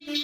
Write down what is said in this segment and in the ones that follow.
What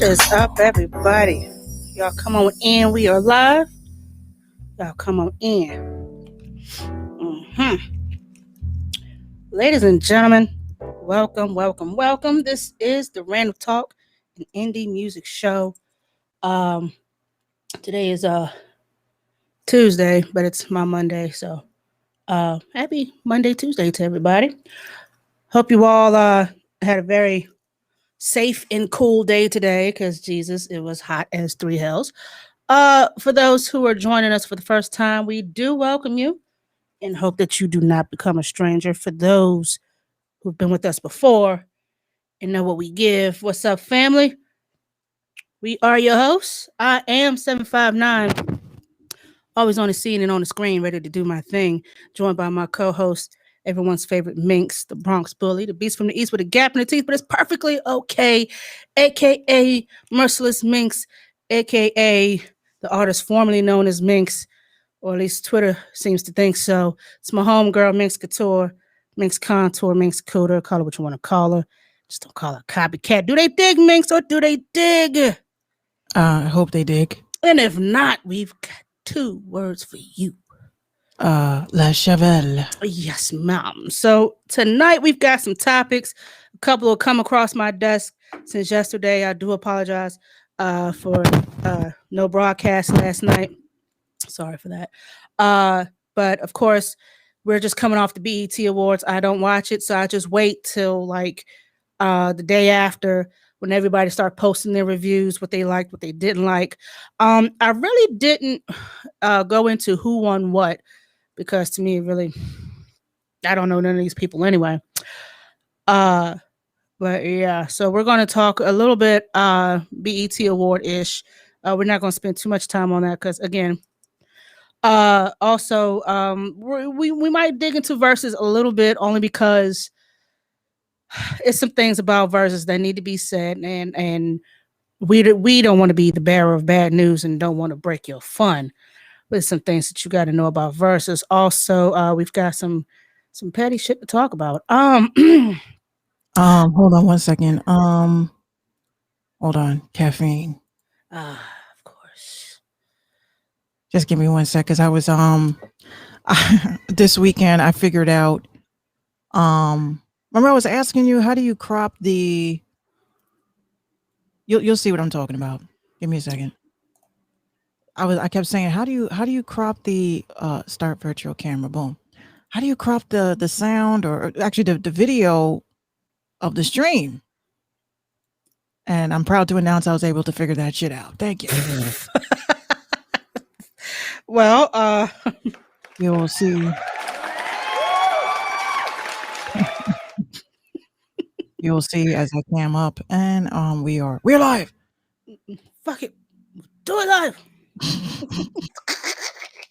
is up, everybody? Y'all come on in. We are live. Y'all come on in. Ladies and gentlemen, welcome. This is the Random Talk, an indie music show. Today is Tuesday, but it's my Monday, so happy Monday, Tuesday to everybody. Hope you all had a very safe and cool day today, because Jesus, it was hot as three hells. For those who are joining us for the first time, we do welcome you and hope that you do not become a stranger. For those who've been with us before and know what we give, what's up, family? We are your hosts. I am 759, always on the scene and on the screen, ready to do my thing, joined by my co-host, everyone's favorite Minx, the Bronx Bully, the beast from the east with a gap in the teeth, but it's perfectly okay, aka Merciless Minx, aka the artist formerly known as Minx, or at least Twitter seems to think so. It's my homegirl, Minx Couture, Minx Contour, Minx Cooter, call her what you want to call her. Just don't call her copycat. Do they dig, Minx, or do they dig? I hope they dig. And if not, we've got two words for you. La Chevelle. Yes, ma'am. So tonight we've got some topics. A couple will come across my desk since yesterday. I do apologize for no broadcast last night. Sorry for that. But of course, we're just coming off the BET Awards. I don't watch it, so I just wait till like the day after, when everybody start posting their reviews, what they liked, what they didn't like. I really didn't go into who won what, because to me, really, I don't know none of these people anyway. But yeah, so we're going to talk a little bit BET award ish. We're not going to spend too much time on that because again, also we might dig into verses a little bit only because it's some things about verses that need to be said, and we don't want to be the bearer of bad news and don't want to break your fun with some things that you got to know about verses. Also, we've got some petty shit to talk about. Hold on one second. Hold on. Caffeine. Of course. Just give me 1 sec, because I was this weekend I figured out. Remember I was asking you, how do you crop the? You'll see what I'm talking about. Give me a second. I kept saying, how do you crop the start virtual camera? Boom. How do you crop the sound, or actually the video of the stream? And I'm proud to announce I was able to figure that shit out. Thank you. Well, You will see. You will see as I cam up, and we're live. fuck it, do it live.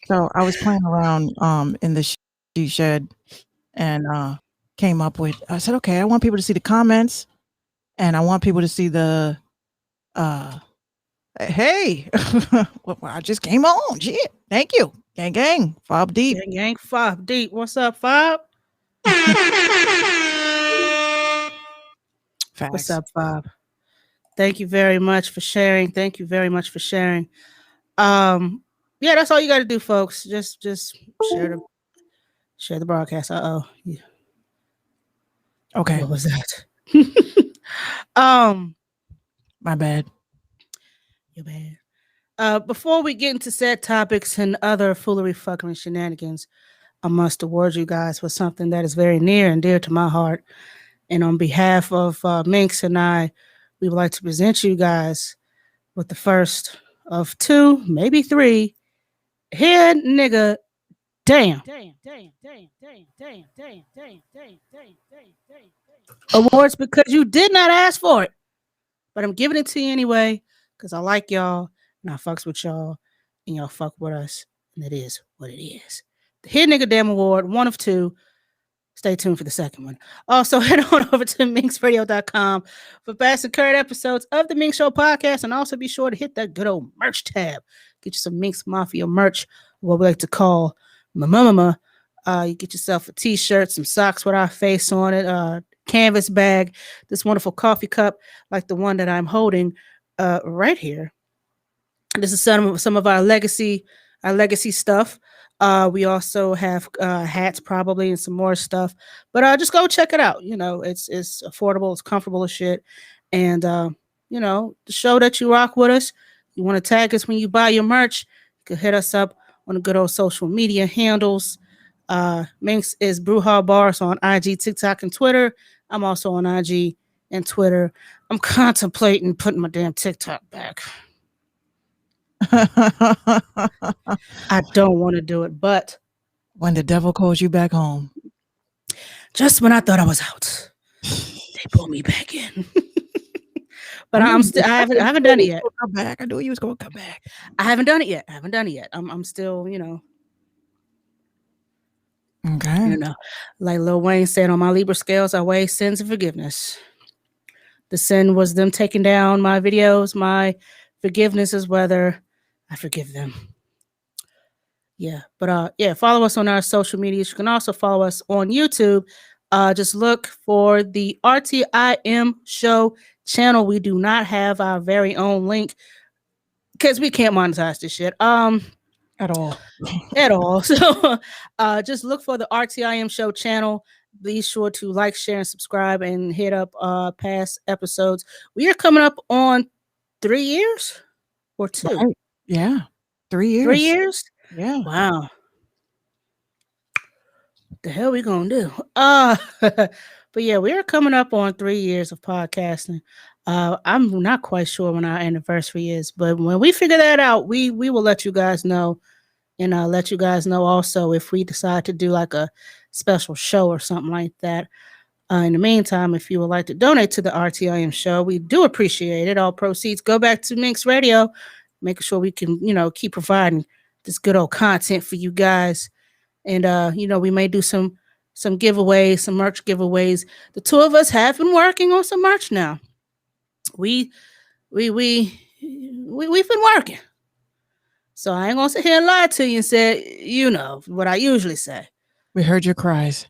So I was playing around in the shed, and came up with. I said, okay, I want people to see the comments, and I want people to see the. Hey, well, I just came on. Shit, thank you, gang, Fob Deep. Gang, Fob Deep. What's up, Fob? Facts. What's up, Fob? Thank you very much for sharing. Thank you very much for sharing. Yeah, that's all you got to do, folks. Just share the broadcast. Yeah. Okay. What was that? My bad. Your bad. Before we get into said topics and other foolery, fucking shenanigans, I must award you guys for something that is very near and dear to my heart. And on behalf of Minx and I, we would like to present you guys with the first of 2, maybe 3, Head Nigga Damn awards, because you did not ask for it. But I'm giving it to you anyway because I like y'all and I fucks with y'all and y'all fuck with us. And it is what it is. The Head Nigga Damn Award, 1 of 2. Stay tuned for the second one. Also, head on over to minxradio.com for past and current episodes of the Minx Show podcast. And also be sure to hit that good old merch tab. Get you some Minx Mafia merch, what we like to call Mama. You get yourself a t-shirt, some socks with our face on it, canvas bag, this wonderful coffee cup like the one that I'm holding right here. This is some of our legacy stuff. We also have hats probably and some more stuff, but just go check it out. You know, it's affordable, it's comfortable as shit, and you know, to show that you rock with us, you want to tag us when you buy your merch, you can hit us up on the good old social media handles. Minx is Brewhall Bars on IG, TikTok, and Twitter. I'm also on IG and Twitter. I'm contemplating putting my damn TikTok back. I don't want to do it, but when the devil calls you back home, just when I thought I was out, they pull me back in. But I haven't done it yet. Come back. I knew you was gonna come back. I haven't done it yet. I'm still, you know. Okay. You know, like Lil Wayne said, on my Libra scales, I weigh sins and forgiveness. The sin was them taking down my videos. My forgiveness is whether I forgive them. Yeah, but follow us on our social medias. You can also follow us on YouTube. Just look for the RTIM Show channel. We do not have our very own link because we can't monetize this shit. At all. So just look for the RTIM Show channel. Be sure to like, share, and subscribe, and hit up past episodes. We are coming up on 3 years or 2. Right. Yeah. 3 years. 3 years? Yeah. Wow. What the hell we gonna do? But yeah, we are coming up on 3 years of podcasting. I'm not quite sure when our anniversary is, but when we figure that out, we will let you guys know. and let you guys know also if we decide to do like a special show or something like that. In the meantime, if you would like to donate to the RTIM show, we do appreciate it. All proceeds go back to Minx Radio, making sure we can, keep providing this good old content for you guys. And we may do some giveaways, some merch giveaways. The two of us have been working on some merch now. We've been working. So I ain't gonna sit here and lie to you and say, what I usually say. We heard your cries.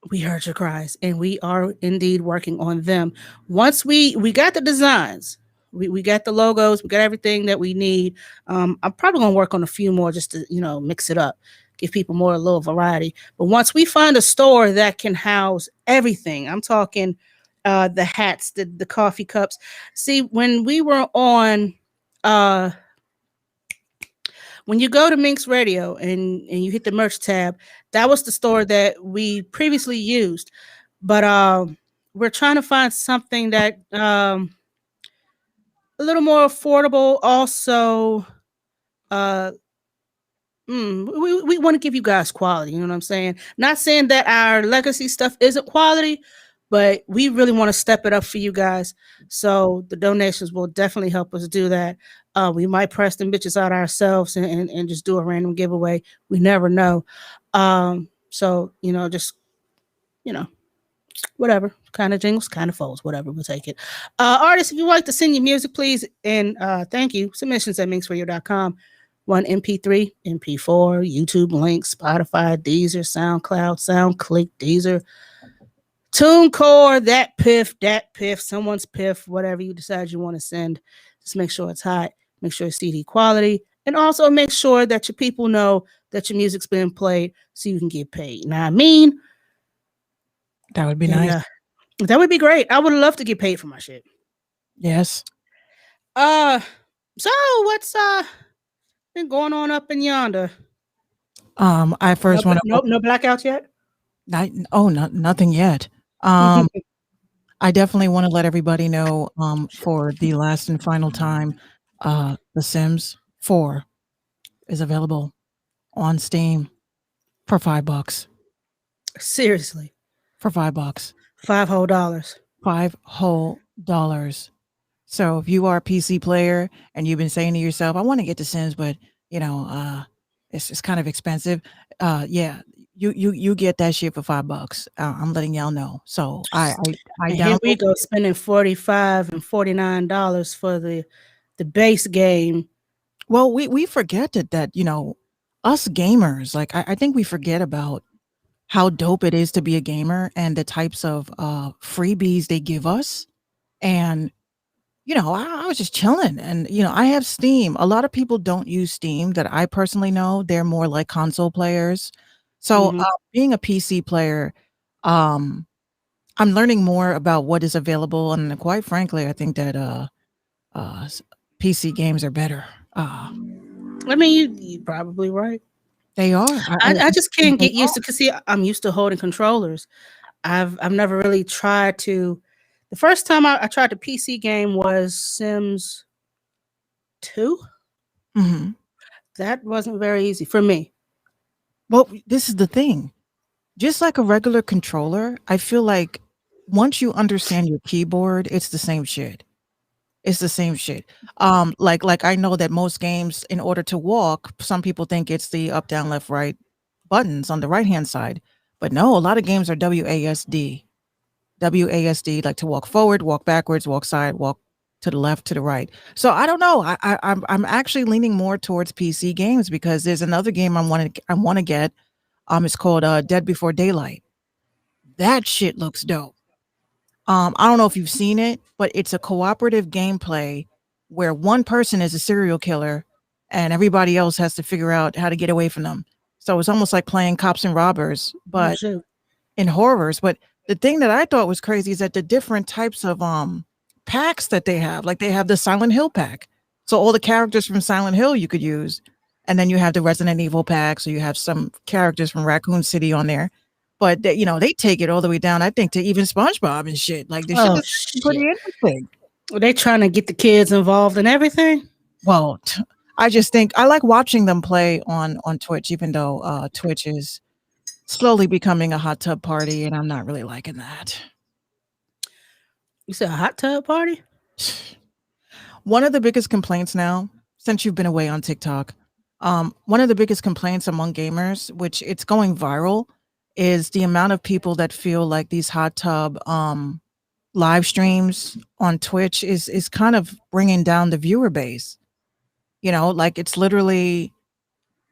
We heard your cries, and we are indeed working on them. Once we got the designs, we got the logos, we got everything that we need. I'm probably gonna work on a few more just to mix it up, give people a little variety. But once we find a store that can house everything, I'm talking the hats, the coffee cups. See, when we were on when you go to Minx Radio and you hit the merch tab, that was the store that we previously used. But we're trying to find something that a little more affordable. Also, we want to give you guys quality. You know what I'm saying? Not saying that our legacy stuff isn't quality, but we really want to step it up for you guys. So the donations will definitely help us do that. We might press them bitches out ourselves and just do a random giveaway. We never know. So, just, whatever kind of jingles, kind of folds, whatever, we'll take it. Artists, if you'd like to send your music, please. And thank you. Submissions at minxradio.com. 1 MP3, MP4, YouTube link, Spotify, Deezer, SoundCloud, SoundClick, Deezer, TuneCore, that piff, someone's piff, whatever you decide you want to send. Just make sure it's hot. Make sure it's CD quality. And also make sure that your people know that your music's been played so you can get paid. Now, that would be nice. That would be great. I would love to get paid for my shit. Yes. So what's been going on up in yonder? I first want to no blackouts yet? Nothing yet. I definitely want to let everybody know for the last and final time, The Sims 4 is available on Steam for $5. Seriously. For $5. $5 whole. $5 whole. So if you are a PC player and you've been saying to yourself, I want to get The Sims, but it's kind of expensive. Yeah, you get that shit for $5. I'm letting y'all know. So I here we go spending $45 and $49 for the base game. Well, we forget that us gamers, like I think we forget about how dope it is to be a gamer and the types of freebies they give us. And I was just chilling, and I have Steam. A lot of people don't use Steam that I personally know. They're more like console players. So being a PC player, I'm learning more about what is available, and quite frankly, I think that PC games are better. You're probably right. They are. I just can't get used to, because see, I'm used to holding controllers. I've never really tried to. The first time I tried the PC game was Sims 2. Mm-hmm. That wasn't very easy for me. Well, this is the thing. Just like a regular controller, I feel like once you understand your keyboard, it's the same shit. It's the same shit. Like I know that most games, in order to walk, some people think it's the up, down, left, right buttons on the right-hand side. But no, a lot of games are WASD. WASD, like to walk forward, walk backwards, walk side, walk to the left, to the right. So I don't know. I'm actually leaning more towards PC games because there's another game I want to get. It's called Dead Before Daylight. That shit looks dope. I don't know if you've seen it, but it's a cooperative gameplay where one person is a serial killer and everybody else has to figure out how to get away from them. So it's almost like playing cops and robbers, but in horrors. But the thing that I thought was crazy is that the different types of packs that they have, like they have the Silent Hill pack. So all the characters from Silent Hill you could use. And then you have the Resident Evil pack. So you have some characters from Raccoon City on there. But they take it all the way down, I think, to even SpongeBob and shit. Like this shit is pretty interesting. Are they trying to get the kids involved in everything? Well, I just think I like watching them play on Twitch, even though Twitch is slowly becoming a hot tub party, and I'm not really liking that. You said a hot tub party? One of the biggest complaints now, since you've been away on TikTok, one of the biggest complaints among gamers, which it's going viral, is the amount of people that feel like these hot tub live streams on Twitch is kind of bringing down the viewer base. You know, like it's literally.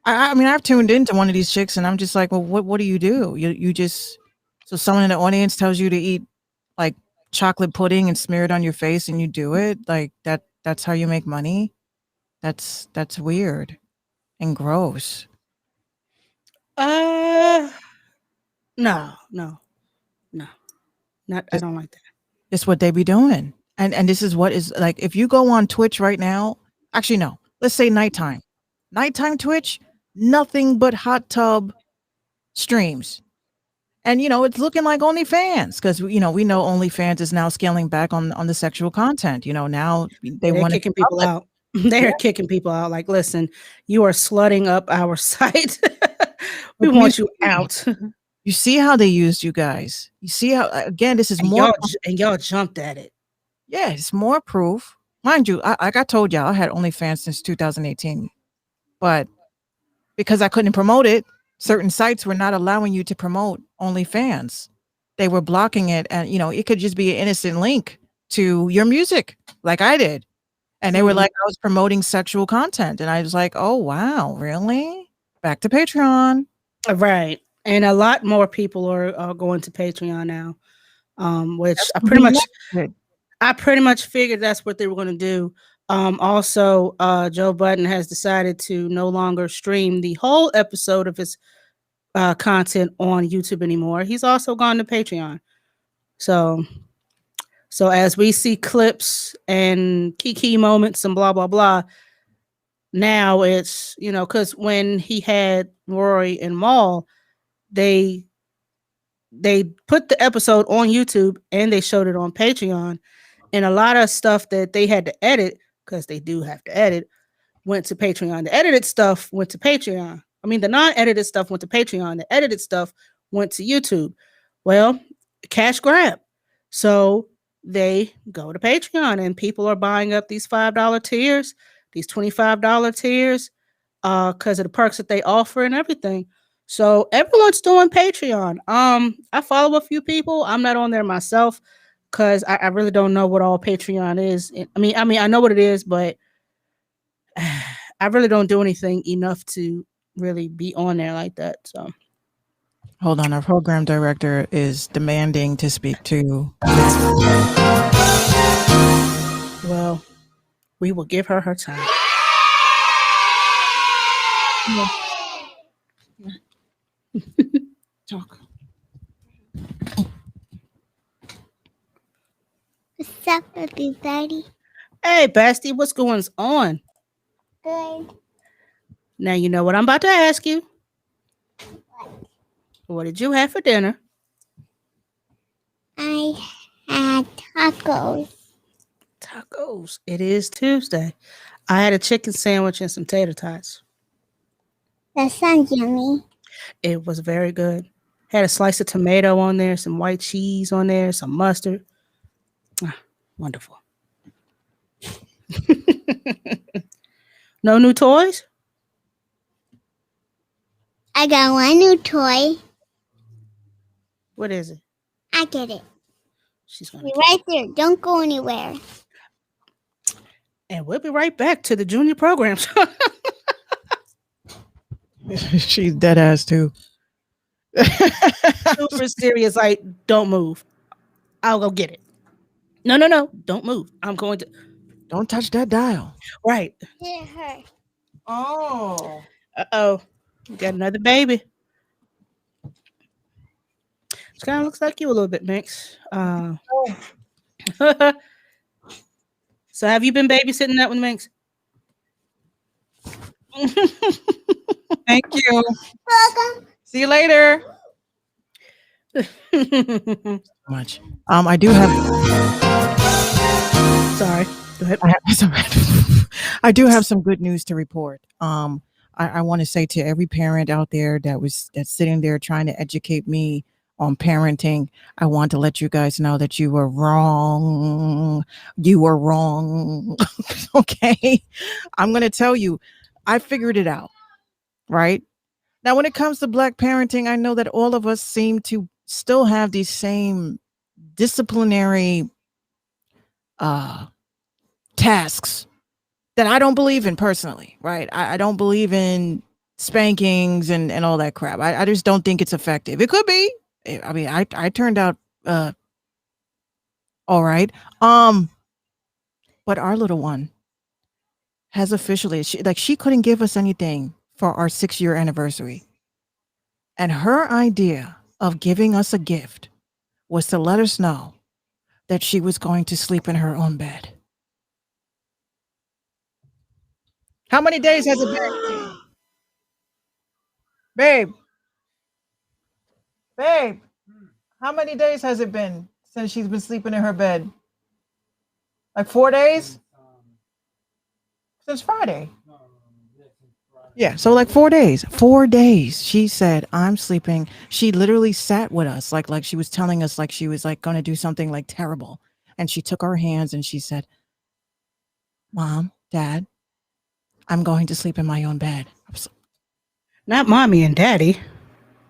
I mean, I've tuned into one of these chicks, and I'm just like, well, what do? You just so someone in the audience tells you to eat like chocolate pudding and smear it on your face, and you do it like that. That's how you make money. That's weird and gross. No, no, no, not. I Just, don't like that. it's what they be doing, and this is what is like. If you go on Twitch right now, actually no, let's say nighttime Twitch, nothing but hot tub streams. And it's looking like OnlyFans because we know OnlyFans is now scaling back on the sexual content. Now they They're want to kicking people out. They're kicking people out. Like, listen, you are slutting up our site. We want you out. You see how they used you guys. You see how again this is And more y'all jumped at it. yeah, it's more proof. Mind you, like I told y'all, I had OnlyFans since 2018, but because I couldn't promote it, certain sites were not allowing you to promote OnlyFans. They were blocking it, and it could just be an innocent link to your music, like I did. And they were like, I was promoting sexual content, and I was like, oh wow, really? Back to Patreon, Right? And a lot more people are going to Patreon now, which That's I what pretty we much wanted. I pretty much figured that's what they were going to do. Also, Joe Budden has decided to no longer stream the whole episode of his content on YouTube anymore. He's also gone to Patreon. So as we see clips and key moments and blah blah blah, now it's because when he had Rory and Maul, they put the episode on YouTube and they showed it on Patreon, and a lot of stuff that they had to edit, because they do have to edit, went to Patreon. The edited stuff went to Patreon. I mean, the non-edited stuff went to Patreon. The edited stuff went to YouTube. Well, cash grab. So they go to Patreon, and people are buying up these $5 tiers, these $25 tiers, because of the perks that they offer and everything. So everyone's doing Patreon. I follow a few people. I'm not on there myself because I really don't know what all Patreon is. I mean, I know what it is, but I really don't do anything enough to really be on there like that. So Hold on, our program director is demanding to speak to. well, we will give her time. Talk. What's up, everybody? Hey, Basti, what's going on? Good. Now you know what I'm about to ask you. What did you have for dinner? I had tacos. Tacos. It is Tuesday. I had a chicken sandwich and some tater tots. That sounds yummy. It was very good. Had a slice of tomato on there, some white cheese on there, some mustard. Wonderful. No new toys? I got one new toy. What is it? I get it. She's gonna Be right there. Don't go anywhere. And we'll be right back to the junior programs. She's dead ass too. Super serious, like, don't move. I'll go get it. No, don't move. I'm going to. Don't touch that dial. Right. Hit her. Oh. Uh-oh. You got another baby. She kind of looks like you a little bit, Mix. So have you been babysitting that one, Minx? Thank you. Welcome. See you later. Much. I do have. Sorry. Go ahead. It's all right. I do have some good news to report. I want to say to every parent out there that's sitting there trying to educate me on parenting, I want to let you guys know that you were wrong. You were wrong. Okay. I'm going to tell you, I figured it out, right? Now, when it comes to Black parenting, I know that all of us seem to still have these same disciplinary tasks that I don't believe in personally, right? I don't believe in spankings and all that crap. I just don't think it's effective. It could be. I mean, I turned out all right. But our little one has officially she couldn't give us anything for our 6-year anniversary. And her idea of giving us a gift was to let us know that she was going to sleep in her own bed. How many days has it been? Babe. Babe. How many days has it been since she's been sleeping in her bed? Like 4 days? Since Friday. Yeah, so like 4 days. 4 days. She said, I'm sleeping. She literally sat with us like she was telling us like she was like going to do something like terrible. And she took our hands and she said, Mom, Dad, I'm going to sleep in my own bed. Not mommy and daddy,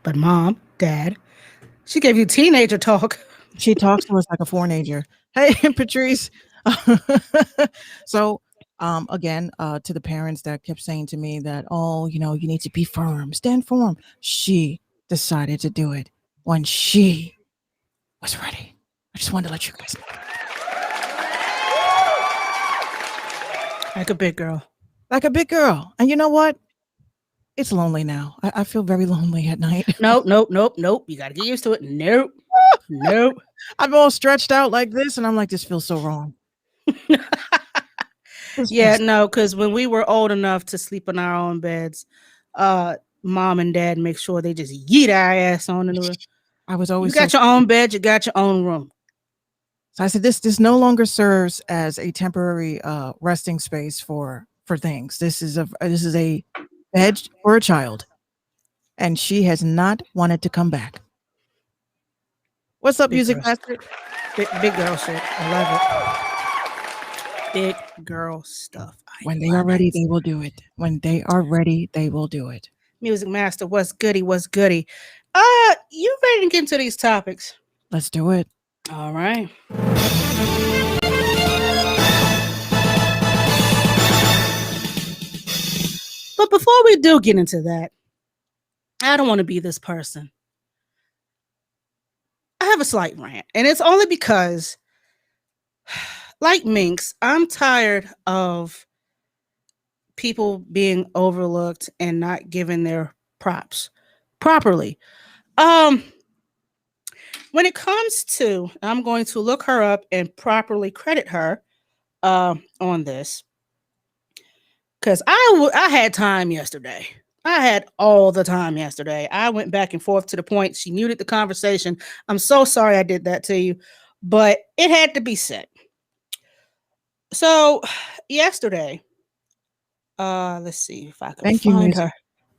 but mom, dad. She gave you teenager talk. She talks to us like a 4-nager. Hey, Patrice. So again, to the parents that kept saying to me that, oh, you need to be firm, stand firm. She decided to do it when she was ready. I just wanted to let you guys know. Like a big girl. Like a big girl. And you know what? It's lonely now. I feel very lonely at night. Nope. You got to get used to it. Nope. I'm all stretched out like this, and I'm like, this feels so wrong. Yeah, no, because when we were old enough to sleep in our own beds, mom and dad make sure they just yeet our ass on into it. I was always you got your own bed, you got your own room. So I said, this no longer serves as a temporary resting space for things. This is a bed for a child, and she has not wanted to come back. What's up, Music Master? Big girl shit. I love it. Big girl stuff. When they are ready, they will do it. When they are ready, they will do it. Music Master, what's goody? What's goody? You ready to get into these topics? Let's do it. All right. But before we do get into that, I don't want to be this person. I have a slight rant, and it's only because, like Minx, I'm tired of people being overlooked and not given their props properly. When it comes to, I'm going to look her up and properly credit her on this, because I had time yesterday. I had all the time yesterday. I went back and forth to the point she muted the conversation. I'm so sorry I did that to you, but it had to be said. So yesterday, let's see if I can find her.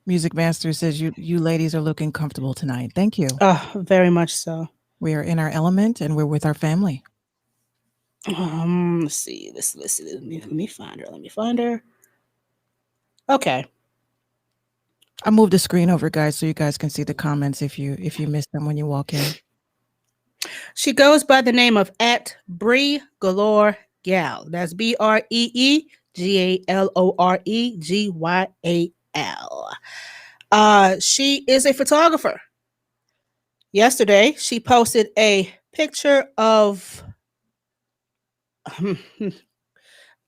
Music Master says you ladies are looking comfortable tonight. Thank you. Very much so. We are in our element and we're with our family. Let's see. Let me find her. Let me find her. Okay. I moved the screen over, guys, so you guys can see the comments if you miss them when you walk in. She goes by the name of @Bree Galore Gal. That's BreeGaloreGyal. She is a photographer. Yesterday, she posted a picture of.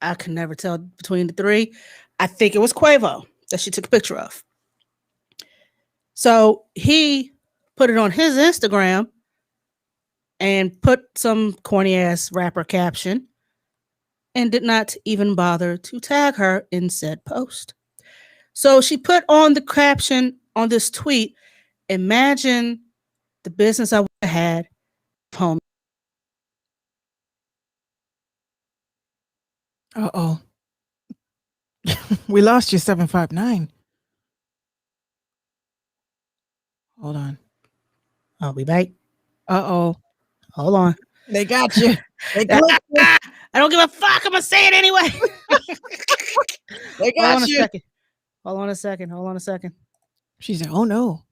I can never tell between the three. I think it was Quavo that she took a picture of. So he put it on his Instagram and put some corny ass rapper caption and did not even bother to tag her in said post. So she put on the caption on this tweet, imagine the business I would have had home. Uh-oh. We lost you, 759. Hold on. I'll be back. Uh-oh. Hold on. They got you. They I clipped you. don't give a fuck. I'm gonna say it anyway. They Hold on got a you. second. Hold on a second. Hold on a second. She said, oh no.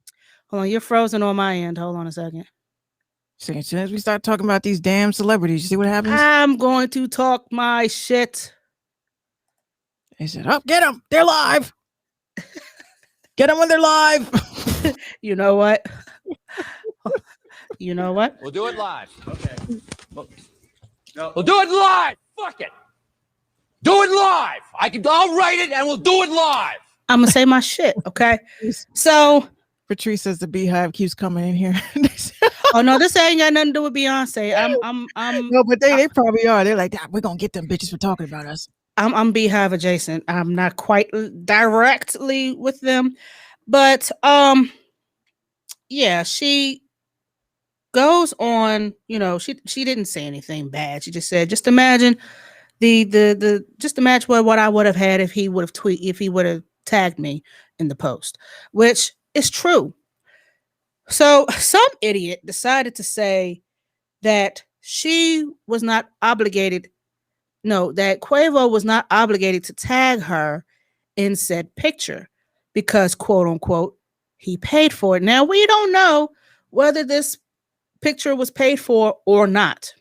Hold on. You're frozen on my end. Hold on a second. See, as soon as we start talking about these damn celebrities, you see what happens? I'm going to talk my shit. They said, oh, get them. They're live. Get them when they're live. You know what? You know what? We'll do it live. Okay. We'll do it live. Fuck it. Do it live. I'll write it and we'll do it live. I'm gonna say my shit. Okay. So, Patrice says the Beehive keeps coming in here. oh no, this ain't got nothing to do with Beyonce. I'm No, but they probably are. They're like, we're gonna get them bitches for talking about us. I'm Beehive adjacent. I'm not quite directly with them, but yeah, she goes on. You know, she didn't say anything bad. She just said, just imagine just imagine what I would have had if he would have tagged me in the post, which is true. So some idiot decided to say that she was not obligated. No, that Quavo was not obligated to tag her in said picture because, quote unquote, he paid for it. Now, we don't know whether this picture was paid for or not.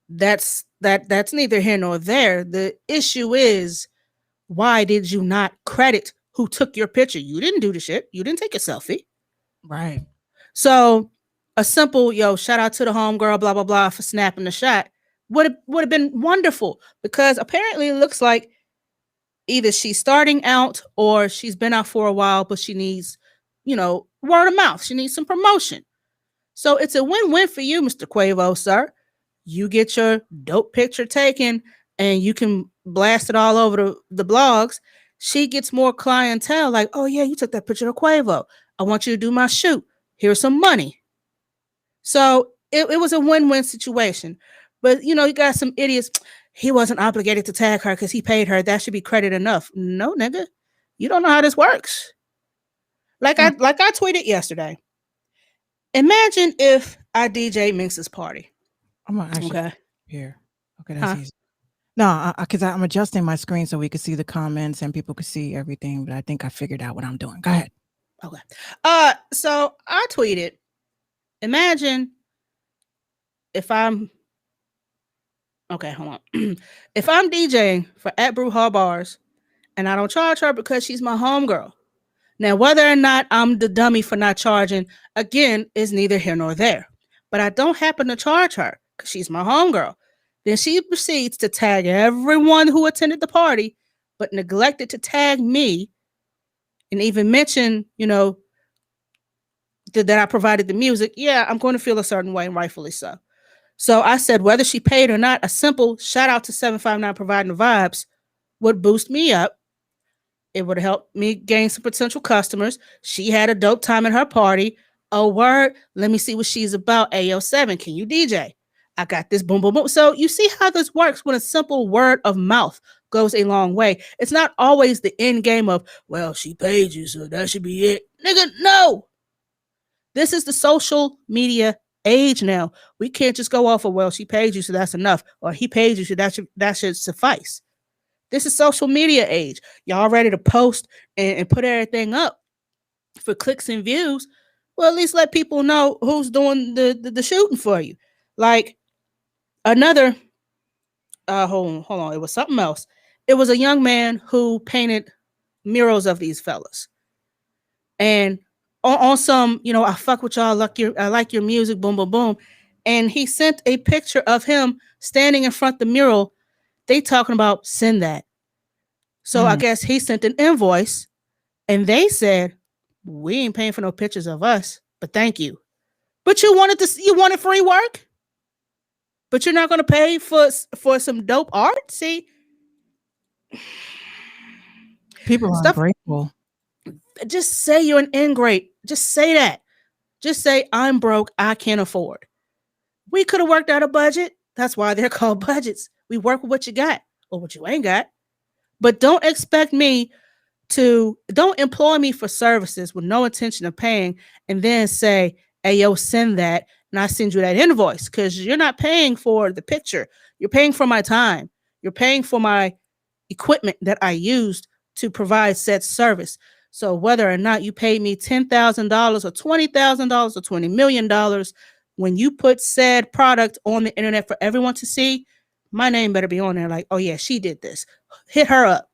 That's neither here nor there. The issue is, why did you not credit who took your picture? You didn't do the shit. You didn't take a selfie. Right. So a simple, shout out to the homegirl, blah, blah, blah, for snapping the shot would have been wonderful, because apparently it looks like either she's starting out or she's been out for a while, but she needs, word of mouth. She needs some promotion. So it's a win-win for you, Mr. Quavo, sir. You get your dope picture taken and you can blast it all over the blogs. She gets more clientele like, oh yeah, you took that picture of Quavo. I want you to do my shoot. Here's some money. So it was a win-win situation. But, you got some idiots. He wasn't obligated to tag her because he paid her. That should be credit enough. No, nigga. You don't know how this works. Like I tweeted yesterday. Imagine if I DJ Minx's party. I'm gonna actually Okay. here. Okay, that's easy. No, because I'm adjusting my screen so we could see the comments and people could see everything. But I think I figured out what I'm doing. Go ahead. Okay. So I tweeted, imagine if I'm okay, hold on. If I'm DJing for at Brouhaha Bars and I don't charge her because she's my homegirl. Now, whether or not I'm the dummy for not charging, again, is neither here nor there. But I don't happen to charge her because she's my homegirl. Then she proceeds to tag everyone who attended the party, but neglected to tag me and even mention, that I provided the music. Yeah, I'm going to feel a certain way, and rightfully so. So I said, whether she paid or not, a simple shout out to 759 providing the vibes would boost me up. It would help me gain some potential customers. She had a dope time at her party. Oh, word. Let me see what she's about. AO7, can you DJ? I got this. Boom, boom, boom. So you see how this works when a simple word of mouth goes a long way. It's not always the end game of, well, she paid you, so that should be it. Nigga, no. This is the social media age now. We can't just go off of, well, she paid you, so that's enough. Or he paid you, so that should suffice. This is social media age. Y'all ready to post and put everything up for clicks and views? Well, at least let people know who's doing the shooting for you. Like another, hold on. It was something else. It was a young man who painted murals of these fellas. And on some, I fuck with y'all, I like your music, boom, boom, boom. And he sent a picture of him standing in front of the mural. They talking about send that. So I guess he sent an invoice and they said, we ain't paying for no pictures of us, but thank you. But you wanted free work? But you're not going to pay for some dope art? See? People are ungrateful. Just say you're an ingrate. Just say that. Just say, I'm broke. I can't afford. We could have worked out a budget. That's why they're called budgets. We work with what you got or what you ain't got. But don't employ me for services with no intention of paying and then say, hey, yo, send that. And I send you that invoice because you're not paying for the picture. You're paying for my time. You're paying for my equipment that I used to provide said service. So whether or not you paid me $10,000 or $20,000 or $20 million, when you put said product on the internet for everyone to see, my name better be on there like, oh yeah, she did this. Hit her up.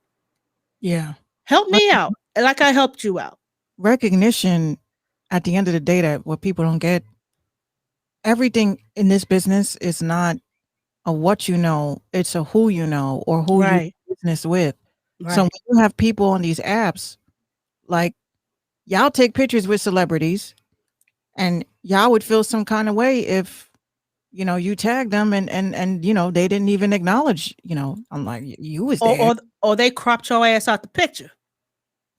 Yeah. Help me out like I helped you out. Recognition at the end of the day, that what people don't get, everything in this business is not a what you know, it's a who you know or who you Right. do business with. Right. So when you have people on these apps, like y'all take pictures with celebrities and y'all would feel some kind of way if, you know, you tagged them and you know, they didn't even acknowledge, you know, I'm like, you was there. Or they cropped your ass out the picture.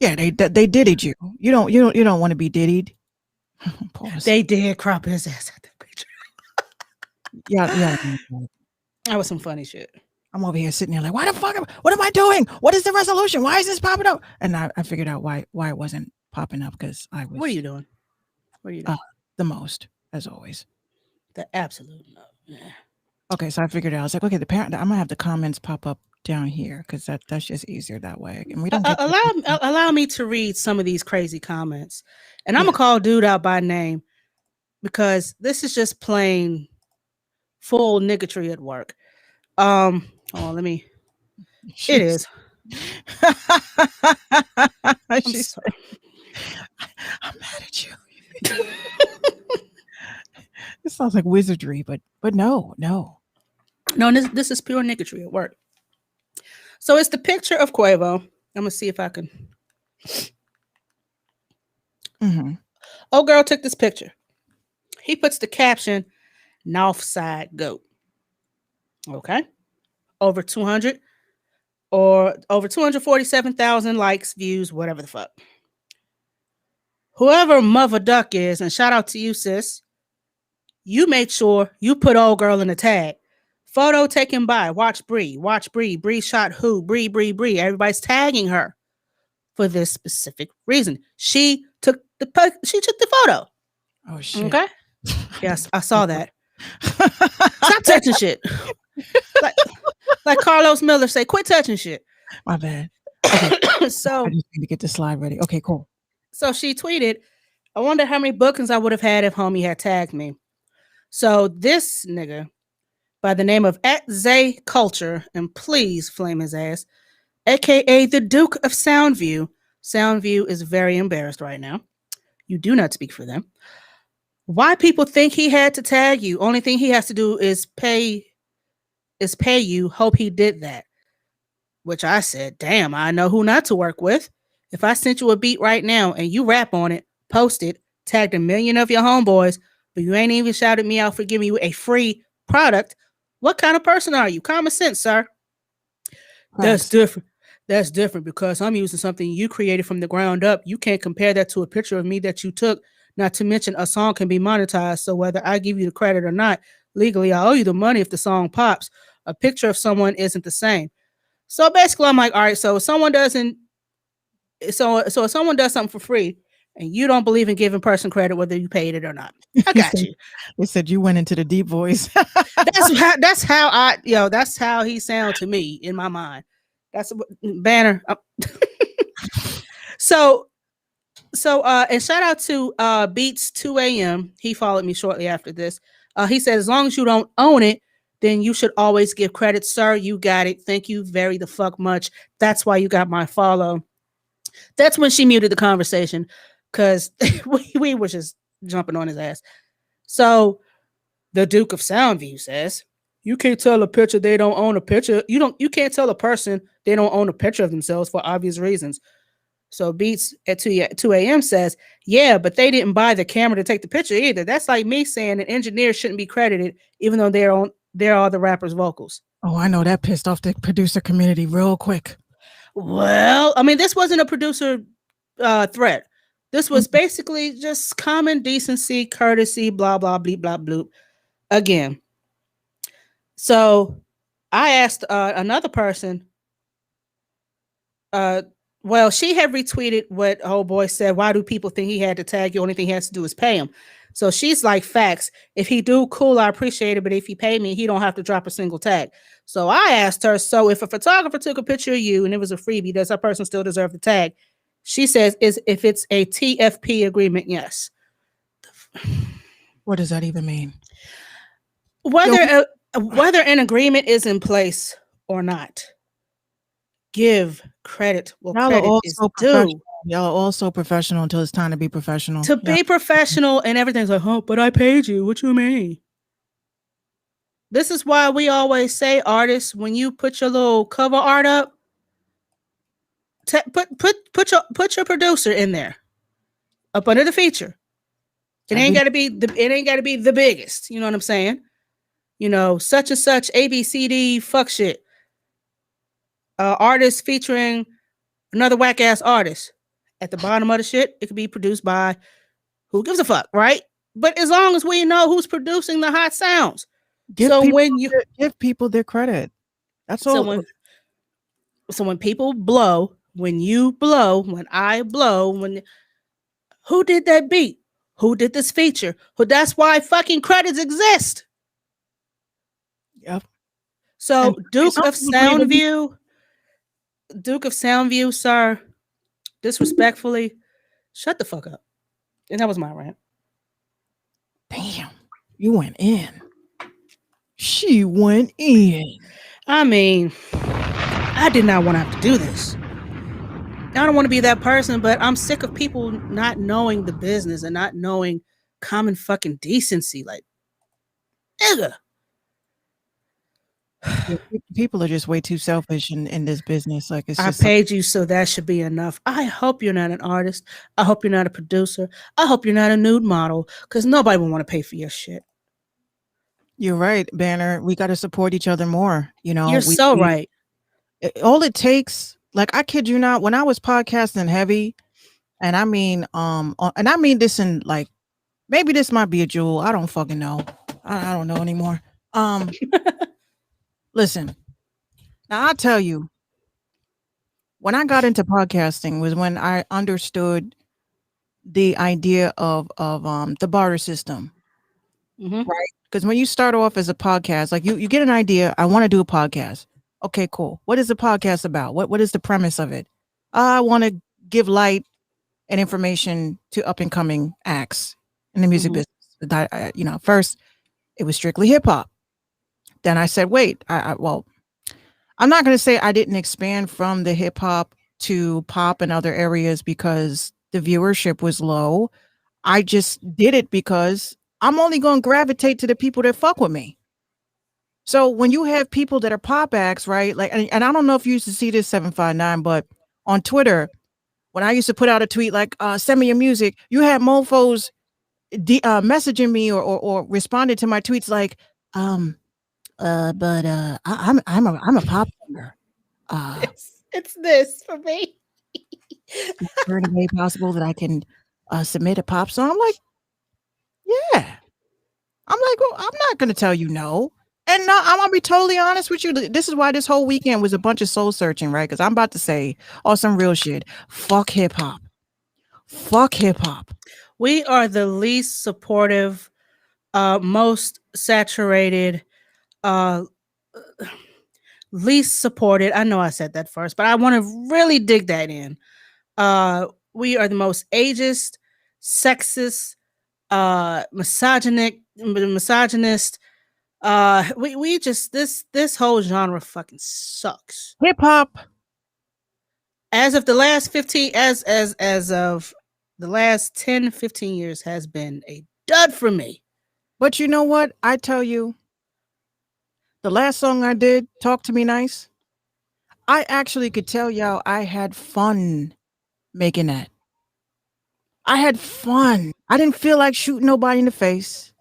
Yeah, they diddied you. You don't want to be diddied. Pause. They did crop his ass out the picture. Yeah. That was some funny shit. I'm over here sitting there like, what am I doing? What is the resolution? Why is this popping up? And I figured out why it wasn't popping up, because I was What are you doing? the most, as always. The absolute no. Yeah. Okay, so I figured out. I was like, okay, I'm gonna have the comments pop up down here because that's just easier that way. And we don't get allow me to read some of these crazy comments, and I'm gonna call dude out by name because this is just plain full niggatry at work. It is. I'm mad at you. This sounds like wizardry, but no. This is pure niggatry at work. So it's the picture of Quavo. I'm gonna see if I can. Mm-hmm. Oh, girl took this picture. He puts the caption, "Northside Goat." Okay, over 200 or over 247,000 likes, views, whatever the fuck. Whoever Mother Duck is, and shout out to you, sis. You made sure you put old girl in the tag. Photo taken by Watch Bree. Bree shot who? Bree. Everybody's tagging her for this specific reason. She took the photo. Oh shit. Okay. Yes, I saw that. Stop touching shit. Like Carlos Miller say, quit touching shit. My bad. Okay. So I just need to get the slide ready. Okay, cool. So she tweeted, I wonder how many bookings I would have had if homie had tagged me. So this nigga by the name of @Zay Culture, and please flame his ass, aka the Duke of Soundview. Soundview is very embarrassed right now. You do not speak for them. Why people think he had to tag you? Only thing he has to do is pay you. Hope he did that. Which I said, damn, I know who not to work with. If I sent you a beat right now and you rap on it, post it, tagged 1 million of your homeboys, but you ain't even shouted me out for giving you a free product, what kind of person are you? Common sense, sir. That's different. That's different because I'm using something you created from the ground up. You can't compare that to a picture of me that you took. Not to mention a song can be monetized. So whether I give you the credit or not, legally, I owe you the money if the song pops. A picture of someone isn't the same. So basically, I'm like, all right, so if someone does something for free and you don't believe in giving person credit, whether you paid it or not, I got you. They said you went into the deep voice. that's how he sounds to me in my mind. That's Banner. So and shout out to Beats 2 a.m. He followed me shortly after this. He said, as long as you don't own it, then you should always give credit, sir. You got it. Thank you very the fuck much. That's why you got my follow. That's when she muted the conversation because we were just jumping on his ass. So the Duke of Soundview says, you can't tell a picture they don't own a picture. You can't tell a person they don't own a picture of themselves for obvious reasons. So Beats at 2 a.m. says, yeah, but they didn't buy the camera to take the picture either. That's like me saying an engineer shouldn't be credited, even though they're all the rapper's vocals. Oh, I know that pissed off the producer community real quick. Well, I mean, this wasn't a producer threat. This was basically just common decency, courtesy, blah, blah, bleep, blah, bloop. Again. So I asked another person, Well, she had retweeted what old boy said. Why do people think he had to tag you? Only thing he has to do is pay him. So she's like, facts. If he do, cool, I appreciate it. But if he pay me, he don't have to drop a single tag. So I asked her, so if a photographer took a picture of you and it was a freebie, does that person still deserve the tag? She says, is if it's a TFP agreement, yes. What does that even mean? Whether an agreement is in place or not, give credit where Y'all are credit all is so due. professional. Y'all are all so professional until it's time to be professional. To be professional and everything's like, oh, but I paid you. What you mean? This is why we always say, artists, when you put your little cover art up, put your producer in there, up under the feature. It ain't got to be the biggest. You know what I'm saying? You know, such and such ABCD fuck shit. Artist featuring another whack ass artist. At the bottom of the shit, it could be produced by who gives a fuck, right? But as long as we know who's producing the hot sounds. Give people their credit. That's all. So when people blow, when you blow, when I blow, who did that beat? Who did this feature? That's why fucking credits exist. Yep. So Duke of Soundview, sir, disrespectfully, shut the fuck up. And that was my rant. Damn, you went in. She went in. I mean, I did not want to have to do this. I don't want to be that person, but I'm sick of people not knowing the business and not knowing common fucking decency. Like, nigga. People are just way too selfish in this business. Like, it's just, I paid you, so that should be enough. I hope you're not an artist. I hope you're not a producer. I hope you're not a nude model, because nobody will want to pay for your shit. You're right, Banner. We got to support each other more. You know, you're right. All it takes, like, I kid you not, when I was podcasting heavy, and I mean this in, like, maybe this might be a jewel. I don't fucking know. I don't know anymore. Listen, now I'll tell you, when I got into podcasting was when I understood the idea of the barter system, right? Because when you start off as a podcast, like you get an idea, I want to do a podcast. Okay, cool. What is the podcast about? What is the premise of it? I want to give light and information to up and coming acts in the music business. You know, first it was strictly hip hop. Then I said, wait, well, I'm not going to say I didn't expand from the hip hop to pop and other areas because the viewership was low. I just did it because I'm only going to gravitate to the people that fuck with me. So when you have people that are pop acts, right? Like, and I don't know if you used to see this 759, but on Twitter, when I used to put out a tweet like, send me your music, you had mofos messaging me or responded to my tweets like, I'm a pop singer. It's this for me. Is there any way possible that I can submit a pop song? I'm like, yeah. I'm like, well, I'm not going to tell you no. And no, I'm going to be totally honest with you. This is why this whole weekend was a bunch of soul searching, right? Because I'm about to say some real shit. Fuck hip hop. Fuck hip hop. We are the least supportive, most saturated, least supported. I know I said that first, but I want to really dig that in. We are the most ageist, sexist, misogynist. We just this whole genre fucking sucks. Hip hop, as of the last 15, as of the last 10, 15 years, has been a dud for me. But you know what? I tell you, the last song I did, Talk to Me Nice, I actually could tell y'all I had fun making that. I had fun. I didn't feel like shooting nobody in the face.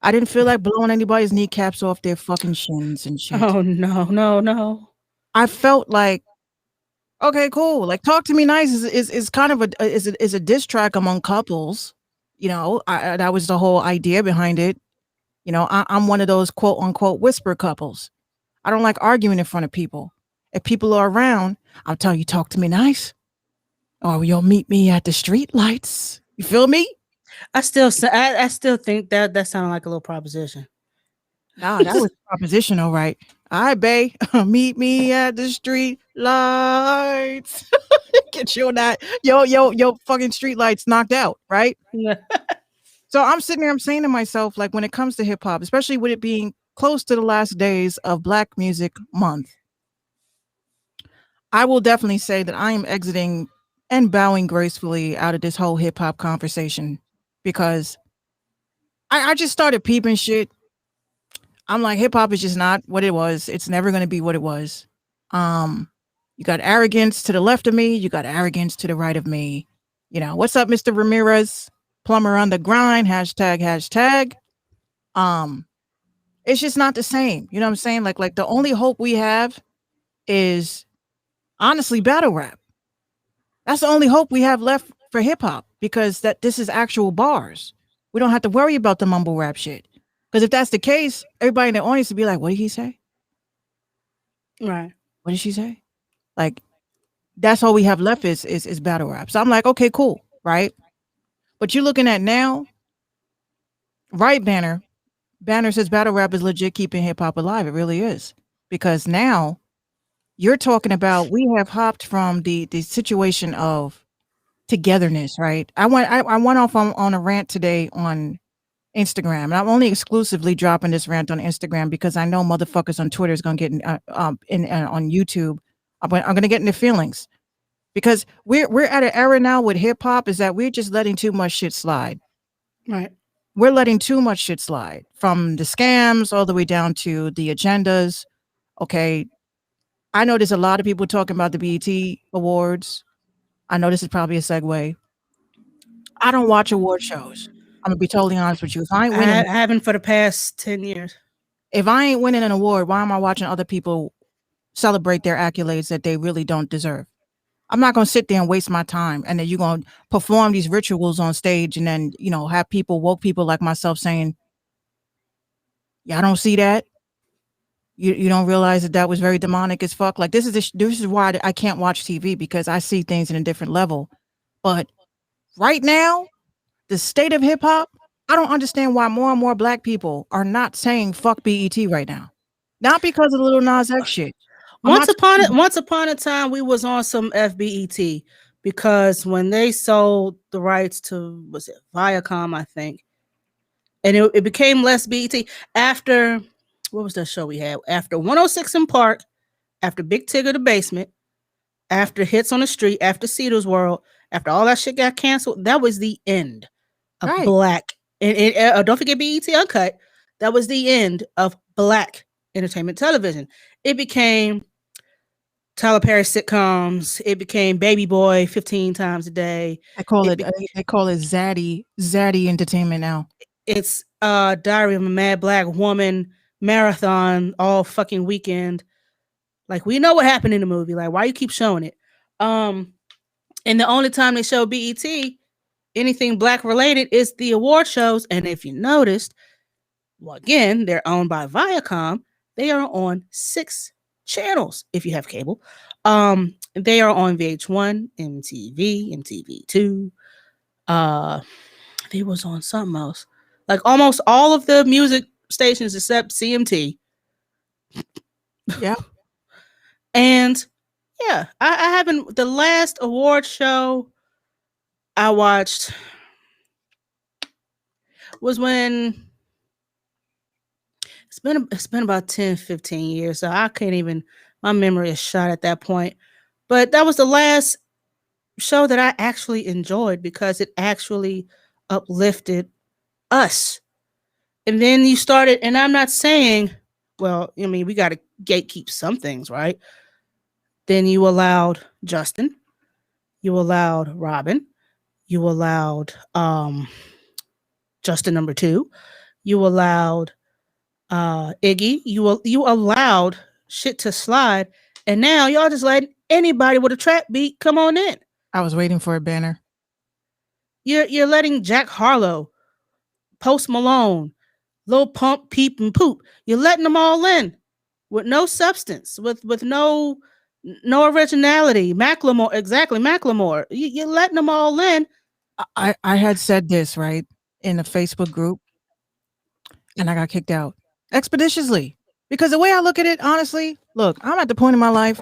I didn't feel like blowing anybody's kneecaps off their fucking shins and shit. Oh, no. I felt like, okay, cool. Like, Talk to Me Nice is kind of a diss track among couples. You know, that was the whole idea behind it. You know, I'm one of those quote unquote whisper couples. I don't like arguing in front of people. If people are around, I'll tell you, talk to me nice, or you'll meet me at the street lights. You feel me? I still think that sounded like a little proposition. Nah, that was a proposition, all right. All right, bae. Meet me at the street lights. Get you on that. Yo, fucking street lights knocked out, right? So I'm sitting there, I'm saying to myself, like, when it comes to hip hop, especially with it being close to the last days of Black Music Month, I will definitely say that I am exiting and bowing gracefully out of this whole hip hop conversation, because I just started peeping shit. I'm like, hip hop is just not what it was. It's never going to be what it was. You got arrogance to the left of me. You got arrogance to the right of me. You know, what's up, Mr. Ramirez? Plumber on the grind. Hashtag. It's just not the same. You know what I'm saying? Like the only hope we have is honestly battle rap. That's the only hope we have left for hip hop, because this is actual bars. We don't have to worry about the mumble rap shit. Because if that's the case, everybody in the audience would be like, what did he say? Right. What did she say? Like, that's all we have left is battle rap. So I'm like, okay, cool, right? But you're looking at now, right, Banner? Banner says battle rap is legit keeping hip hop alive. It really is. Because now you're talking about, we have hopped from the situation of togetherness, right? I went off on a rant today on Instagram, and I'm only exclusively dropping this rant on Instagram because I know motherfuckers on Twitter is gonna get on YouTube. I'm gonna get into feelings, because we're at an era now with hip hop is that we're just letting too much shit slide. Right. We're letting too much shit slide, from the scams all the way down to the agendas. Okay, I know there's a lot of people talking about the BET Awards. I know this is probably a segue. I don't watch award shows. I'm gonna be totally honest with you. If I ain't winning, I haven't for the past 10 years. if I ain't winning an award, why am I watching other people celebrate their accolades that they really don't deserve? I'm not gonna sit there and waste my time, and then you're gonna perform these rituals on stage, and then have woke people like myself saying, "Yeah, I don't see that. You don't realize that was very demonic as fuck." Like, this is why I can't watch TV, because I see things in a different level. But right now, the state of hip hop, I don't understand why more and more Black people are not saying fuck BET right now. Not because of the Lil Nas X shit. Once upon a time, we was on some FBET, because when they sold the rights to, was it Viacom, I think, and it became less BET after, what was that show we had? After 106 in Park, after Big Tigger the Basement, after Hits on the Street, after Cedar's World, after all that shit got canceled, that was the end of Right. Black. And don't forget BET Uncut. That was the end of Black entertainment television. It became Tyler Perry sitcoms. It became Baby Boy 15 times a day. They call it Zaddy Entertainment now. It's Diary of a Mad Black Woman marathon all fucking weekend. Like, we know what happened in the movie. Like, why you keep showing it? And the only time they show BET, anything Black related, is the award shows. And if you noticed, well, again, they're owned by Viacom. They are on 6 channels if you have cable. They are on VH1, MTV, MTV2. They was on something else. Like, almost all of the music stations except CMT. Yeah. And yeah, I haven't. The last award show I watched was when it's been about 10, 15 years. So I can't even, my memory is shot at that point. But that was the last show that I actually enjoyed, because it actually uplifted us. And then you started, and I'm not saying, well, I mean, we got to gatekeep some things, right? Then you allowed Justin, you allowed Robin, you allowed Justin number 2, you allowed Iggy, you allowed shit to slide, and now y'all just let anybody with a trap beat come on in. I was waiting for a Banner. You're letting Jack Harlow, Post Malone, Lil Pump, Peep, and Poop. You're letting them all in with no substance, with no No originality. Macklemore, exactly. Macklemore. You're letting them all in. I had said this right in a Facebook group, and I got kicked out expeditiously because the way I look at it, honestly, look, I'm at the point in my life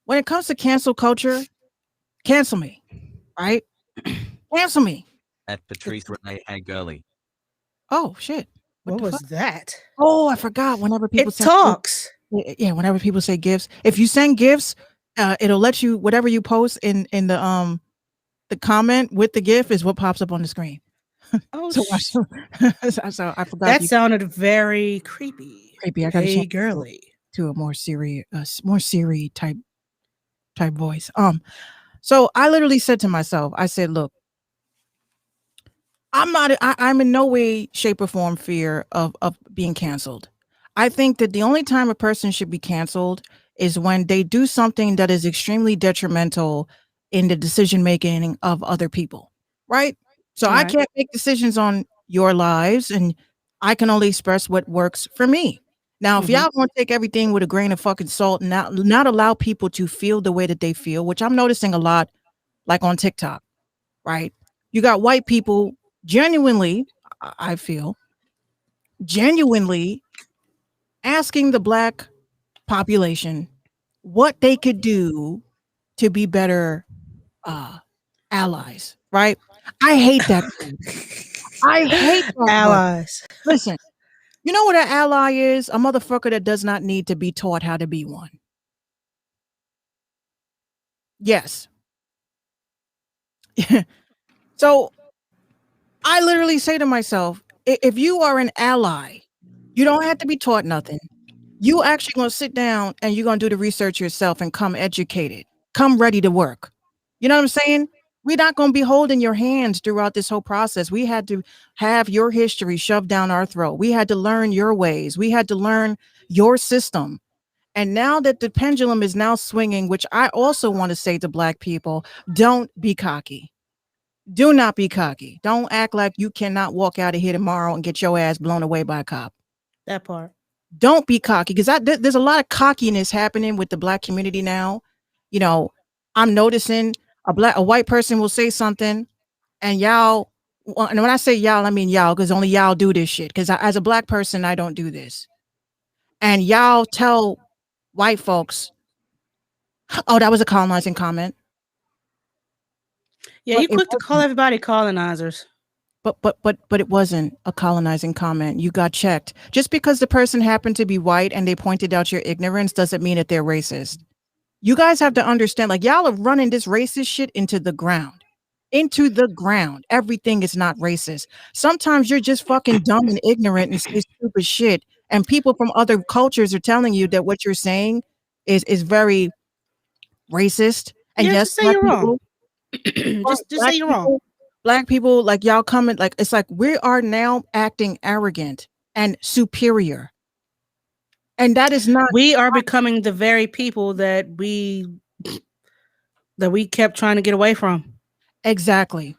when it comes to cancel culture, cancel me, right? Cancel me. At Patrice Renee Hey girly. Oh shit! What the was fuck? that? Oh, I forgot. Whenever people It say talks. yeah, whenever people say gifts, if you send gifts, it'll let you whatever you post in the comment with the gif is what pops up on the screen. Oh, So so I forgot that you sounded very creepy. creepy. I got to Hey, change it girly. to a more Siri type voice. So I literally said to myself, I said, look, I'm in no way, shape, or form fear of being canceled. I think that the only time a person should be canceled is when they do something that is extremely detrimental in the decision making of other people, right? So I Right. can't make decisions on your lives, and I can only express what works for me. Now, if Mhm. y'all want to take everything with a grain of fucking salt and not allow people to feel the way that they feel, which I'm noticing a lot, like on TikTok, right? You got white people genuinely, I feel, genuinely asking the black population what they could do to be better allies, right? I hate that. I hate that word. Allies. Listen, you know what an ally is? A motherfucker that does not need to be taught how to be one. Yes. So I literally say to myself, if you are an ally, you don't have to be taught nothing. You actually gonna sit down and you're gonna do the research yourself and come educated, come ready to work. You know what I'm saying? We're not gonna be holding your hands throughout this whole process. We had to have your history shoved down our throat. We had to learn your ways. We had to learn your system. And now that the pendulum is now swinging, which I also want to say to black people, don't be cocky. Do not be cocky. Don't act like you cannot walk out of here tomorrow and get your ass blown away by a cop. That part. Don't be cocky because there's a lot of cockiness happening with the black community now. You know, I'm noticing a white person will say something and y'all, and when I say y'all, I mean y'all because only y'all do this shit. Because as a black person, I don't do this. And y'all tell white folks, oh, that was a colonizing comment. Yeah, But you it quick to call wasn't. everybody colonizers. But it wasn't a colonizing comment. You got checked. Just because the person happened to be white and they pointed out your ignorance doesn't mean that they're racist. You guys have to understand, like y'all are running this racist shit into the ground. Into the ground. Everything is not racist. Sometimes you're just fucking dumb and ignorant and say stupid shit. And people from other cultures are telling you that what you're saying is very racist. And Yeah, yes, just say you're wrong. just black say you're wrong. black people, like y'all coming, like it's like we are now acting arrogant and superior. And that is not We are becoming the very people that we kept trying to get away from. exactly.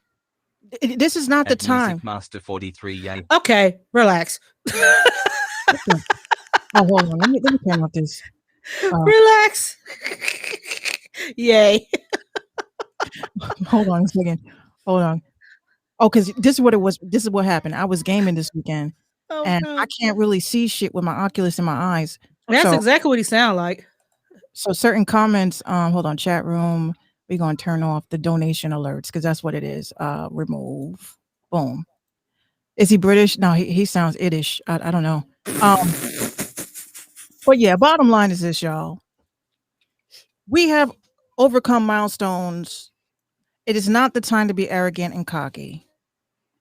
This is not the At time. Music Master 43 yay. Okay, relax. Oh, hold on. Let me turn off this. Relax. Yay. Hold on a second. Hold on. Oh, because this is what it was. This is what happened. I was gaming this weekend Oh, and no. I can't really see shit with my Oculus in my eyes. That's So, exactly what he sound like. so certain comments, hold on, chat room. We're gonna turn off the donation alerts because that's what it is. Remove. Boom. Is he British? No, he sounds Irish. I don't know. But yeah, bottom line is this, y'all. We have overcome milestones. It is not the time to be arrogant and cocky.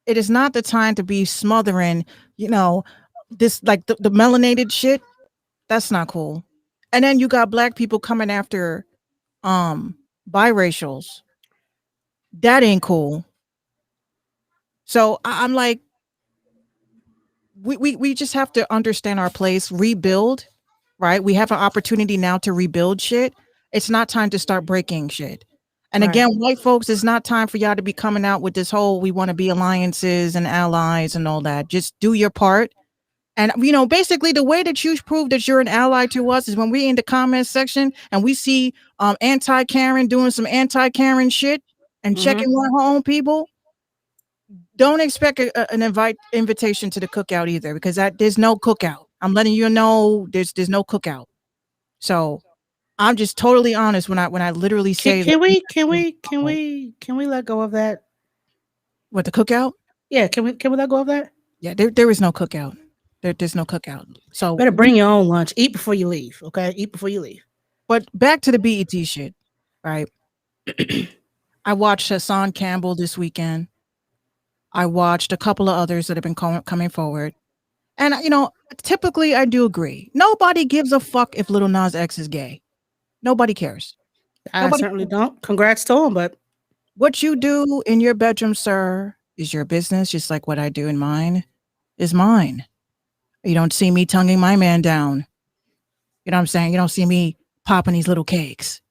It is not the time to be smothering, this like the melanated shit. That's not cool. And then you got black people coming after biracials. That ain't cool. So I'm like, we just have to understand our place, rebuild, right? We have an opportunity now to rebuild shit. It's not time to start breaking shit. And Right. again, white folks, it's not time for y'all to be coming out with this whole we want to be alliances and allies and all that. Just do your part. And basically the way that you prove that you're an ally to us is when we in the comment section and we see anti-Karen doing some anti-Karen shit and checking on her own people. Don't expect an invitation to the cookout either, because there's no cookout. I'm letting you know there's no cookout. So I'm just totally honest when I literally say Can we let go of that? What, the cookout? Yeah, can we let go of that? Yeah, there is no cookout. There's no cookout. So Better bring your own lunch. Eat before you leave. Okay, eat before you leave. But back to the BET shit, right? I watched Hassan Campbell this weekend. I watched a couple of others that have been coming forward. And, typically I do agree. Nobody gives a fuck if Lil Nas X is gay. Nobody cares. Nobody certainly don't. Congrats to him, but what you do in your bedroom, sir, is your business, just like what I do in mine is mine. You don't see me tonguing my man down. You know what I'm saying? You don't see me popping these little cakes.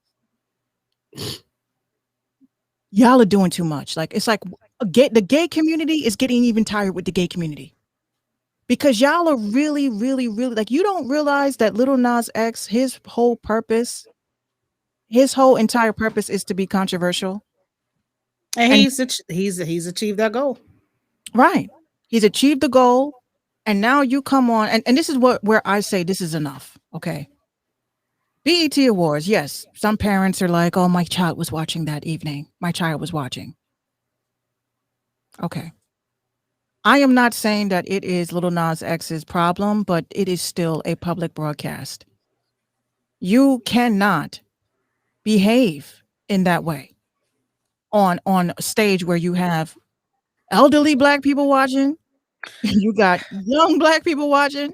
Y'all are doing too much. Like, it's like the gay community is getting even tired with the gay community, because y'all are really, really, really, like, you don't realize that Lil Nas X, his whole entire purpose is to be controversial. And he's achieved that goal. Right. He's achieved the goal. And now you come on, and this is where I say this is enough. Okay. BET Awards, yes. Some parents are like, oh, my child was watching that evening. My child was watching. Okay. I am not saying that it is Lil Nas X's problem, but it is still a public broadcast. You cannot behave in that way on a stage where you have elderly Black people watching. You got young Black people watching.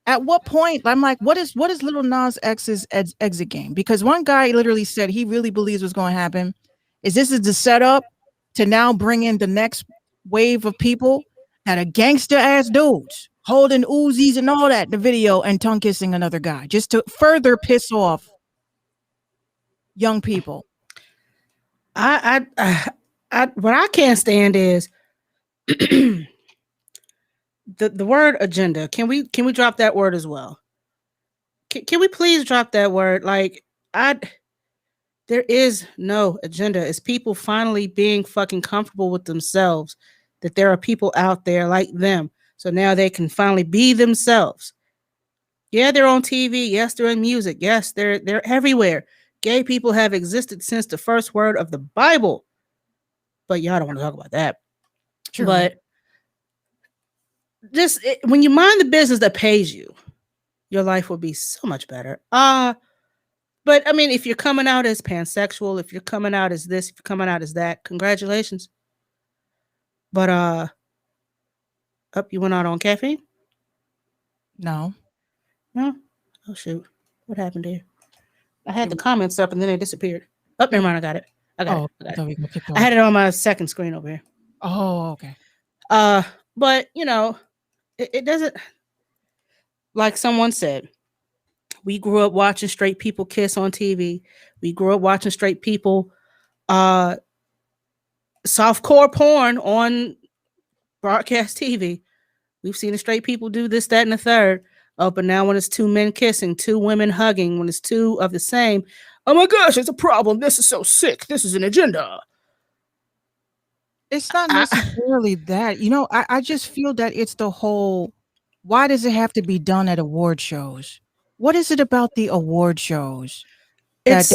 At what point, I'm like, what is Lil Nas X's exit game? Because one guy literally said he really believes what's going to happen is this is the setup to now bring in the next wave of people that are gangster ass dudes holding Uzis and all that in the video and tongue kissing another guy just to further piss off young people. What I can't stand is the word agenda. Can we drop that word as well? Can we please drop that word? Like, there is no agenda. It's people finally being fucking comfortable with themselves, that there are people out there like them. So now they can finally be themselves. Yeah, they're on TV. Yes, they're in music. Yes, they're everywhere. Gay people have existed since the first word of the Bible. But y'all don't want to talk about that. Sure. But just when you mind the business that pays you, your life will be so much better. But I mean, if you're coming out as pansexual, if you're coming out as this, if you're coming out as that, congratulations. But you went out on caffeine? No. Oh shoot. What happened there? I had the comments up and then they disappeared. Oh, never mind, I got it. I got it. I had it on my second screen over here. Oh, okay. But it doesn't, like someone said, we grew up watching straight people kiss on TV. We grew up watching straight people softcore porn on broadcast TV. We've seen the straight people do this, that, and the third. Oh, but now when it's two men kissing, two women hugging, when it's two of the same, oh my gosh, it's a problem. This is so sick. This is an agenda. It's not necessarily that. I just feel that it's the whole, why does it have to be done at award shows? What is it about the award shows? It's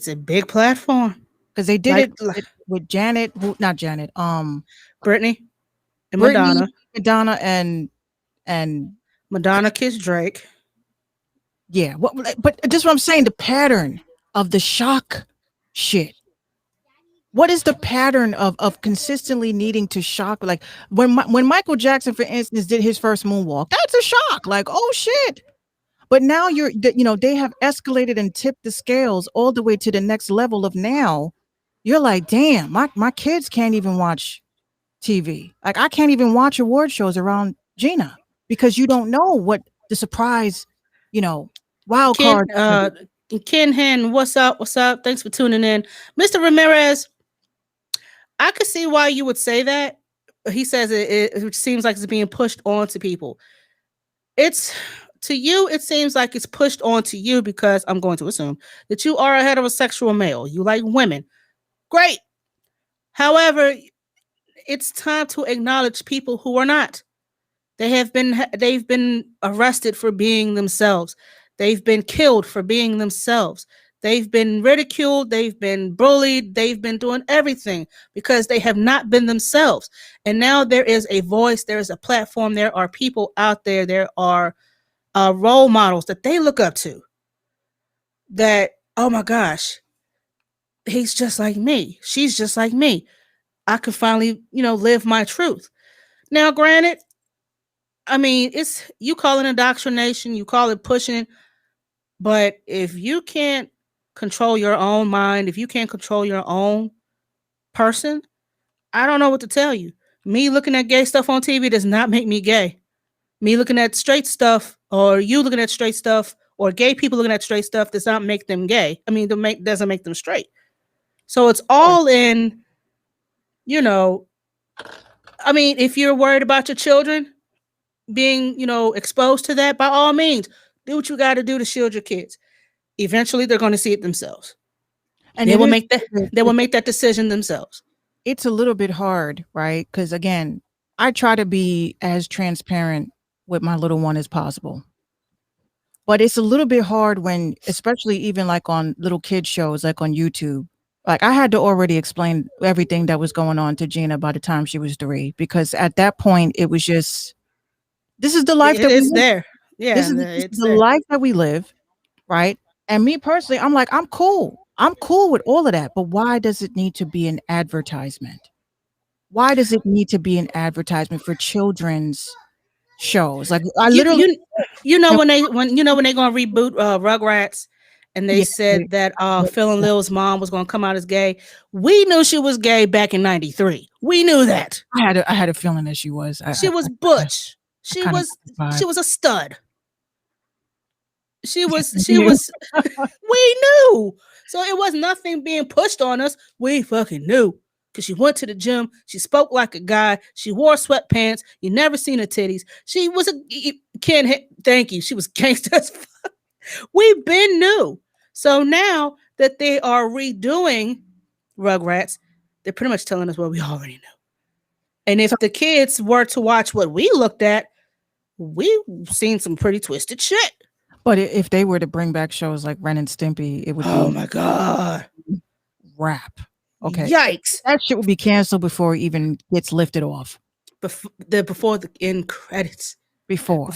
a big platform. Because they did it with not Janet, Britney and Madonna. Madonna and Madonna kissed Drake. Yeah, but just what I'm saying, the pattern of the shock shit. What is the pattern of consistently needing to shock? Like when Michael Jackson, for instance, did his first moonwalk, that's a shock. Like, oh shit. But now they have escalated and tipped the scales all the way to the next level of now. You're like, damn, my kids can't even watch TV. Like, I can't even watch award shows around Gina because you don't know what the surprise, wild card. Ken Hen, what's up? What's up? Thanks for tuning in. Mr. Ramirez, I could see why you would say that, he says it seems like it's being pushed onto people. It's to you, it seems like it's pushed onto you because I'm going to assume that you are a heterosexual male. You like women. Great. However, it's time to acknowledge people who are not. They've been arrested for being themselves. They've been killed for being themselves. They've been ridiculed, they've been bullied, they've been doing everything because they have not been themselves. And now there is a voice, there is a platform, there are people out there, there are role models that they look up to. That, oh my gosh, he's just like me. She's just like me. I could finally, live my truth. Now, granted, I mean, it's you call it indoctrination, you call it pushing, but if you can't control your own mind, if you can't control your own person, I don't know what to tell you. Me looking at gay stuff on TV does not make me gay. Me looking at straight stuff, or you looking at straight stuff, or gay people looking at straight stuff does not make them gay. I mean, doesn't make them straight. So it's all in, I mean, if you're worried about your children being, exposed to that, by all means, do what you got to do to shield your kids. Eventually, they're going to see it themselves, and they will make that decision themselves. It's a little bit hard, right? Because again, I try to be as transparent with my little one as possible, but it's a little bit hard when, especially even like on little kid shows, like on YouTube. Like I had to already explain everything that was going on to Gina by the time she was 3, because at that point it was just, this is the life that we live. There. Yeah, this is the life that we live, right? And me personally, I'm like, I'm cool. I'm cool with all of that. But why does it need to be an advertisement? Why does it need to be an advertisement for children's shows? Like I literally, when they're gonna reboot Rugrats, and they said that Phil and Lil's mom was gonna come out as gay. We knew she was gay back in '93. We knew that. I had a feeling that she was. She was butch. She was a stud. She was we knew. So it was nothing being pushed on us. We fucking knew. Because she went to the gym, she spoke like a guy, she wore sweatpants, you never seen her titties. She was thank you. She was gangsta as fuck. We've been new. So now that they are redoing Rugrats, they're pretty much telling us what we already knew. And if the kids were to watch what we looked at, we've seen some pretty twisted shit. But if they were to bring back shows like Ren and Stimpy, it would be my God. Rap. Okay. Yikes. That shit would be canceled before it even gets lifted off. Before the end credits. Before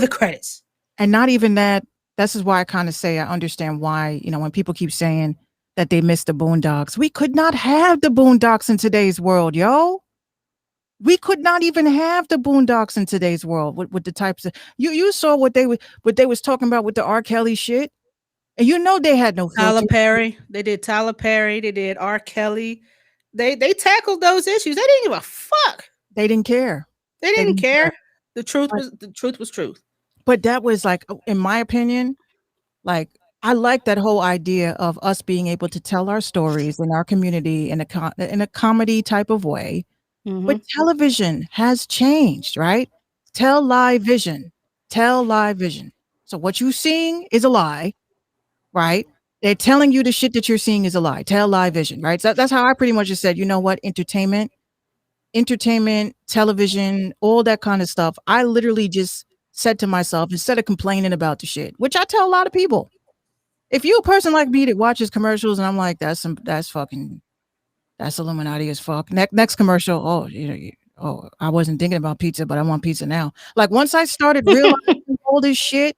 the credits. And not even that. This is why I kind of say I understand why, when people keep saying that they miss the Boondocks. We could not have the Boondocks in today's world, yo. We could not even have the Boondocks in today's world with the types of you saw what they was talking about with the R. Kelly shit, and they had no Tyler Perry. They did Tyler Perry. They did R. Kelly. They tackled those issues. They didn't give a fuck. They didn't care. They didn't care. The truth was truth. But that was like, in my opinion, like I like that whole idea of us being able to tell our stories in our community in a comedy type of way. Mm-hmm. But television has changed, right? Tell live vision. So what you're seeing is a lie, right? They're telling you the shit that you're seeing is a lie. Tell live vision, right? So that's how I pretty much just said, you know what? Entertainment, television, all that kind of stuff. I literally just said to myself, instead of complaining about the shit, which I tell a lot of people, if you're a person like me that watches commercials and I'm like, that's Illuminati as fuck. Next commercial. Oh, I wasn't thinking about pizza, but I want pizza now. Like once I started realizing all this shit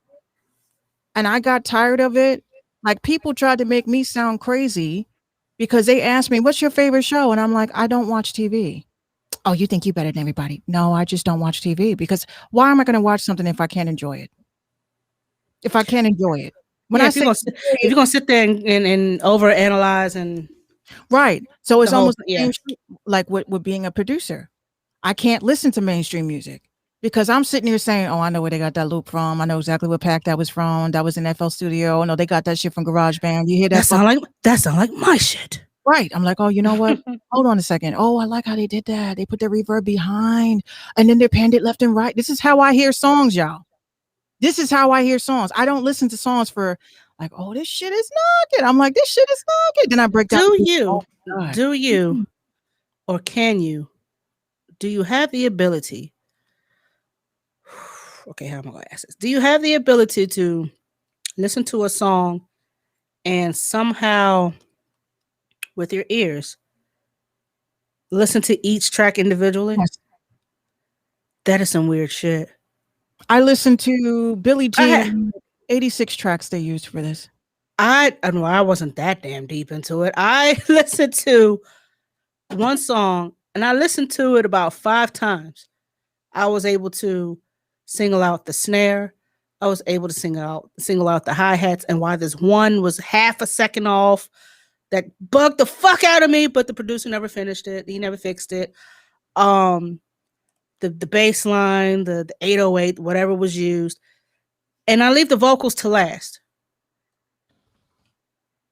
and I got tired of it, like people tried to make me sound crazy because they asked me, what's your favorite show? And I'm like, I don't watch TV. Oh, you think you better than everybody? No, I just don't watch TV because why am I going to watch something if I can't enjoy it? If I can't enjoy it. If you're going to sit there and overanalyze and right. So it's almost like with being a producer. I can't listen to mainstream music because I'm sitting here saying, oh, I know where they got that loop from. I know exactly what pack that was from. That was in FL Studio. No, they got that shit from GarageBand. You hear that? That sound like my shit. Right. I'm like, oh, you know what? Hold on a second. Oh, I like how they did that. They put the reverb behind and then they panned it left and right. This is how I hear songs, y'all. This is how I hear songs. I don't listen to songs for like, oh, this shit is knocking. I'm like, this shit is knocking. Then I break down. Do you, God. do you, or can you, do you have the ability? Okay, how am I going to ask this? Do you have the ability to listen to a song and somehow, with your ears, listen to each track individually? Yes. That is some weird shit. I listened to Billie I Jean, 86 tracks they used for this. I know I wasn't that damn deep into it. I listened to one song and I listened to it about 5 times. I was able to single out the snare. I was able to single out the hi-hats, and why this one was half a second off that bugged the fuck out of me, but the producer never finished it. He never fixed it. The bass line, the 808, whatever was used. And I leave the vocals to last.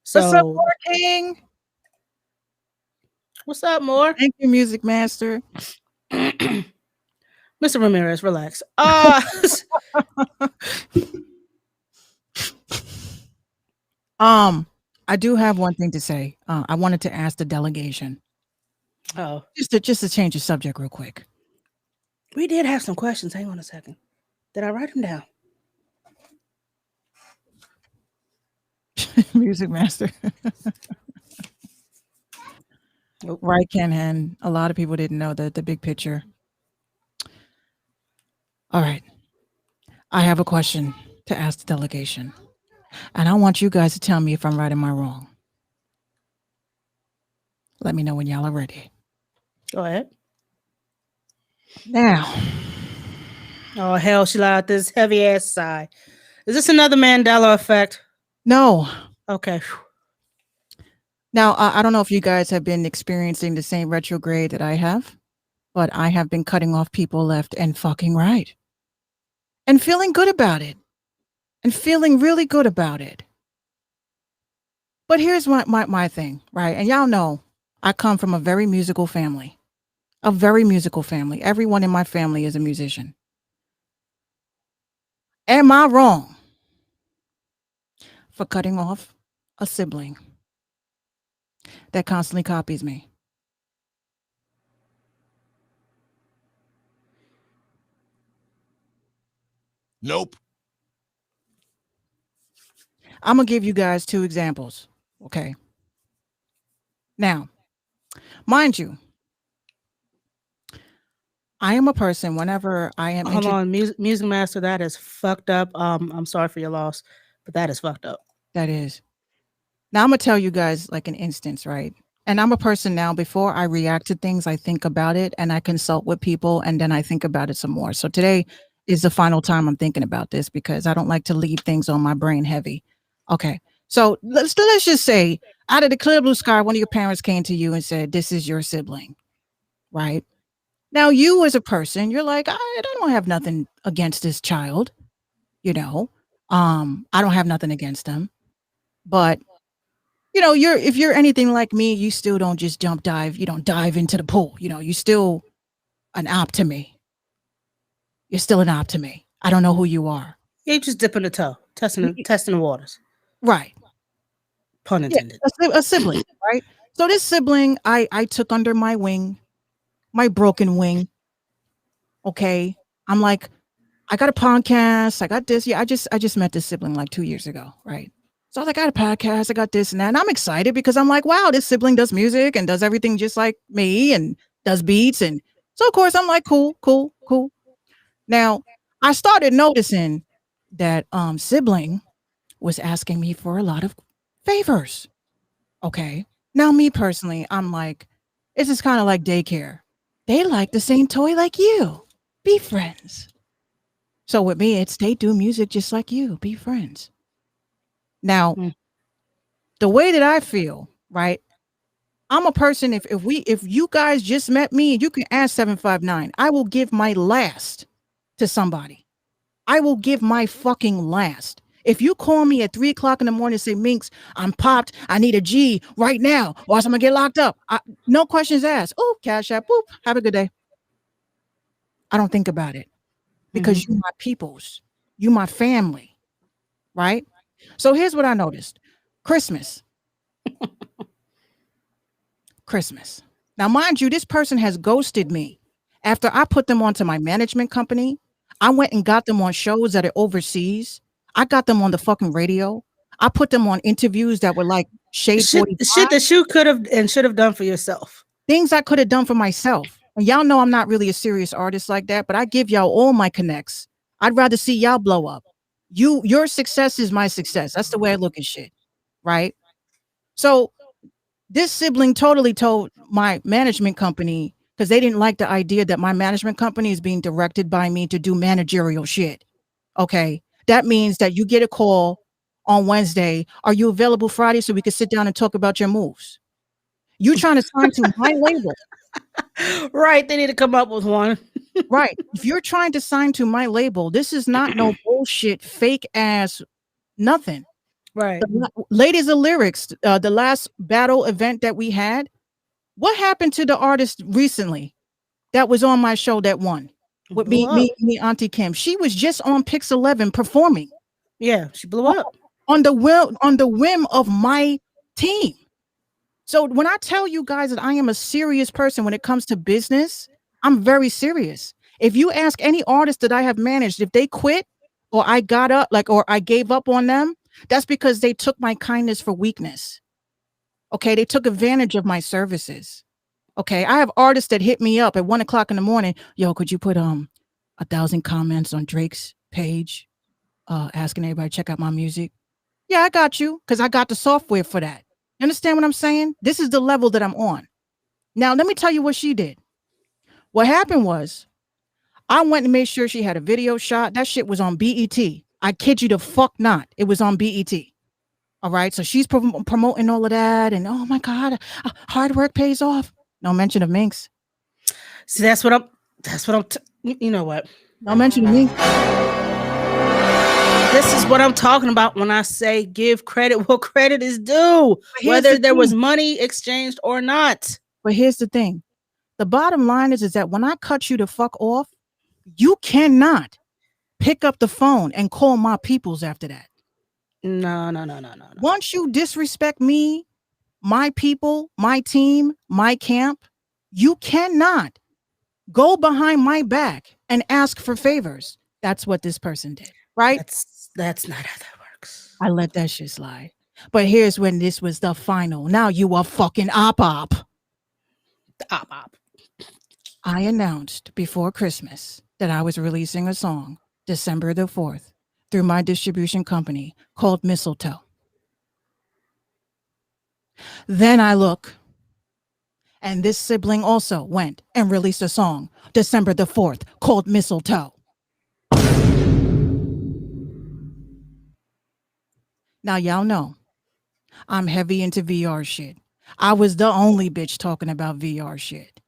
What's up, So Moore King? what's up, Moore? Thank you, Music Master. Mr. Ramirez, relax. I do have one thing to say. I wanted to ask the delegation. Oh, Just to change the subject real quick. we did have some questions. Hang on a second. Did I write them down? Music Master. Nope. Right, Ken. A lot of people didn't know the big picture. All right. I have a question to ask the delegation. And I want you guys to tell me if I'm right or am I wrong. Let me know when y'all are ready. Go ahead. Now, Oh, hell, she let out this heavy ass sigh. Is this another Mandela effect? no. Okay. Now, I don't know if you guys have been experiencing the same retrograde that I have, but I have been cutting off people left and fucking right. And feeling good about it. And feeling really good about it. But here's my thing, right? And y'all know I come from a very musical family. A very musical family. Everyone in my family is a musician. Am I wrong for cutting off a sibling that constantly copies me? Nope. I'm going to give you guys 2 examples. Okay. Now, mind you, I am a person whenever I am Hold on, music master, that is fucked up. I'm sorry for your loss, but that is fucked up. That is. Now I'm gonna tell you guys like an instance, right? And I'm a person now, before I react to things, I think about it and I consult with people and then I think about it some more. So today is the final time I'm thinking about this because I don't like to leave things on my brain heavy. Okay. So let's just say out of the clear blue sky, one of your parents came to you and said, this is your sibling, right? Now you as a person, you're like, I don't have nothing against this child, you know. I don't have nothing against them. But you know, if you're anything like me, you still don't just dive into the pool. You know, you still an op to me. You're still an op to me. I don't know who you are. Yeah, you just dipping the toe, testing the waters. Right. Pun intended. A sibling, right? So this sibling, I took under my wing, my broken wing. Okay. I'm like, I got a podcast. I got this. Yeah, I just met this sibling like 2 years ago, right? So I was like, I got a podcast. I got this and that. And I'm excited because I'm like, wow, this sibling does music and does everything just like me and does beats. And so, of course, I'm like, cool. Now, I started noticing that sibling was asking me for a lot of favors. Okay. Now, me personally, I'm like, this is kind of like daycare. They like the same toy like you. Be friends. So with me, it's they do music just like you. Be friends. Now, the way that I feel, right? I'm a person, if you guys just met me, you can ask 759, I will give my last to somebody. I will give my fucking last. If you call me at 3:00 in the morning and say, Minx, I'm popped, I need a G right now, or else I'm gonna get locked up. No questions asked. Oh, Cash App, boop, have a good day. I don't think about it because you my peoples, you my family, right? So here's what I noticed. Christmas. Now, mind you, this person has ghosted me. After I put them onto my management company, I went and got them on shows that are overseas. I got them on the fucking radio. I put them on interviews that were like Shade 45. Shit that you could have and should have done for yourself. Things I could have done for myself. And y'all know I'm not really a serious artist like that, but I give y'all all my connects. I'd rather see y'all blow up. Your success is my success. That's the way I look at shit, right? So this sibling totally told my management company, because they didn't like the idea that my management company is being directed by me to do managerial shit. Okay. That means that you get a call on Wednesday. Are you available Friday so we can sit down and talk about your moves? You trying to sign to my label. Right. They need to come up with one. Right. If you're trying to sign to my label, this is not no bullshit, fake ass, nothing. Right. Ladies of Lyrics, the last battle event that we had, what happened to the artist recently that was on my show that won with me, Auntie Kim? She was just on Pix 11 performing. Yeah, she blew up on the whim of my team. So when I tell you guys that I am a serious person when it comes to business, I'm very serious. If you ask any artist that I have managed, if they quit or I got up, or I gave up on them, that's because they took my kindness for weakness. Okay, they took advantage of my services. Okay, I have artists that hit me up at 1:00 in the morning. Yo, could you put 1,000 comments on Drake's page, asking everybody to check out my music? Yeah, I got you, because I got the software for that. You understand what I'm saying? This is the level that I'm on. Now, let me tell you what she did. What happened was, I went and made sure she had a video shot. That shit was on BET. I kid you the fuck not. It was on BET. All right. So she's promoting all of that. And oh my God, hard work pays off. No mention of Minx. See, you know what? No mention of me. This is what I'm talking about when I say give credit what credit is due, whether there was money exchanged or not. But here's the thing. The bottom line is that when I cut you the fuck off, you cannot pick up the phone and call my peoples after that. No. Once you disrespect me, my people, my team, my camp, you cannot go behind my back and ask for favors. That's what this person did, right? That's not how that works. I let that shit slide. But here's when this was the final. Now you are fucking op-op. Op-op. I announced before Christmas that I was releasing a song December the 4th through my distribution company called Mistletoe. Then I look, and this sibling also went and released a song December the 4th called Mistletoe. Now y'all know I'm heavy into VR shit. I was the only bitch talking about VR shit.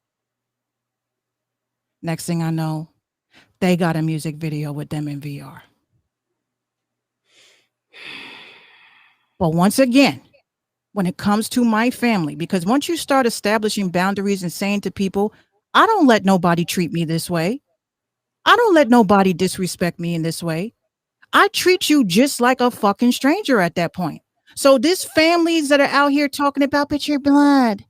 Next thing I know, they got a music video with them in VR. But once again, when it comes to my family, because once you start establishing boundaries and saying to people, I don't let nobody treat me this way. I don't let nobody disrespect me in this way. I treat you just like a fucking stranger at that point. So these families that are out here talking about, but your blood.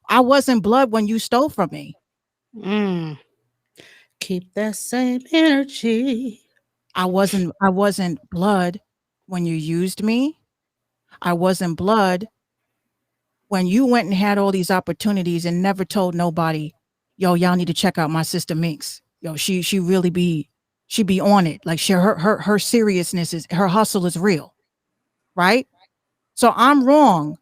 I wasn't blood when you stole from me. Keep that same energy. I wasn't blood when you used me. I wasn't blood when you went and had all these opportunities and never told nobody, yo, y'all need to check out my sister Minx. Yo, she really be on it. Like her seriousness is, her hustle is real. Right? So I'm wrong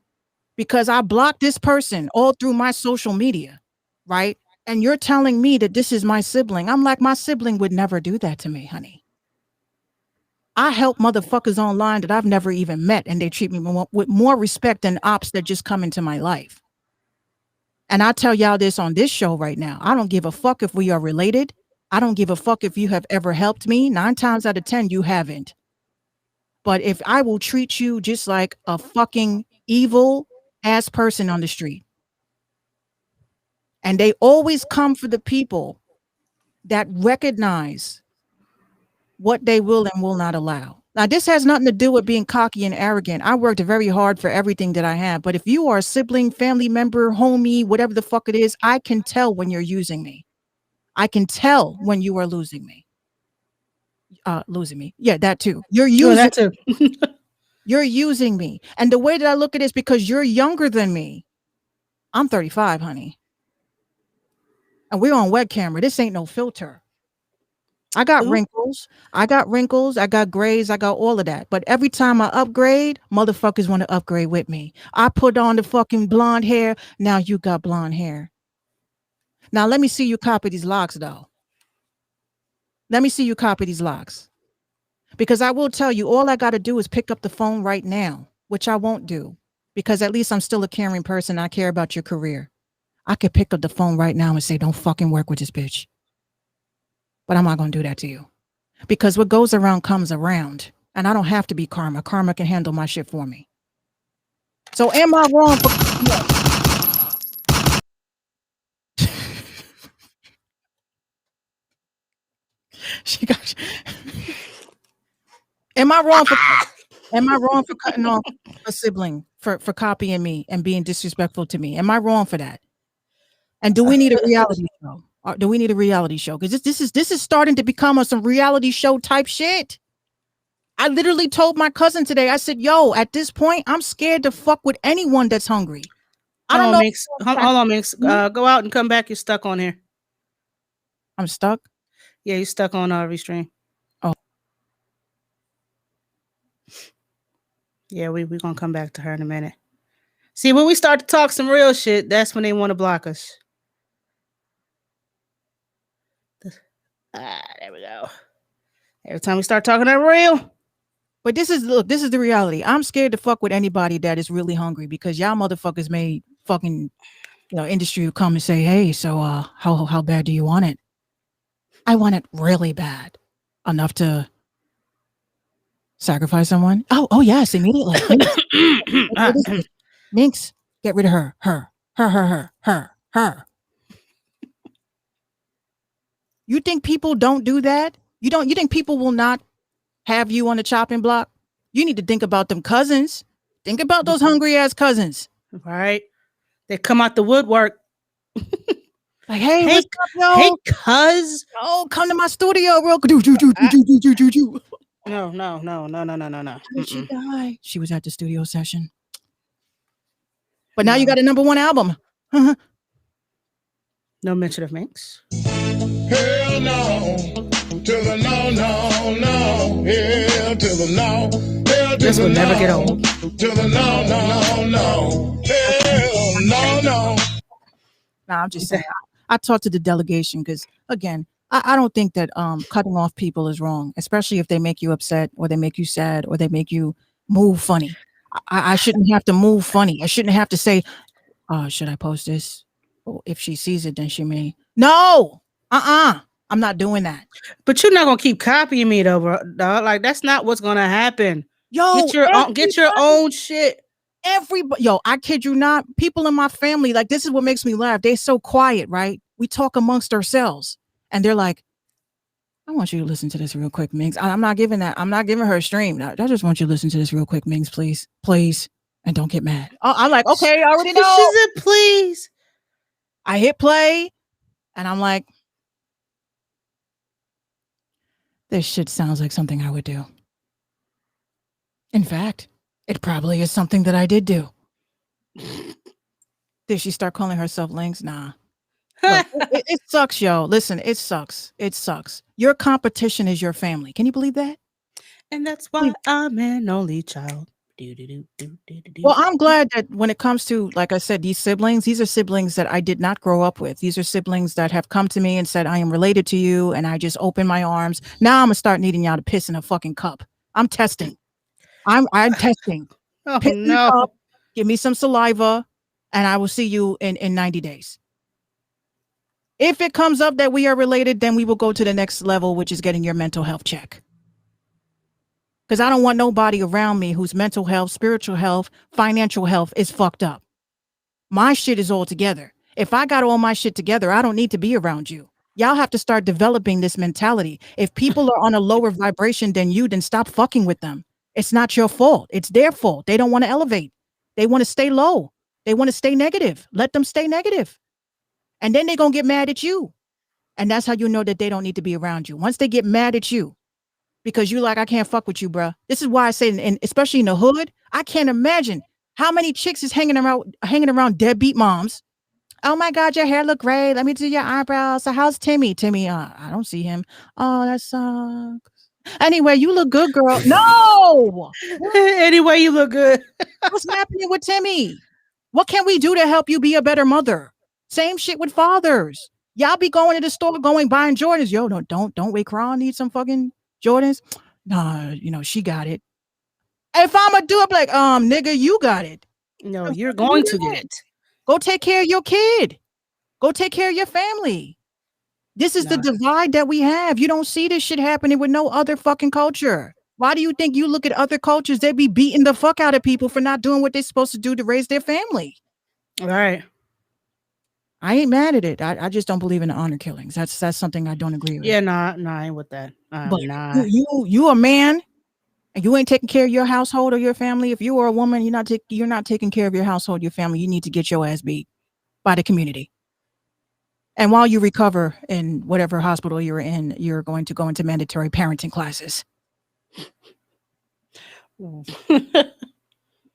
because I blocked this person all through my social media. Right? And you're telling me that this is my sibling. I'm like, my sibling would never do that to me, honey. I help motherfuckers online that I've never even met, and they treat me with more respect than ops that just come into my life. And I tell y'all this on this show right now. I don't give a fuck if we are related. I don't give a fuck if you have ever helped me. 9 times out of 10, you haven't. But if I will treat you just like a fucking evil ass person on the street, and they always come for the people that recognize what they will and will not allow. Now, this has nothing to do with being cocky and arrogant. I worked very hard for everything that I have. But if you are a sibling, family member, homie, whatever the fuck it is, I can tell when you're using me. I can tell when you are losing me. Losing me. Yeah, that too. You're using that too. You're using me. And the way that I look at it is because you're younger than me. I'm 35, honey. And we're on web camera. This ain't no filter. I got Ooh. wrinkles. I got grays. I got all of that. But every time I upgrade, motherfuckers want to upgrade with me. I put on the fucking blonde hair. Now you got blonde hair. Now let me see you copy these locks, though. Let me see you copy these locks. Because I will tell you, all I got to do is pick up the phone right now, which I won't do. Because at least I'm still a caring person. I care about your career. I could pick up the phone right now and say, don't fucking work with this bitch. But I'm not going to do that to you. Because what goes around comes around. And I don't have to be karma. Karma can handle my shit for me. So am I wrong for... She got... Am I wrong for cutting off a sibling for copying me and being disrespectful to me? Am I wrong for that? And do we need a reality show? Or do we need a reality show? Because this is starting to become some reality show type shit. I literally told my cousin today, I said, yo, at this point, I'm scared to fuck with anyone that's hungry. I don't know. Minx. Hold on, Minx. Go out and come back. You're stuck on here. I'm stuck? Yeah, you're stuck on Restream. Oh. Yeah, we're going to come back to her in a minute. See, when we start to talk some real shit, that's when they want to block us. There we go. Every time we start talking that real. But this is the reality. I'm scared to fuck with anybody that is really hungry because y'all motherfuckers made fucking industry come and say, hey, so how bad do you want it? I want it really bad. Enough to sacrifice someone? Oh yes, immediately. Minx, get rid of her. Her. You think people don't do that? You think people will not have you on the chopping block? You need to think about them cousins. Think about those hungry ass cousins. Right. They come out the woodwork. Like, hey, what's up, yo? Hey, cuz. Oh, come to my studio, real quick. No. She died. She was at the studio session. But now you got a #1 album. No mention of Minx. Hell no. To the no. Hell to the no. Hell to This the will no. never get old. To the no. Hell no. Nah, I'm just saying. I talked to the delegation because, again, I don't think that cutting off people is wrong, especially if they make you upset or they make you sad or they make you move funny. I shouldn't have to move funny. I shouldn't have to say, should I post this? Well, if she sees it, then she may. No, I'm not doing that. But you're not gonna keep copying me though, bro. Dog. Like that's not what's gonna happen. Yo, Get your own shit. Everybody, I kid you not. People in my family, like this is what makes me laugh. They're so quiet, right? We talk amongst ourselves, and they're like, "I want you to listen to this real quick, Minx. I'm not giving that. I'm not giving her a stream. I just want you to listen to this real quick, Minx, please, and don't get mad." I'm like, okay, I already know. She said, please. I hit play, and I'm like, this shit sounds like something I would do. In fact, it probably is something that I did do. Did she start calling herself Lynx? Nah. Look, it sucks, yo. Listen, it sucks. It sucks. Your competition is your family. Can you believe that? And that's why I'm an only child. Well, I'm glad that when it comes to, like I said, these are siblings that I did not grow up with. These are siblings that have come to me and said, I am related to you. And I just open my arms. Now I'm going to start needing y'all to piss in a fucking cup. I'm testing. I'm testing. Oh, Piss in a no. cup, give me some saliva, and I will see you in 90 days. If it comes up that we are related, then we will go to the next level, which is getting your mental health check. because I don't want nobody around me whose mental health, spiritual health, financial health is fucked up. My shit is all together. If I got all my shit together, I don't need to be around you. Y'all have to start developing this mentality. If people are on a lower vibration than you, then stop fucking with them. It's not your fault. It's their fault. They don't want to elevate. They want to stay low. They want to stay negative. Let them stay negative. And then they're going to get mad at you. And that's how you know that they don't need to be around you. Once they get mad at you, because you like, I can't fuck with you, bruh. This is why I say, and especially in the hood, I can't imagine how many chicks is hanging around deadbeat moms. Oh my God, your hair look great. Let me do your eyebrows. So how's Timmy? Timmy, I don't see him. Oh, that sucks. Anyway, you look good, girl. No. Anyway, you look good. What's happening with Timmy? What can we do to help you be a better mother? Same shit with fathers. Y'all be going to the store, buying Jordans. Yo, don't wait, Kron need some fucking Jordans. Nah, she got it. If I'ma do it, like, nigga, you got it. No, you're going to get it. Go take care of your kid. Go take care of your family. This is the divide that we have. You don't see this shit happening with no other fucking culture. Why do you think you look at other cultures? They be beating the fuck out of people for not doing what they're supposed to do to raise their family. All right. I ain't mad at it. I just don't believe in the honor killings. That's something I don't agree with. Yeah, nah, I ain't with that. But Nah. you a man, and you ain't taking care of your household or your family. If you are a woman, you're not taking care of your household, your family. You need to get your ass beat by the community. And while you recover in whatever hospital you're in, you're going to go into mandatory parenting classes.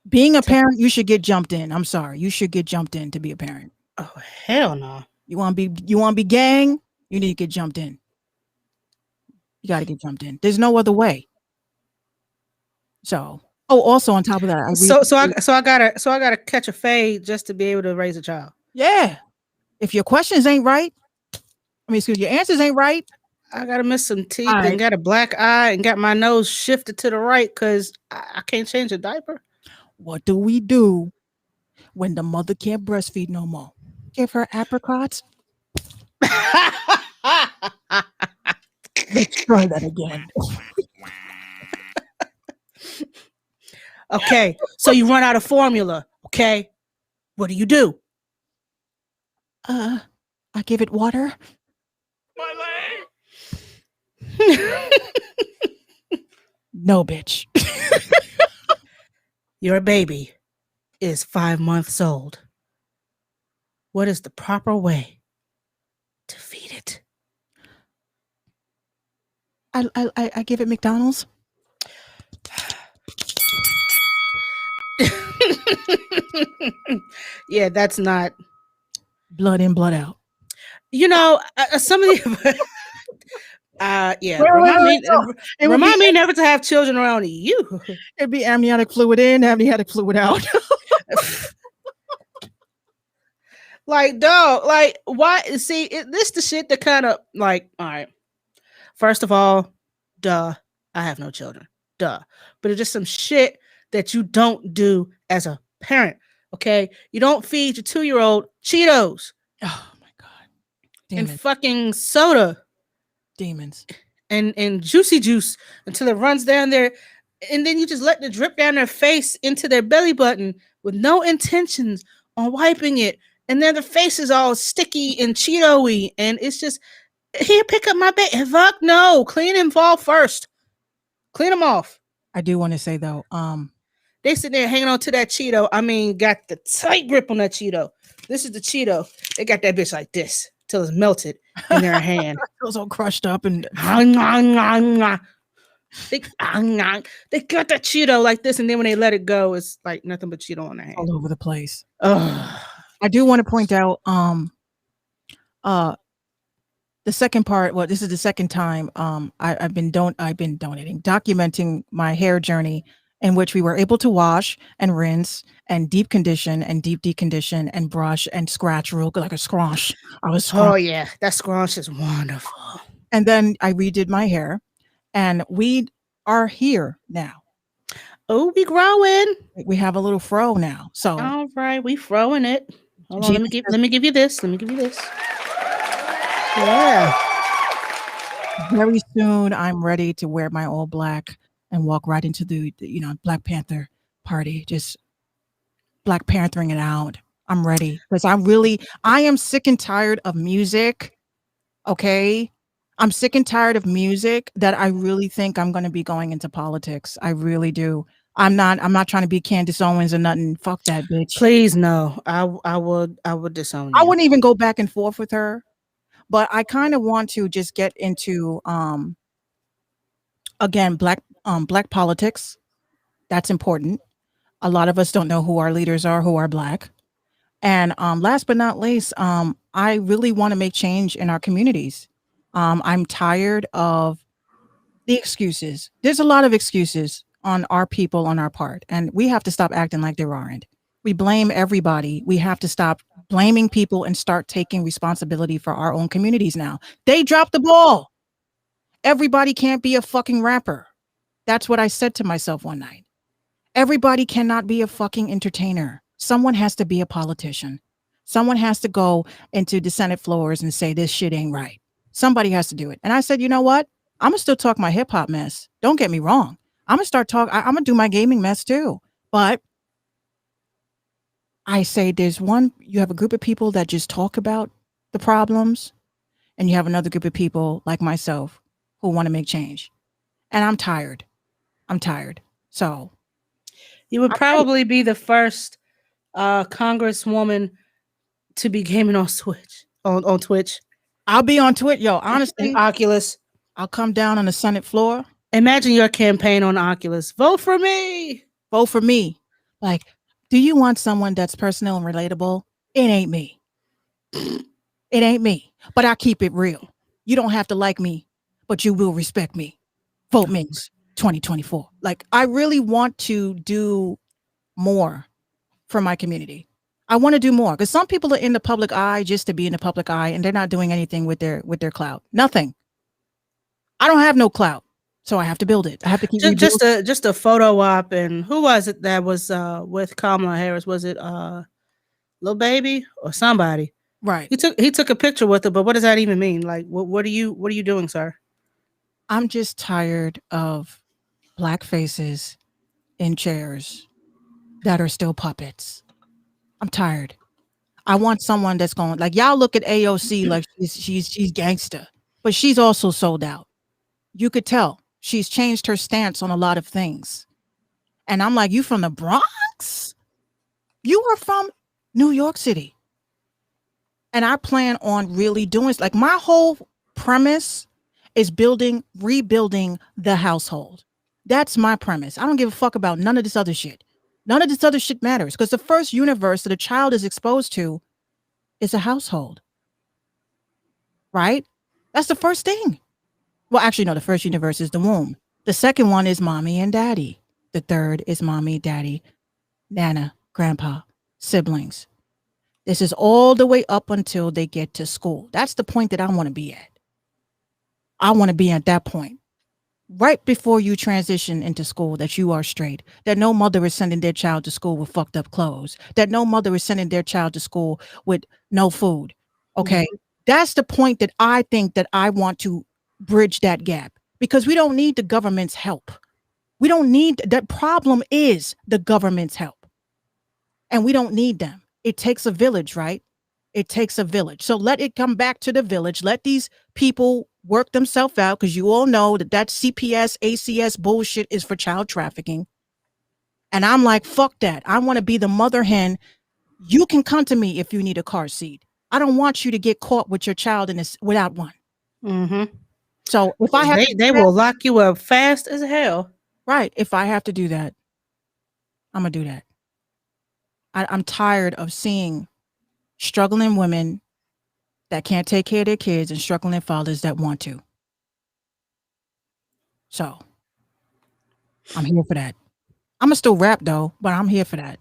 Being a parent, you should get jumped in. I'm sorry, you should get jumped in to be a parent. Oh hell no! You want to be gang? You need to get jumped in. You got to get jumped in. There's no other way. So, also on top of that, I gotta catch a fade just to be able to raise a child. Yeah. If your questions ain't right, your answers ain't right. I gotta miss some teeth and got a black eye and got my nose shifted to the right because I can't change a diaper. What do we do when the mother can't breastfeed no more? Give her apricots. Let's try that again. Okay, so you run out of formula. Okay, what do? I give it water. My leg. No, bitch. Your baby is 5 months old. What is the proper way to feed it? I give it McDonald's. Yeah, that's not blood in, blood out. Some of the remind me never to have children around you. It'd be amniotic fluid in, amniotic fluid out. Like, dog, like, why? See, this the shit that kind of like, all right. First of all, duh, I have no children, duh. But it's just some shit that you don't do as a parent. Okay, you don't feed your 2-year-old Cheetos. Oh my god, and fucking soda, demons, and juicy juice until it runs down there, and then you just let it drip down their face into their belly button with no intentions on wiping it. And then the face is all sticky and Cheeto-y, and it's just, here, pick up my baby. Fuck no, clean him off first. Clean him off. I do want to say though, they sitting there hanging on to that Cheeto. I mean, got the tight grip on that Cheeto. This is the Cheeto. They got that bitch like this till it's melted in their hand. It was all crushed up and they got that Cheeto like this, and then when they let it go, it's like nothing but Cheeto on their hand. All over the place. Ugh. I do want to point out the second part. Well, this is the second time I've been documenting my hair journey, in which we were able to wash and rinse and deep condition and deep decondition and brush and scratch real good like a scrunch. Oh yeah, that scrunch is wonderful. And then I redid my hair, and we are here now. Oh, we growing. We have a little fro now. So all right, we froing it. Hold on, let me give you this. Yeah. Very soon, I'm ready to wear my all black and walk right into the Black Panther party, just Black Panthering it out. I'm ready because I am sick and tired of music. Okay. I'm sick and tired of music that I really think I'm going to be going into politics. I really do. I'm not trying to be Candace Owens or nothing. Fuck that bitch. Please no. I would disown I you. wouldn't even go back and forth with her, but I kind of want to just get into again black politics. That's important. A lot of us don't know who our leaders are, who are Black. And last but not least, I really want to make change in our communities. I'm tired of the excuses. There's a lot of excuses on our people on our part, and we have to stop acting like there aren't. We blame everybody. We have to stop blaming people and start taking responsibility for our own communities now. They dropped the ball. Everybody can't be a fucking rapper. That's what I said to myself one night. Everybody cannot be a fucking entertainer. Someone has to be a politician. Someone has to go into the Senate floors and say this shit ain't right. Somebody has to do it. And I said, you know what? I'm gonna still talk my hip hop mess. Don't get me wrong. I'm gonna start talking. I'm gonna do my gaming mess too. But I say you have a group of people that just talk about the problems, and you have another group of people like myself who want to make change. And I'm tired. So You would probably be the first congresswoman to be gaming on Twitch. On Twitch. I'll be on Twitch. Yo, honestly, And Oculus. I'll come down on the Senate floor. Imagine your campaign on Oculus. Vote for me. Vote for me. Like, do you want someone that's personal and relatable? It ain't me. It ain't me. But I keep it real. You don't have to like me, but you will respect me. Vote me 2024. Like, I really want to do more for my community. I want to do more because some people are in the public eye just to be in the public eye, and they're not doing anything with their clout. Nothing. I don't have no clout, so I have to build it. I have to keep just a photo op. And who was it that was with Kamala Harris? Was it Lil Baby or somebody? right. He took a picture with her, but what does that even mean? Like, what are you doing, sir? I'm just tired of Black faces in chairs that are still puppets. I'm tired. I want someone that's going, like, y'all look at AOC like she's gangster, but she's also sold out. You could tell she's changed her stance on a lot of things. And I'm like, you from the Bronx? You are from New York City. And I plan on really doing, like, my whole premise is rebuilding the household. That's my premise. I don't give a fuck about none of this other shit. None of this other shit matters because the first universe that a child is exposed to is a household. Right? That's the first thing. Well, actually, no, the first universe is the womb. The second one is mommy and daddy. The third is mommy, daddy, nana, grandpa, siblings. This is all the way up until they get to school. That's the point that I want to be at. I want to be at that point. Right before you transition into school, that you are straight, that no mother is sending their child to school with fucked up clothes, that no mother is sending their child to school with no food. Okay. Mm-hmm. That's the point that I think that I want to bridge that gap because we don't need the government's help. We don't need, that problem is the government's help and we don't need them. It takes a village, right? It takes a village. So let it come back to the village. Let these people work themselves out because you all know that CPS, ACS bullshit is for child trafficking. And I'm like, fuck that. I want to be the mother hen. You can come to me if you need a car seat. I don't want you to get caught with your child in this without one. Mm-hmm. So if I have they will lock you up fast as hell. Right. If I have to do that, I'm going to do that. I'm tired of seeing struggling women that can't take care of their kids and struggling fathers that want to. So I'm here for that. I'm going to still rap though, but I'm here for that.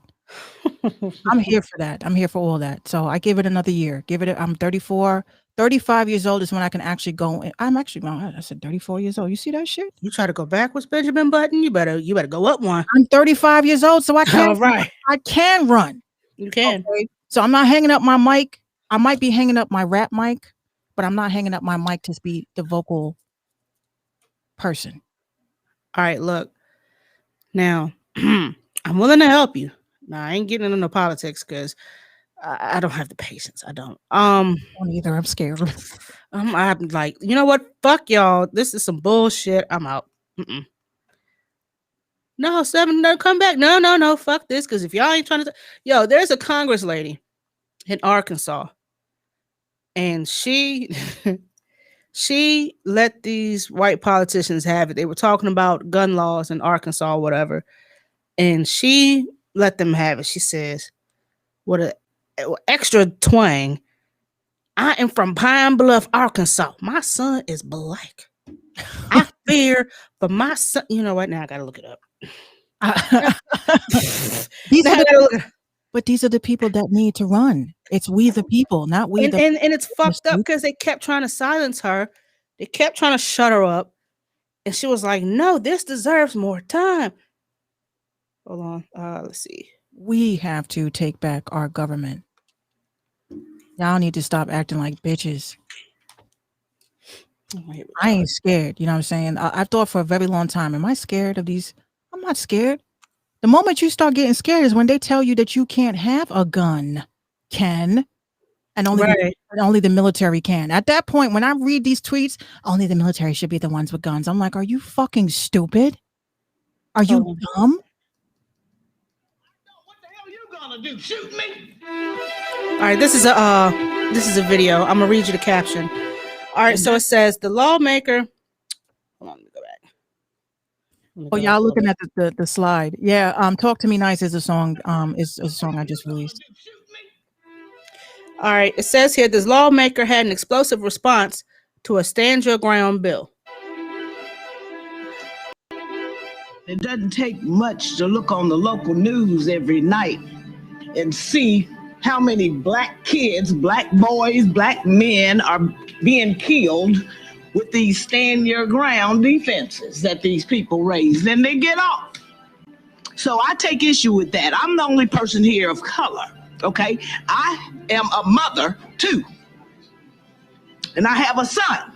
I'm here for that. I'm here for all that. So I give it another year. I'm 34, 35 years old is when I can actually go. I'm actually, I said 34 years old. You see that shit? You try to go backwards, Benjamin Button. You better go up one. I'm 35 years old, so I can. All right. I can run. You can. Okay? So I'm not hanging up my mic. I might be hanging up my rap mic, but I'm not hanging up my mic to be the vocal person. All right, look. Now, I'm willing to help you. Now, I ain't getting into politics because I don't have the patience. I don't. Don't either. I'm scared. I'm like, you know what? Fuck y'all. This is some bullshit. I'm out. Mm-mm. No, 7, no, come back. No. Fuck this. Because if y'all ain't trying to, yo, there's a Congress lady in Arkansas, and she she let these white politicians have it. They were talking about gun laws in Arkansas, or whatever, and she let them have it. She says, "With an extra twang, I am from Pine Bluff, Arkansas. My son is black. I fear for my son." You know what? Now I gotta look it up. These Now are I gotta look it up. But these are the people that need to run. It's we the people, not we And, the and it's fucked up stupid. because they kept trying to silence her. They kept trying to shut her up. And she was like, no, this deserves more time. Hold on. Let's see. We have to take back our government. Y'all need to stop acting like bitches. Oh, here we I go. ain't scared. You know what I'm saying? I've thought for a very long time, am I scared of these? I'm not scared. The moment you start getting scared is when they tell you that you can't have a gun, Ken. And Right. only the military can. At that point, when I read these tweets, only the military should be the ones with guns. I'm like, are you fucking stupid? Are you Hold dumb? What the hell you gonna do? Shoot me? All right, this is a video. I'm gonna read you the caption. All right, so it says the lawmaker. Hold on, let me go back. Let me Oh, go y'all back a looking little at the slide. Yeah, Talk to Me Nice is a song, is a song I just released. bit. All right, it says here this lawmaker had an explosive response to a stand your ground bill. It doesn't take much to look on the local news every night and see how many black kids, black boys, black men are being killed with these stand your ground defenses that these people raise. Then they get off. So I take issue with that. I'm the only person here of color, okay? I am a mother too. And I have a son.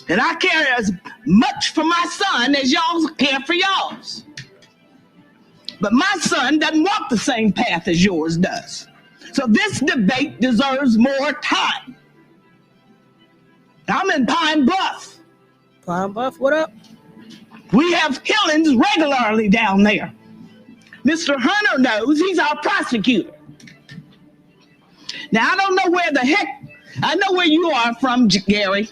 And I care as much for my son as y'all care for y'all's. But my son doesn't walk the same path as yours does. So this debate deserves more time. I'm in Pine Bluff. Pine Bluff, what up? We have killings regularly down there. Mr. Hunter knows, he's our prosecutor. Now, I don't know where the heck, I know where you are from, Gary.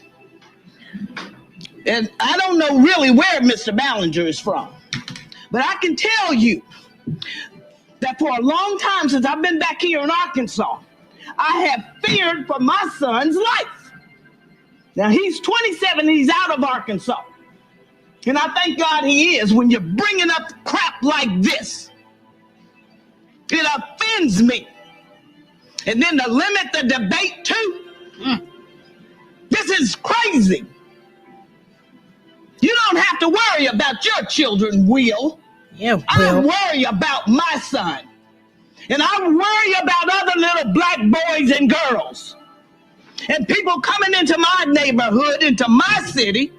And I don't know really where Mr. Ballinger is from. But I can tell you that for a long time since I've been back here in Arkansas, I have feared for my son's life. Now, he's 27 and he's out of Arkansas. And I thank God he is. When you're bringing up crap like this, it offends me. And then to limit the debate too, this is crazy. You don't have to worry about your children, Will. Yeah, I Will. worry about my son. And I worry about other little black boys and girls. And people coming into my neighborhood, into my city,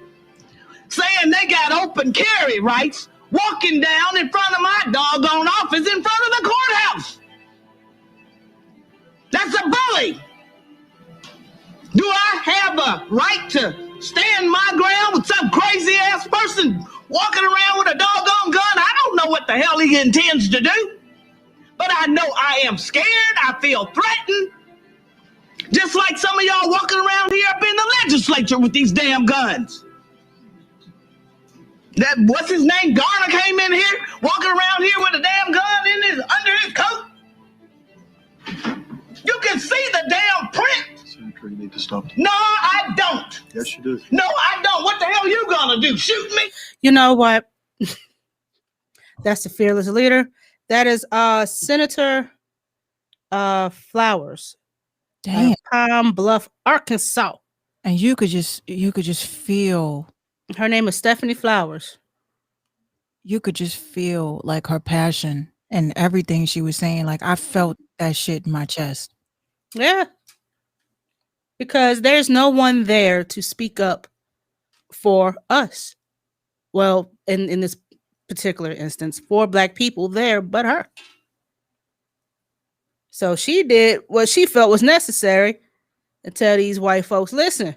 saying they got open carry rights, walking down in front of my doggone office in front of the courthouse. That's a bully. Do I have a right to stand my ground with some crazy ass person walking around with a doggone gun? I don't know what the hell he intends to do. But I know I am scared. I feel threatened. Just like some of y'all walking around here up in the legislature with these damn guns. That, what's his name? Garner came in here, walking around here with a damn gun under his coat. You can see the damn print. Senator, you need to stop. No, I don't. Yes, you do. No, I don't. What the hell you gonna do? Shoot me? You know what? That's the fearless leader. That is Senator Flowers. Damn. Pine Bluff, Arkansas. And you could just feel, Her name is Stephanie Flowers. you could just feel like her passion and everything she was saying. Like I felt that shit in my chest. Yeah. Because there's no one there to speak up for us. Well, in this particular instance, 4 black people there but her. So she did what she felt was necessary to tell these white folks, listen,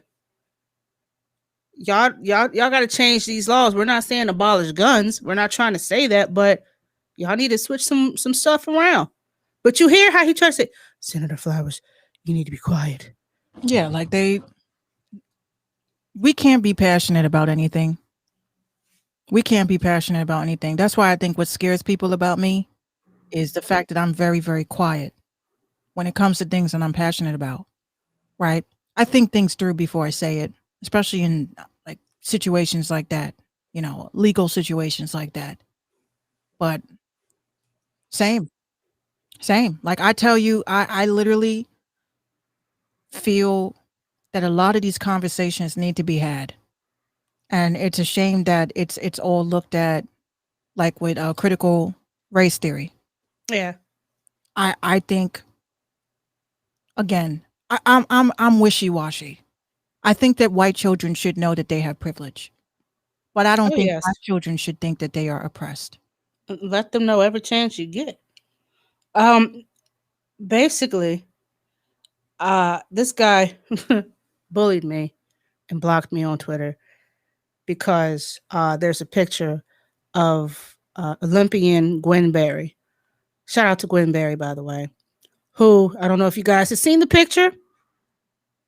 y'all got to change these laws. We're not saying abolish guns. We're not trying to say that, but y'all need to switch some stuff around. But you hear how he tries to say, Senator Flowers, you need to be quiet. Yeah, like we can't be passionate about anything. We can't be passionate about anything. That's why I think what scares people about me is the fact that I'm very, very quiet when it comes to things that I'm passionate about, right? I think things through before I say it, especially in like situations like that, you know, legal situations like that. But same. Like I tell you, I literally feel that a lot of these conversations need to be had. And it's a shame that it's all looked at like with critical race theory. Yeah. I think again, I'm wishy-washy. I think that white children should know that they have privilege. But I don't think yes. black children should think that they are oppressed. Let them know every chance you get. Basically, this guy bullied me and blocked me on Twitter because there's a picture of Olympian Gwen Berry. Shout out to Gwen Berry, by the way, who, I don't know if you guys have seen the picture.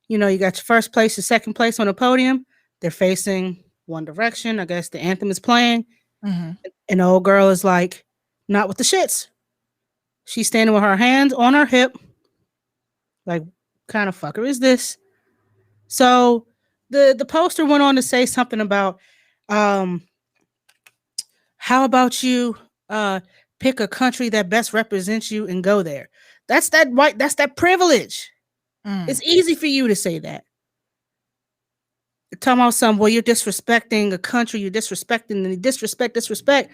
You know, you got your first place and second place on the podium. They're facing one direction. I guess the anthem is playing. Mm-hmm. And the old girl is like, not with the shits. She's standing with her hands on her hip. Like, kind of fucker is this? So the poster went on to say something about, how about you pick a country that best represents you and go there? That's that right. That's that privilege. It's easy for you to say that. You're talking about something, well, you're disrespecting a country, you're disrespecting and disrespect.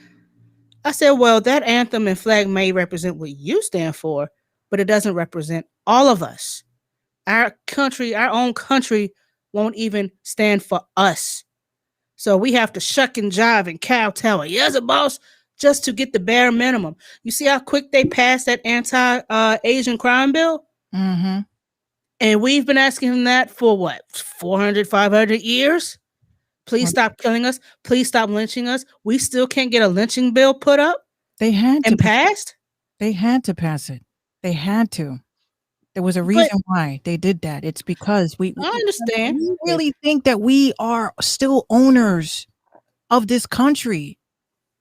I said, well, that anthem and flag may represent what you stand for, but it doesn't represent all of us. Our country, our own country, won't even stand for us. So we have to shuck and jive and kowtow. Yes, boss, just to get the bare minimum. You see how quick they passed that anti-Asian crime bill? Mm-hmm. And we've been asking him that for what, 400, 500 years? Please stop killing us. Please stop lynching us. We still can't get a lynching bill put up They had to and passed? They had to pass it. They had to. There was a reason why they did that. It's because I understand. we really think that we are still owners of this country.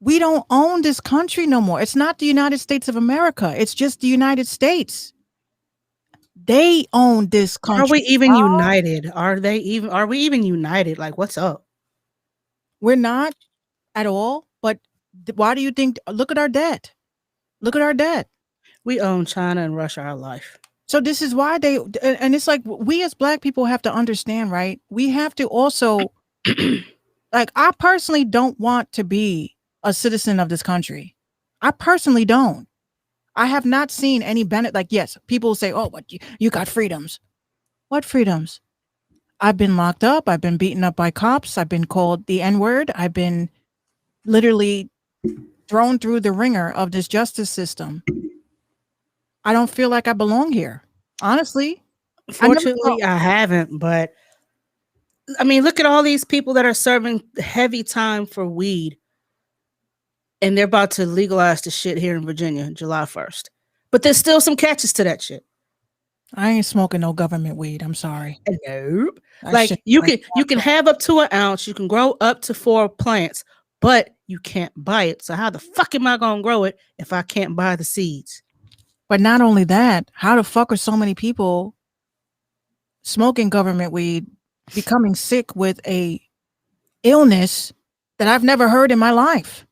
We don't own this country no more. It's not the United States of America. It's just the United States. They own this country. Are we even united? Are we even united? Like, what's up? We're not at all. But why do you think? Look at our debt. Look at our debt. We own China and Russia our life. So this is why and it's like we as black people have to understand, right? We have to also, like, I personally don't want to be a citizen of this country. I personally don't. I have not seen any benefit. Like, yes, people say, oh, but you got freedoms. What freedoms? I've been locked up. I've been beaten up by cops. I've been called the N-word. I've been literally thrown through the ringer of this justice system. I don't feel like I belong here. Honestly. Fortunately, I haven't, but I mean, look at all these people that are serving heavy time for weed. And they're about to legalize the shit here in Virginia, July 1st. But there's still some catches to that shit. I ain't smoking no government weed. I'm sorry. Nope. Like you can have up to an ounce, you can grow up to 4 plants, but you can't buy it. So how the fuck am I gonna grow it if I can't buy the seeds? But not only that, how the fuck are so many people smoking government weed, becoming sick with a illness that I've never heard in my life?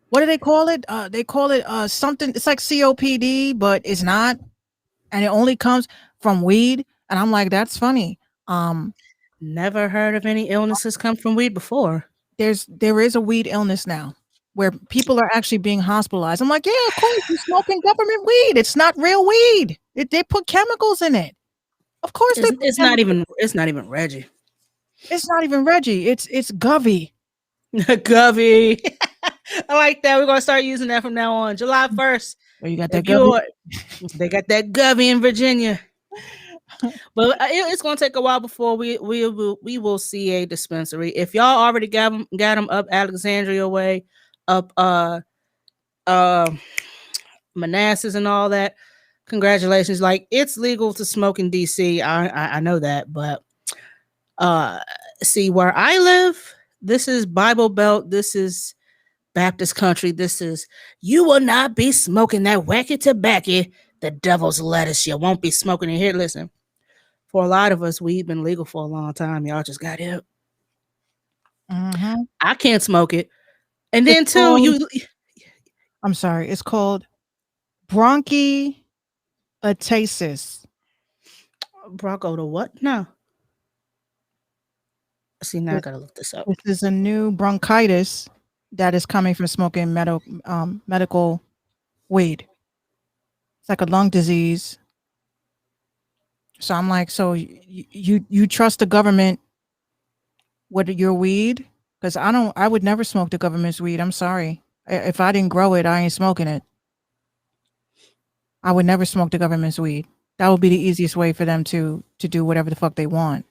What do they call it? They call it something. It's like COPD, but it's not, and it only comes from weed. And I'm like, that's funny. Never heard of any illnesses come from weed before. There is a weed illness now where people are actually being hospitalized. I'm like, yeah, of course, you're smoking government weed. It's not real weed. They put chemicals in it. Of course, it's not even Reggie. It's not even Reggie. It's Govey. Govey. I like that. We're gonna start using that from now on. July 1st. Oh, you got that If you govy? are, they got that govy in Virginia. But it's gonna take a while before we will see a dispensary. If y'all already got them up Alexandria way, up Manassas and all that, congratulations. Like, it's legal to smoke in DC. I know that, but see where I live, this is Bible Belt, this is Baptist country, this is you will not be smoking that wacky tobacco, the devil's lettuce. You won't be smoking it here. Listen, for a lot of us, we've been legal for a long time. Y'all just got it. Mhm. I can't smoke it. And then It's too, called, I'm sorry, it's called bronchiectasis. Bronco to what? No. See, now I gotta look this up. This is a new bronchitis that is coming from smoking medical weed. It's like a lung disease. So I'm like, so you trust the government with your weed? Because I would never smoke the government's weed. I'm sorry. If I didn't grow it, I ain't smoking it. I would never smoke the government's weed. That would be the easiest way for them to do whatever the fuck they want.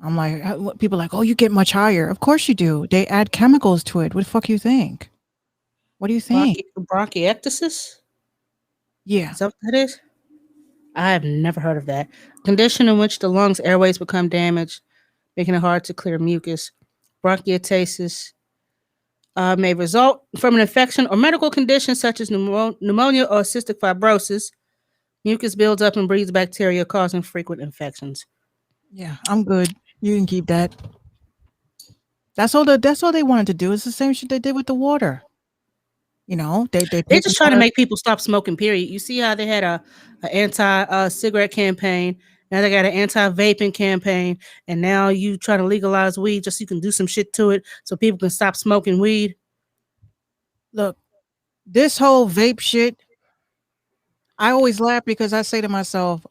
I'm like, people are like, oh, you get much higher. Of course you do. They add chemicals to it. What the fuck you think? What do you think? Bronchiectasis? Yeah. Is that what that is? I have never heard of that. Condition in which the lungs airways become damaged, making it hard to clear mucus. Bronchiectasis may result from an infection or medical condition such as pneumonia or cystic fibrosis. Mucus builds up and breeds bacteria, causing frequent infections. Yeah, I'm good. You can keep that. That's all they wanted to do. It's the same shit they did with the water. You know, they're just trying to make people stop smoking, period. You see how they had a anti-cigarette campaign. Now they got an anti-vaping campaign. And now you try to legalize weed just so you can do some shit to it so people can stop smoking weed. Look, this whole vape shit, I always laugh because I say to myself,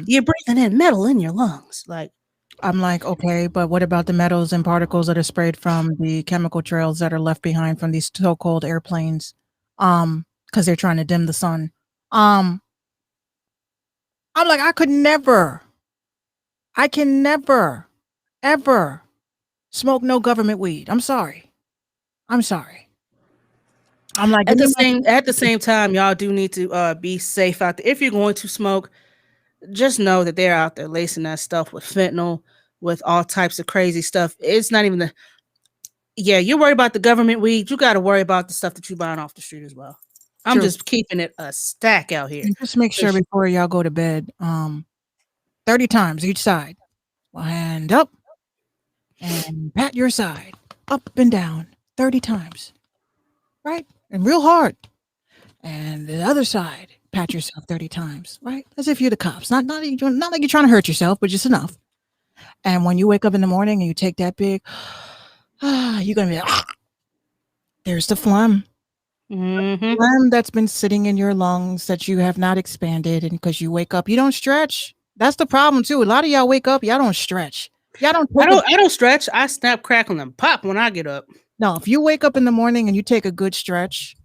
you're breathing in metal in your lungs. Like, I'm like, okay, but what about the metals and particles that are sprayed from the chemical trails that are left behind from these so-called airplanes? Because they're trying to dim the sun. I'm like, I can never, ever smoke no government weed. I'm sorry. I'm like, at the same time, y'all do need to be safe out there. If you're going to smoke, just know that they're out there lacing that stuff with fentanyl, with all types of crazy stuff. It's not even you're worried about the government weed. You got to worry about the stuff that you're buying off the street as well. I'm True. just keeping it a stack out here. And just make sure before y'all go to bed, 30 times each side. Well, hand up and pat your side up and down 30 times. Right? And real hard. And the other side, pat yourself 30 times, right? As if you're the cops. Not like you're trying to hurt yourself, but just enough. And when you wake up in the morning and you take that big, you're going to be like, there's the phlegm. Mm-hmm. Phlegm that's been sitting in your lungs that you have not expanded. And because you wake up, you don't stretch. That's the problem too. A lot of y'all wake up, y'all don't stretch. Y'all don't. I don't stretch. I snap, crackle, and pop when I get up. No, if you wake up in the morning and you take a good stretch,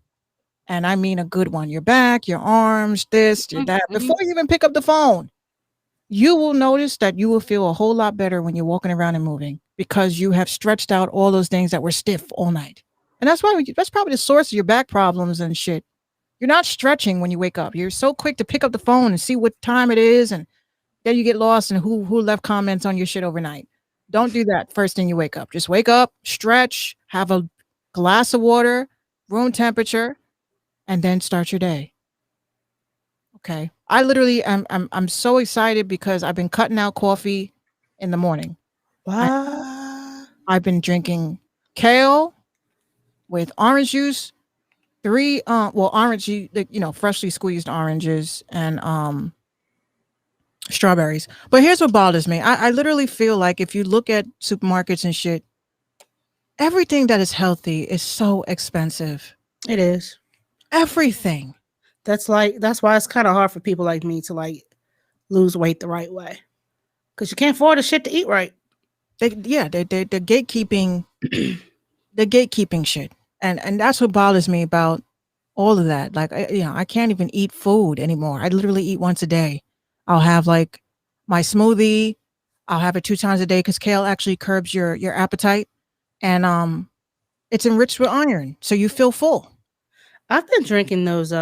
and I mean a good one, your back, your arms, this, your that, before you even pick up the phone, you will notice that you will feel a whole lot better when you're walking around and moving because you have stretched out all those things that were stiff all night. And that's probably the source of your back problems and shit. You're not stretching when you wake up. You're so quick to pick up the phone and see what time it is, and then you get lost in who left comments on your shit overnight. Don't do that first thing you wake up. Just wake up, stretch, have a glass of water, room temperature, and then start your day. Okay. I literally I'm so excited because I've been cutting out coffee in the morning. I've been drinking kale with orange juice, orange, freshly squeezed oranges and strawberries. But here's what bothers me. I literally feel like if you look at supermarkets and shit, everything that is healthy is so expensive. It is. Everything. That's why it's kind of hard for people like me to like lose weight the right way. Because you can't afford the shit to eat right. They're gatekeeping the gatekeeping shit, and that's what bothers me about all of that. Like, I can't even eat food anymore. I literally eat once a day. I'll have like my smoothie. I'll have it 2 times a day because kale actually curbs your appetite, and it's enriched with iron, so you feel full. I've been drinking those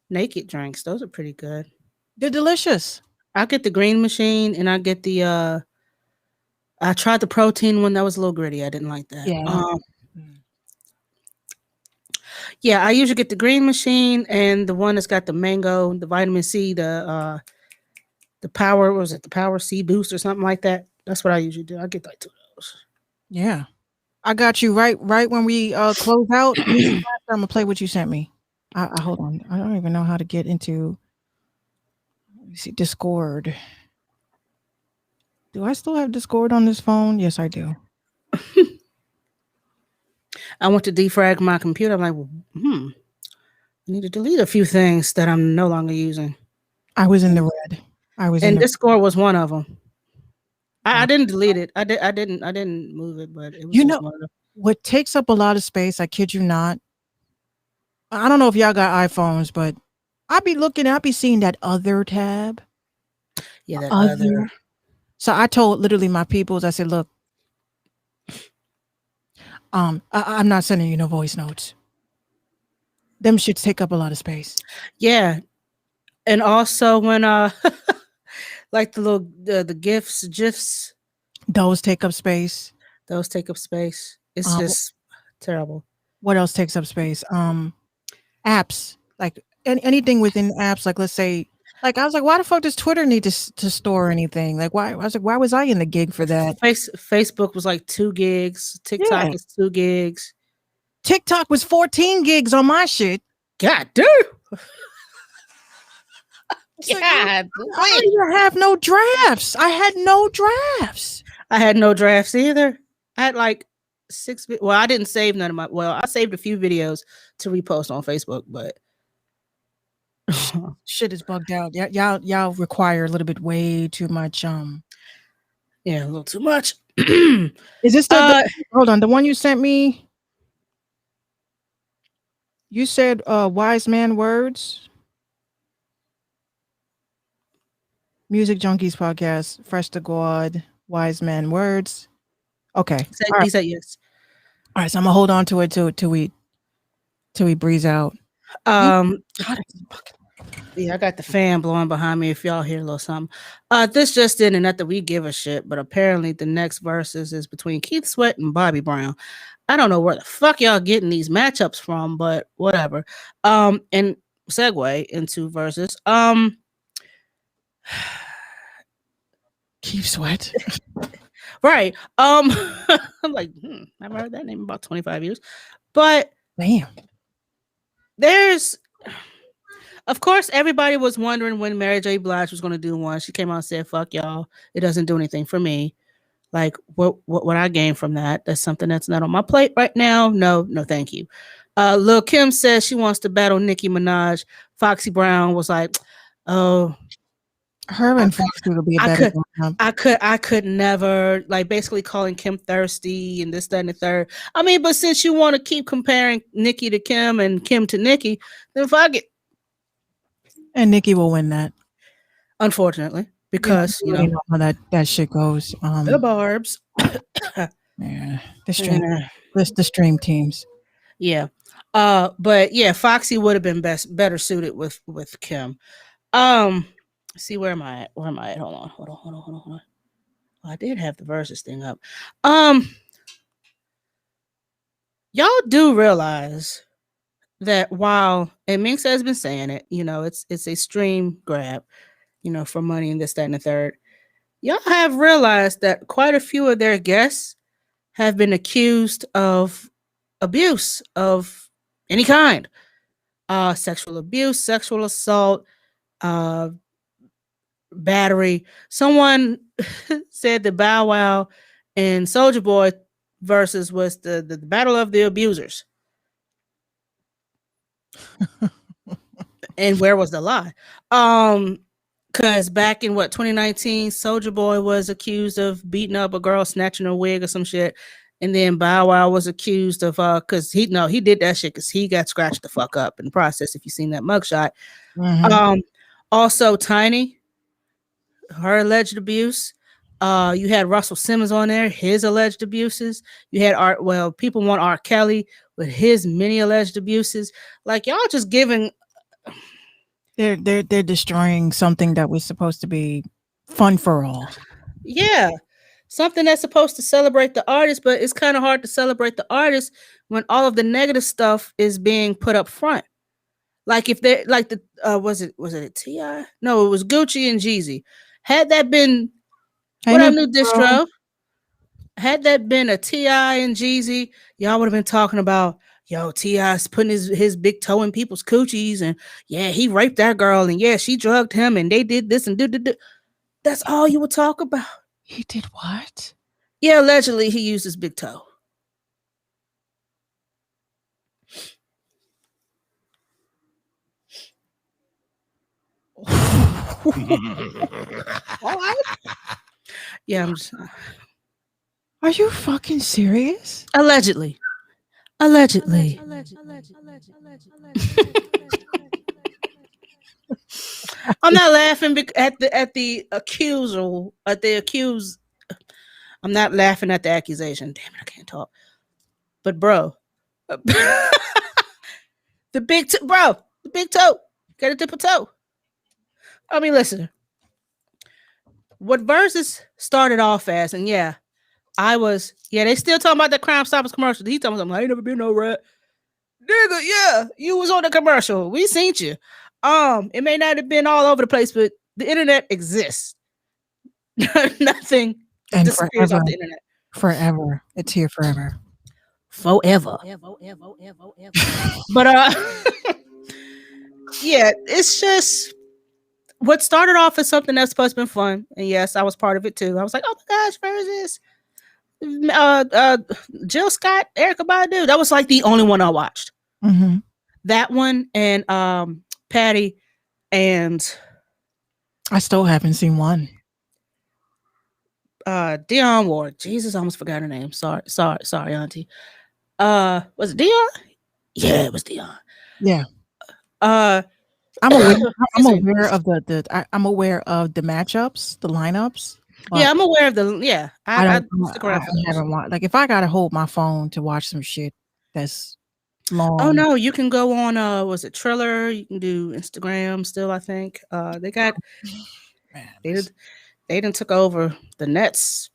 naked drinks. Those are pretty good. They're delicious. I get the Green Machine, and I get the I tried the protein one. That was a little gritty. I didn't like that. Yeah, I usually get the Green Machine and the one that's got the mango, the vitamin C, the power, what was it, the Power C Boost or something like that. That's what I usually do. I get like 2 of those. Yeah, I got you right when we close out. I'm gonna play what you sent me. I hold on. I don't even know how to get into. Let me see Discord. Do I still have Discord on this phone? Yes, I do. I went to defrag my computer. I'm like, I need to delete a few things that I'm no longer using. I was in the red. And Discord was one of them. I didn't delete it. I didn't move it, but it was just one of them. What takes up a lot of space, I kid you not. I don't know if y'all got iPhones, but I'll be seeing that other tab. Yeah, that other. So I told literally my peoples, I said, look, I'm not sending you no voice notes. Them should take up a lot of space. Yeah. And also when like the little the GIFs. Those take up space. Those take up space. It's just terrible. What else takes up space? Apps. Like anything within apps, like let's say, like I was like, why the fuck does Twitter need to store anything? Like why? I was like, why was I in the gig for that? Facebook was like 2 gigs. TikTok is 2 gigs. TikTok was 14 gigs on my shit. God damn. God, I don't even have no drafts. I had no drafts. I had no drafts either. I had like 6. Well, I didn't save none of my. Well, I saved a few videos to repost on Facebook, but shit is bugged out. Y'all require a little bit way too much. Yeah, a little too much. Is this the hold on? The one you sent me. You said wise man words. Music Junkies podcast, Fresh to God, Wise Man Words. Okay. He said yes. All right, so I'm gonna hold on to it till we breeze out. Yeah, I got the fan blowing behind me if y'all hear a little something. This just in, and not that we give a shit, but apparently the next verses is between Keith Sweat and Bobby Brown. I don't know where the fuck y'all getting these matchups from, but whatever. And segue into verses. Keith Sweat. Right. I'm like, I've heard that name in about 25 years. But damn. There's, of course, everybody was wondering when Mary J. Blige was going to do one. She came out and said, fuck y'all. It doesn't do anything for me. Like, what I gain from that? That's something that's not on my plate right now. No, thank you. Lil' Kim says she wants to battle Nicki Minaj. Foxy Brown was like, oh, her and Foxy will be a better one. I could never, like, basically calling Kim thirsty and this, that, and the third. I mean, but since you want to keep comparing Nicki to Kim and Kim to Nicki, then fuck it. And Nicki will win that, unfortunately, because you know how that shit goes. The barbs. Yeah, the stream teams. Yeah, but yeah, Foxy would have been better suited with Kim. See, where am I at? Hold on. Oh, I did have the versus thing up. Y'all do realize that while, and Minx has been saying it, you know, it's a stream grab, you know, for money and this, that, and the third. Y'all have realized that quite a few of their guests have been accused of abuse of any kind. Sexual abuse, sexual assault, battery. Someone said the Bow Wow and Soulja Boy versus was the battle of the abusers. And where was the lie? Because back in 2019, Soulja Boy was accused of beating up a girl, snatching her wig or some shit, And then Bow Wow was accused of because he did that shit because he got scratched the fuck up in the process. If you seen that mugshot, Mhm. Also Tiny, her alleged abuse. You had Russell Simmons on there, his alleged abuses. You had people want R. Kelly with his many alleged abuses. Like y'all just giving. They're destroying something that was supposed to be fun for all. Yeah. Something that's supposed to celebrate the artist, but it's kind of hard to celebrate the artist when all of the negative stuff is being put up front. Like if they like the was it a T.I.? No, it was Gucci and Jeezy. Had that been what I knew distro, had that been a T.I. and Jeezy, y'all would have been talking about T.I.'s putting his big toe in people's coochies, and yeah, he raped that girl, and yeah, she drugged him, and they did this and did. That's all you would talk about. He did what? Yeah, allegedly he used his big toe. Yeah, I'm just Are you fucking serious? allegedly. I'm not laughing at the accusal, at the accused. I'm not laughing at the accusation. Damn it, I can't talk. But bro, the big toe, got a tip of toe. I mean, listen. What Versus started off as, and yeah, they still talking about the Crime Stoppers commercial. He talking something, I ain't never been no rat. Nigga, yeah, you was on the commercial. We seen you. It may not have been all over the place, but the internet exists. Nothing And disappears forever, off the internet. forever. It's here forever. Forever. But yeah, it's just what started off as something that's supposed to be fun. And yes, I was part of it too. I was like, oh my gosh, Versus. Jill Scott, Erykah Badu. That was like the only one I watched. Mm-hmm. That one and Patty, and I still haven't seen one. Dionne Ward. Jesus, I almost forgot her name. Sorry, Auntie. Was it Dion? Yeah, it was Dion. Yeah. I'm aware of I'm aware of the matchups, the lineups. Yeah, I'm aware of the. Yeah, I haven't watched. Like, if I gotta hold my phone to watch some shit that's long. Oh no, you can go on. Was it Triller? You can do Instagram still. I think they got. Man, they done took over the nets.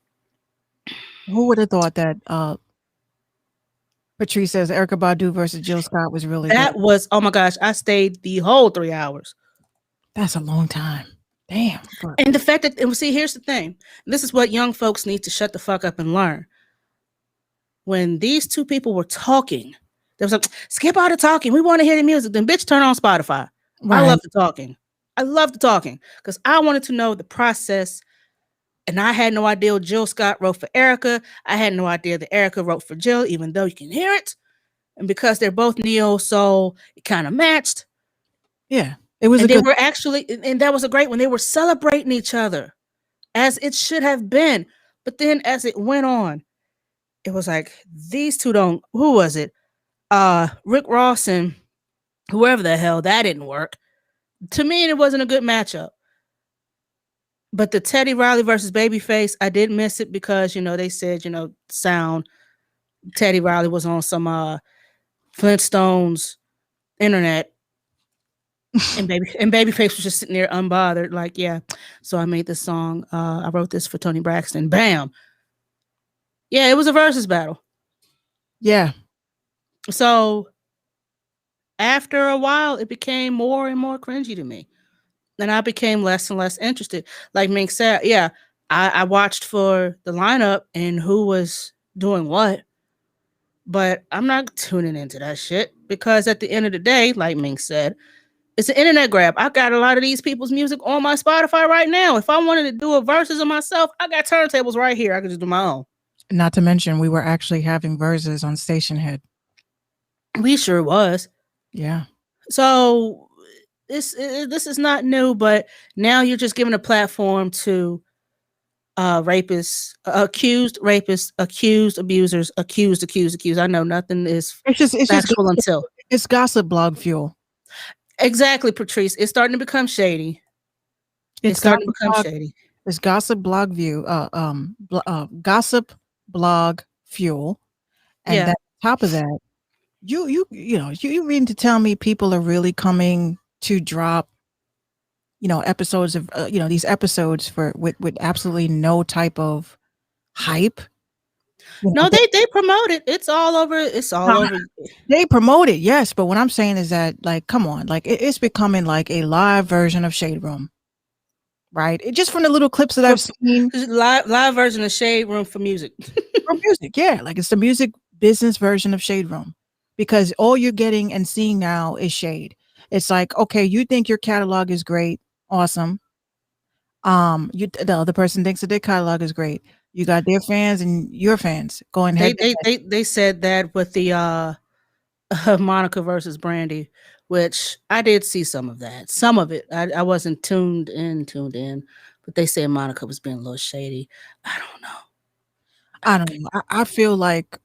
Who would have thought that? Patrice says Erykah Badu versus Jill Scott was really that good. Was, oh my gosh, I stayed the whole 3 hours. That's a long time. Damn. And the fact that, and see, here's the thing. This is what young folks need to shut the fuck up and learn. When these two people were talking, there was like, skip all the talking. We want to hear the music. Then bitch, turn on Spotify. Right. I love the talking. Because I wanted to know the process. And I had no idea Jill Scott wrote for Erykah. I had no idea that Erykah wrote for Jill, even though you can hear it. And because they're both neo soul, it kind of matched. Yeah, it was. And they were actually, and that was a great one. They were celebrating each other, as it should have been. But then, as it went on, it was like these two don't. Who was it? Rick Ross and whoever the hell. That didn't work. To me, it wasn't a good matchup. But the Teddy Riley versus Babyface, I did miss it because, they said, sound. Teddy Riley was on some Flintstones internet. and Babyface was just sitting there unbothered. Like, yeah. So I made this song. I wrote this for Tony Braxton. Bam. Yeah, it was a versus battle. Yeah. So after a while, it became more and more cringy to me. And I became less and less interested. Like Mink said, yeah, I watched for the lineup and who was doing what. But I'm not tuning into that shit because at the end of the day, like Mink said, it's an internet grab. I got a lot of these people's music on my Spotify right now. If I wanted to do a versus of myself, I got turntables right here. I could just do my own. Not to mention, we were actually having verses on Station Head. We sure was. Yeah. So this is not new, but now you're just giving a platform to rapists, accused rapists, accused abusers, accused. I know nothing is It's just factual until it's gossip blog fuel. exactly, Patrice. It's starting to become shady. It's starting to become shady. It's gossip blog view. Gossip blog fuel, and Yeah. then on top of that, you mean to tell me people are really coming to drop, episodes of these episodes with absolutely no type of hype. No, they promote it. It's all over. It's all over. They promote it, yes, but what I'm saying is that, like, come on, like it's becoming like a live version of Shade Room, right? Just from the little clips that I've seen, Live version of Shade Room for music. for music, yeah, like it's the music business version of Shade Room, because all you're getting and seeing now is shade. It's like, okay, you think your catalog is great, awesome. The other person thinks that their catalog is great. You got their fans and your fans going head to head. They said that with the Monica versus Brandy, which I did see some of that. Some of it. I wasn't tuned in, but they said Monica was being a little shady. I don't know. I feel like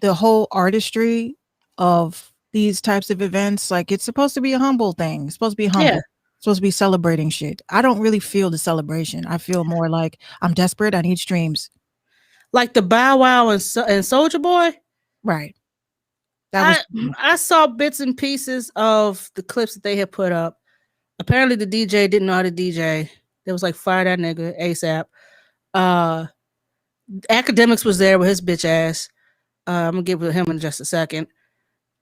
the whole artistry of these types of events, like, it's supposed to be a humble thing. It's supposed to be humble. Yeah. It's supposed to be celebrating shit. I don't really feel the celebration. I feel more like I'm desperate. I need streams. Like the Bow Wow and Soulja Boy. Right. I saw bits and pieces of the clips that they had put up. Apparently the DJ didn't know how to DJ. There was like, fire that nigga ASAP. Academics was there with his bitch ass. I'm gonna get with him in just a second.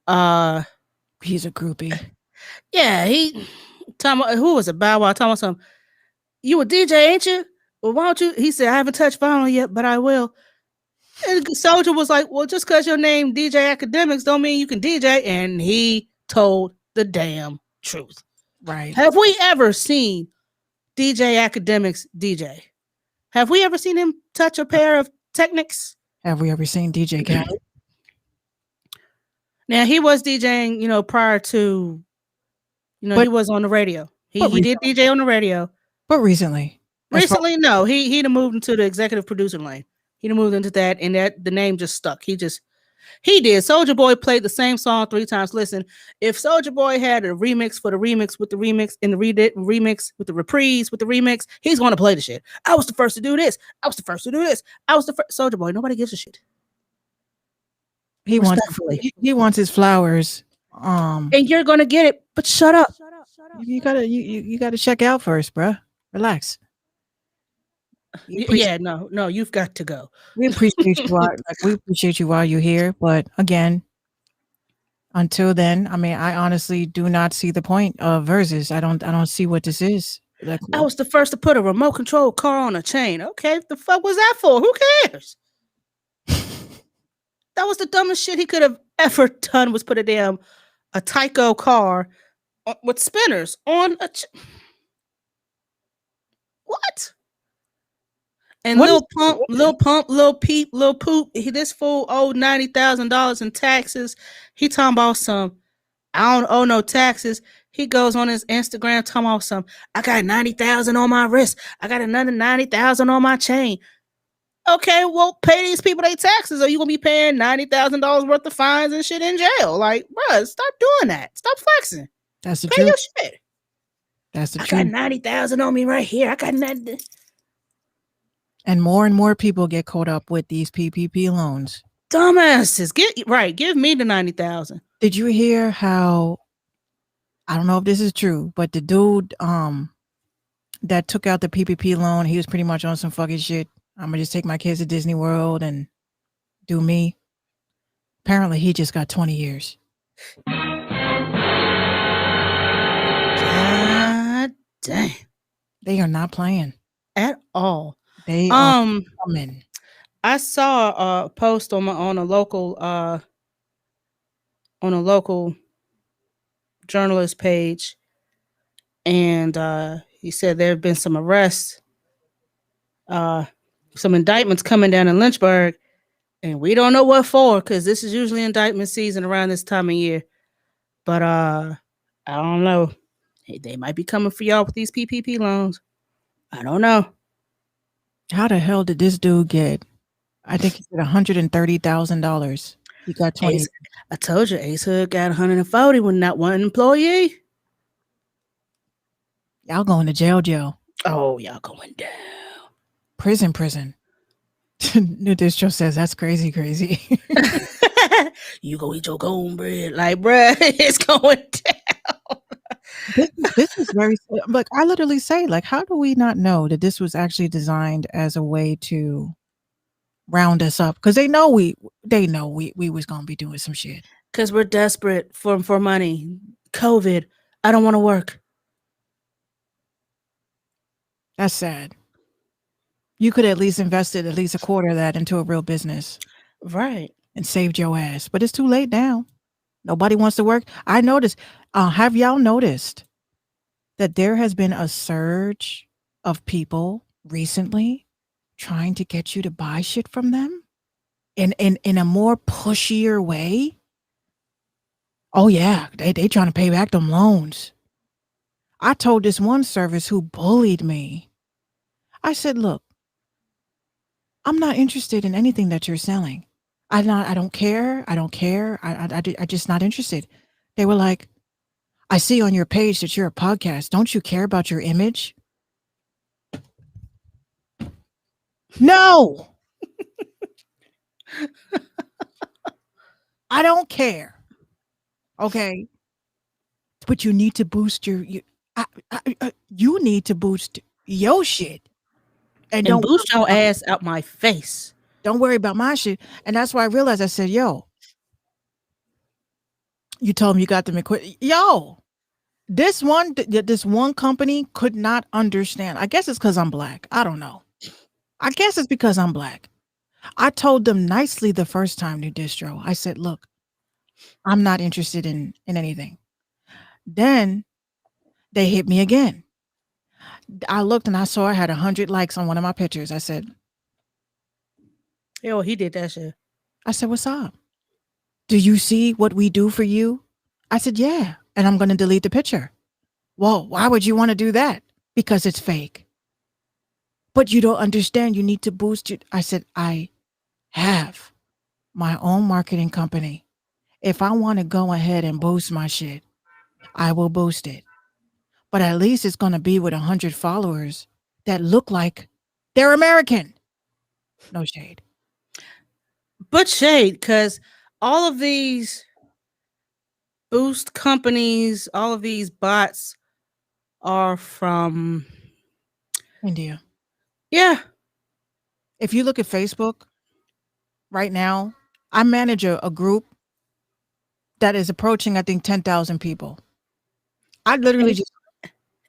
He's a groupie. Yeah, who was it? Bow Wow talking about something. You a DJ, ain't you? Well, why don't you? He said, I haven't touched vinyl yet, but I will. And Soulja was like, well, just because your name DJ Academics don't mean you can DJ. And he told the damn truth. Right. Have we ever seen DJ Academics DJ? Have we ever seen him touch a pair of Technics? Have we ever seen DJ Khaled? Now, he was DJing, prior to, he was on the radio. He did DJ on the radio. But recently? Recently, no. He'd have moved into the executive producer lane. He'd have moved into that, and that the name just stuck. He did. Soulja Boy played the same song 3 times. Listen, if Soulja Boy had a remix for the remix with the remix and the remix with the reprise with the remix, he's going to play the shit. I was the first to do this. I was the first to do this. I was the first. Soulja Boy, nobody gives a shit. He wants his flowers. And you're going to get it, but shut up. You gotta check out first, bruh. Relax. Yeah, no, you've got to go. We appreciate you while you're here, but again, until then, I mean, I honestly do not see the point of Versus. I don't see what this is. Like, I was the first to put a remote control car on a chain. Okay, the fuck was that for? Who cares? That was the dumbest shit he could have ever done, was put a Tyco car with spinners on a what? And Lil Pump, Lil Peep, Lil Poop, this fool owed $90,000 in taxes. He talking about some, I don't owe no taxes. He goes on his Instagram talking about some, I got 90,000 on my wrist. I got another 90,000 on my chain. Okay, well, pay these people their taxes, or you gonna be paying $90,000 worth of fines and shit in jail. Like, bruh, stop doing that. Stop flexing. That's the Pay truth. your shit. That's the I truth. got 90,000 on me right here. I got nothing. And more people get caught up with these PPP loans. Dumbasses, give me the 90,000. Did you hear how? I don't know if this is true, but the dude that took out the PPP loan, he was pretty much on some fucking shit. I'm gonna just take my kids to Disney World and do me. Apparently, he just got 20 years. God damn. They are not playing At all. They are coming. I saw a post on a local journalist page, and he said there have been some arrests, some indictments coming down in Lynchburg, and we don't know what for, because this is usually indictment season around this time of year. But I don't know. They might be coming for y'all with these PPP loans. I don't know. How the hell did this dude get? I think he said $130,000. He got 20. Ace, I told you, Ace Hood got 140 with not one employee. Y'all going to jail. Oh, y'all going down. Prison. New Distro says that's crazy. You go eat your cornbread. Like, bruh, it's going down. This is very, like, I literally say, like, how do we not know that this was actually designed as a way to round us up? Because they know we was gonna be doing some shit. Because we're desperate for money. COVID. I don't want to work. That's sad. You could at least invested at least a quarter of that into a real business Right. and saved your ass. But it's too late now. Nobody wants to work. I noticed. Have y'all noticed that there has been a surge of people recently trying to get you to buy shit from them in a more pushier way? Oh yeah, they trying to pay back them loans. I told this one service who bullied me. I said, look, I'm not interested in anything that you're selling. I don't care. I just not interested. They were like, I see on your page that you're a podcast. Don't you care about your image? No. I don't care. Okay. But you need to boost you need to boost your shit. And Don't boost your ass out my face. Don't worry about my shit. And that's why I realized, I said, yo, you told me you got them equipment. Yo, this one company could not understand. I guess it's because I'm black. I don't know. I guess it's because I'm black. I told them nicely the first time, New Distro. I said, look, I'm not interested in anything. Then they hit me again. I looked and I saw I had 100 likes on one of my pictures. I said, Yo, he did that shit. I said, what's up? Do you see what we do for you? I said, yeah. And I'm going to delete the picture. Whoa, why would you want to do that? Because it's fake. But you don't understand. You need to boost it. I said, I have my own marketing company. If I want to go ahead and boost my shit, I will boost it. But at least it's going to be with 100 followers that look like they're American. No shade. But shade, because all of these boost companies, all of these bots are from India. Yeah. If you look at Facebook right now, I manage a group that is approaching, I think, 10,000 people. I literally just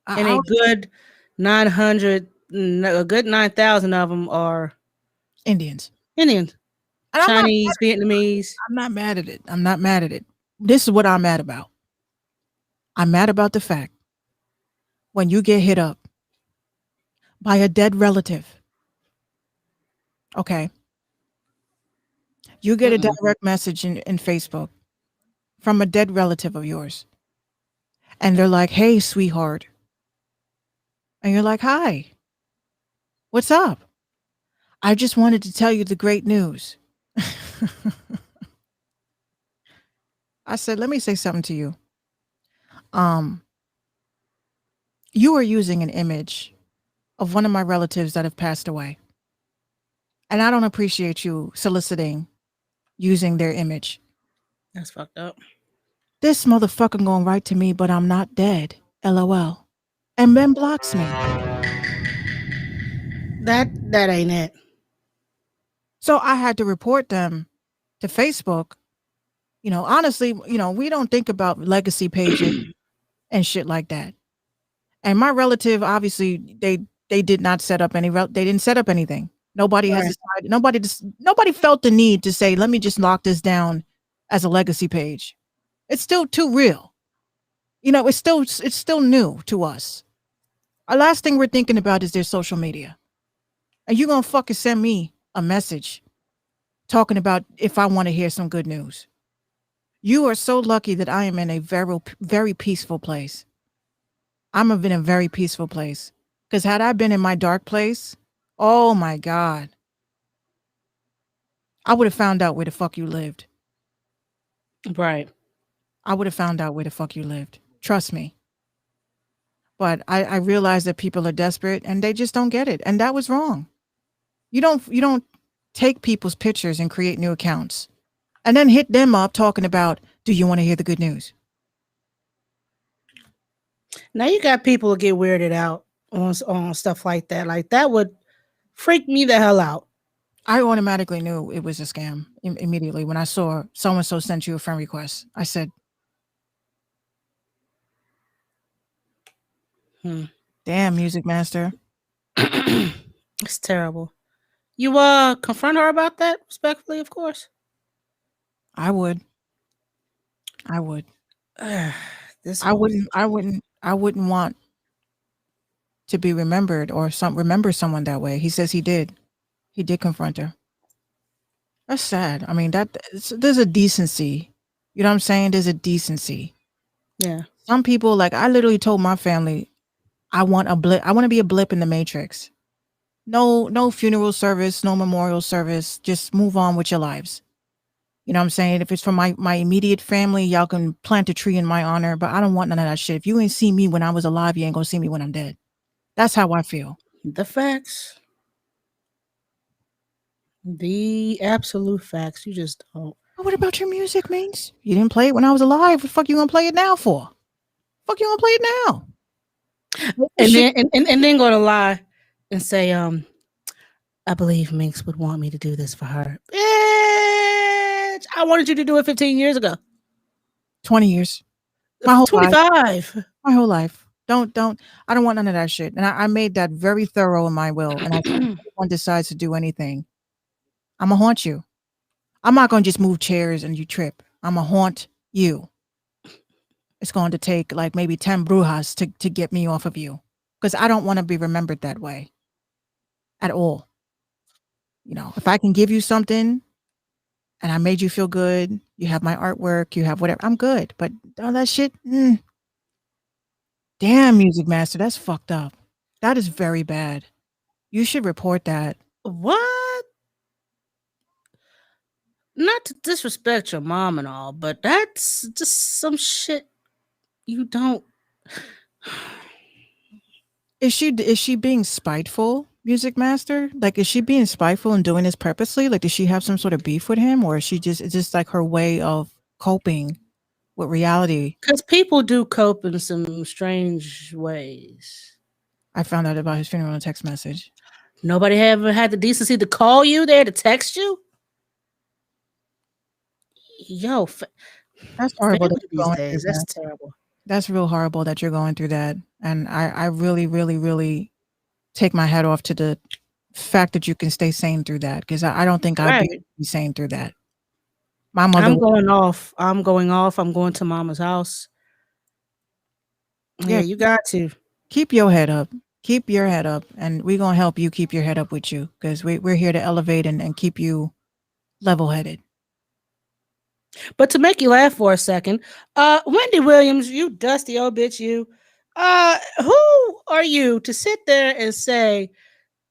And a good 900, a good 9,000 of them are Indians. Indians. And Chinese, Vietnamese. I'm not mad at it. I'm not mad at it. This is what I'm mad about. I'm mad about the fact when you get hit up by a dead relative. Okay. You get a direct message in Facebook from a dead relative of yours. And they're like, hey, sweetheart. And you're like, hi. What's up? I just wanted to tell you the great news. I said, let me say something to you. You are using an image of one of my relatives that have passed away. And I don't appreciate you soliciting using their image. That's fucked up. This motherfucker gonna write to me, but I'm not dead. LOL. And then blocks me. That ain't it. So I had to report them to Facebook. You know, honestly, you know, we don't think about legacy pages and shit like that. And my relative, obviously, they did not set up they didn't set up anything. Nobody has decided, nobody felt the need to say, let me just lock this down as a legacy page. It's still too real. You know, it's still new to us. Our last thing we're thinking about is their social media. And you're going to fucking send me a message talking about if I want to hear some good news. You are so lucky that I am in a very, very peaceful place. I'm in a very peaceful place. Because had I been in my dark place Oh my God. I would have found out where the fuck you lived. Right. I would have found out where the fuck you lived. Trust me. But I realize that people are desperate and they just don't get it. And that was wrong. You don't take people's pictures and create new accounts and then hit them up talking about, do you want to hear the good news? Now you got people who get weirded out on stuff like that. Like that would freak me the hell out. I automatically knew it was a scam immediately when I saw so-and-so sent you a friend request. I said, damn, Music Master. It's terrible. You confront her about that respectfully, of course. I would. This I wouldn't want to be remembered or remember someone that way. He says he did. He did confront her. That's sad. I mean, there's a decency. You know what I'm saying? There's a decency. Yeah. Some people, like, I literally told my family, I want a blip. I want to be a blip in the matrix. No funeral service, no memorial service. Just move on with your lives. You know what I'm saying? If it's for my immediate family, y'all can plant a tree in my honor, but I don't want none of that shit. If you ain't see me when I was alive, you ain't gonna see me when I'm dead. That's how I feel. The facts. The absolute facts. You just don't. But what about your music, Mains? You didn't play it when I was alive. What the fuck you gonna play it now for? Fuck you gonna play it now? And then go to lie and say, I believe Minx would want me to do this for her. Bitch, I wanted you to do it 15 years ago. 20 years. My whole 25. life. My whole life. Don't. I don't want none of that shit. And I made that very thorough in my will. And if anyone decides to do anything, I'm gonna haunt you. I'm not gonna just move chairs and you trip. I'm gonna haunt you. It's going to take like maybe 10 brujas to get me off of you. Because I don't want to be remembered that way. At all. You know, if I can give you something and I made you feel good, you have my artwork, you have whatever, I'm good. But all that shit, damn, Music Master, that's fucked up. That is very bad. You should report that. What? Not to disrespect your mom and all, but that's just some shit you don't. Is she being spiteful, Music Master? Like, is she being spiteful and doing this purposely? Like, does she have some sort of beef with him, or is she it's just like her way of coping with reality? Because people do cope in some strange ways. I found out about his funeral in a text message. Nobody ever had the decency to call you there to text you? Yo, that's horrible. That these days, that's terrible. That's real horrible that you're going through that. And I really, really, really take my hat off to the fact that you can stay sane through that. Because I don't think I'd be sane through that. My mother. I'm going off. I'm going to mama's house. Yeah, you got to. Keep your head up. Keep your head up. And we're going to help you keep your head up with you. Because we're here to elevate and keep you level-headed. But to make you laugh for a second, Wendy Williams, you dusty old bitch, you. Who are you to sit there and say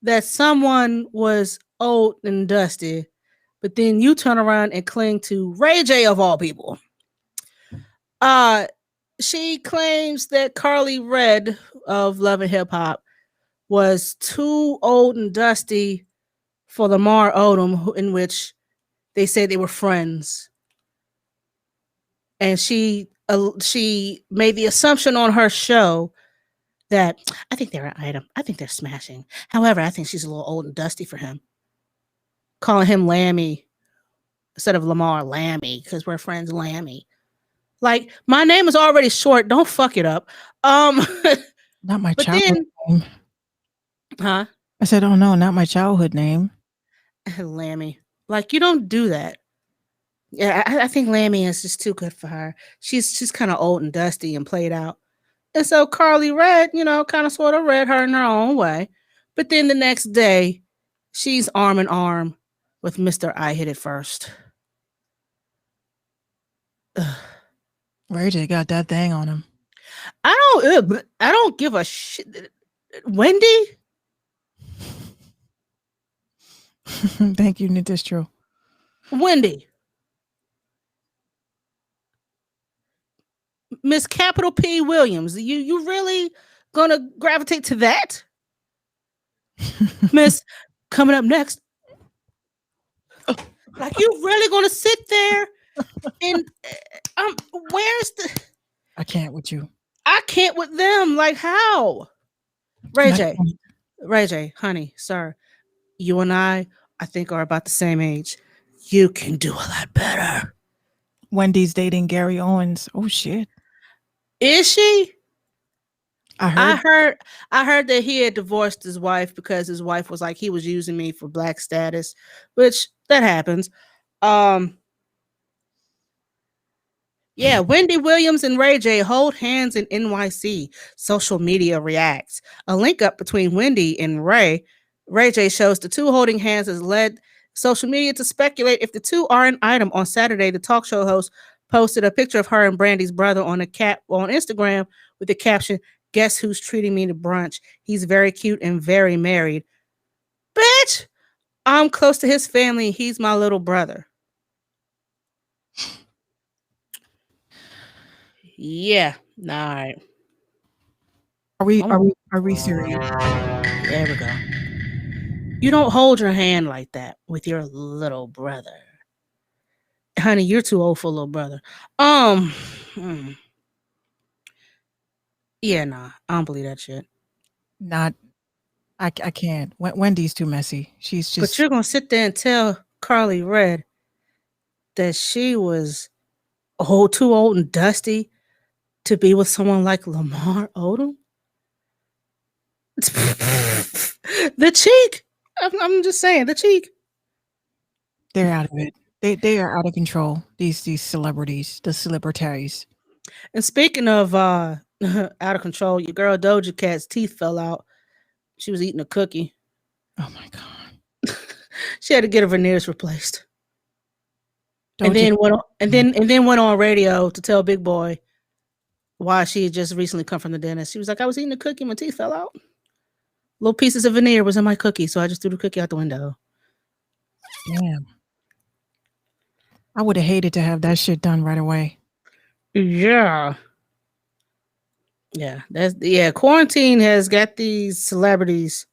that someone was old and dusty, but then you turn around and cling to Ray J of all people? She claims that Carly Red of Love and Hip Hop was too old and dusty for Lamar Odom, in which they said they were friends. And she made the assumption on her show that I think they're an item. I think they're smashing. However, I think she's a little old and dusty for him. Calling him Lammy instead of Lamar, Lammy, because we're friends, Lammy. Like, my name is already short. Don't fuck it up. Not my childhood name. Huh? I said, oh no, not my childhood name. Lammy. Like, you don't do that. Yeah, I think Lammy is just too good for her. She's kind of old and dusty and played out. And so Carly Red, kind of sort of read her in her own way. But then the next day, she's arm in arm with Mr. I Hit It First. Ray J got that thing on him. I don't give a shit. Wendy? Thank you, Nitistro. Wendy. Miss Capital P. Williams. You really gonna gravitate to that? Miss, coming up next. Like you really gonna sit there and where's the I can't with you. I can't with them. Like how? Ray Not J. funny. Ray J, honey, sir, you and I think are about the same age. You can do a lot better. Wendy's dating Gary Owens. Oh shit. Is she? I heard. I heard that he had divorced his wife because his wife was like he was using me for black status, which that happens. Yeah, Wendy Williams and Ray J hold hands in NYC. Social media reacts. A link up between Wendy and Ray J shows the two holding hands has led social media to speculate if the two are an item. On Saturday, the talk show host posted a picture of her and Brandy's brother on Instagram with the caption, "Guess who's treating me to brunch? He's very cute and very married." Bitch, I'm close to his family. He's my little brother. Yeah. All right. Are we serious? There we go. You don't hold your hand like that with your little brother. Honey, you're too old for a little brother. Yeah, nah. I don't believe that shit. Not. I can't. Wendy's too messy. She's just. But you're gonna sit there and tell Carly Red that she was too old and dusty to be with someone like Lamar Odom? The cheek. I'm just saying, the cheek. They're out of it. They are out of control. These celebrities, the celebrities. And speaking of out of control, your girl Doja Cat's teeth fell out. She was eating a cookie. Oh my god. She had to get her veneers replaced. And Doja- then went on radio to tell Big Boy why she had just recently come from the dentist. She was like, I was eating a cookie, my teeth fell out. Little pieces of veneer was in my cookie, so I just threw the cookie out the window. Damn. I would have hated to have that shit done right away. Yeah. Yeah, quarantine has got these celebrities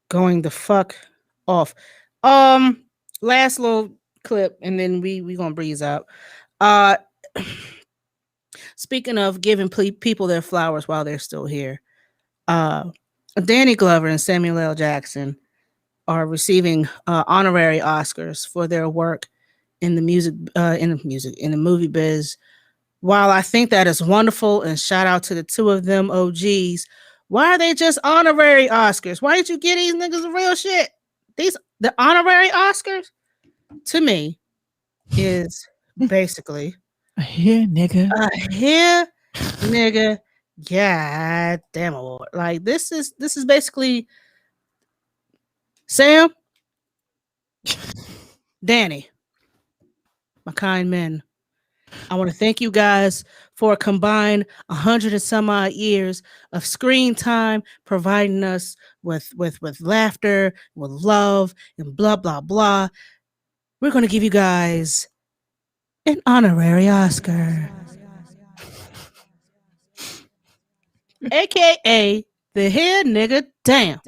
going the fuck off. Last little clip, and then we gonna breeze out. Speaking of giving people their flowers while they're still here, Danny Glover and Samuel L. Jackson are receiving honorary Oscars for their work in the movie biz. While I think that is wonderful, and shout out to the two of them OGs, why are they just honorary Oscars? Why didn't you get these niggas the real shit? The honorary Oscars, to me, is basically Here, nigga. God damn award. Like this is basically Sam, Danny, my kind men. I want to thank you guys for a combined 100 and some odd years of screen time, providing us with laughter, with love, and blah, blah, blah. We're going to give you guys an honorary Oscar. AKA the head nigga damn.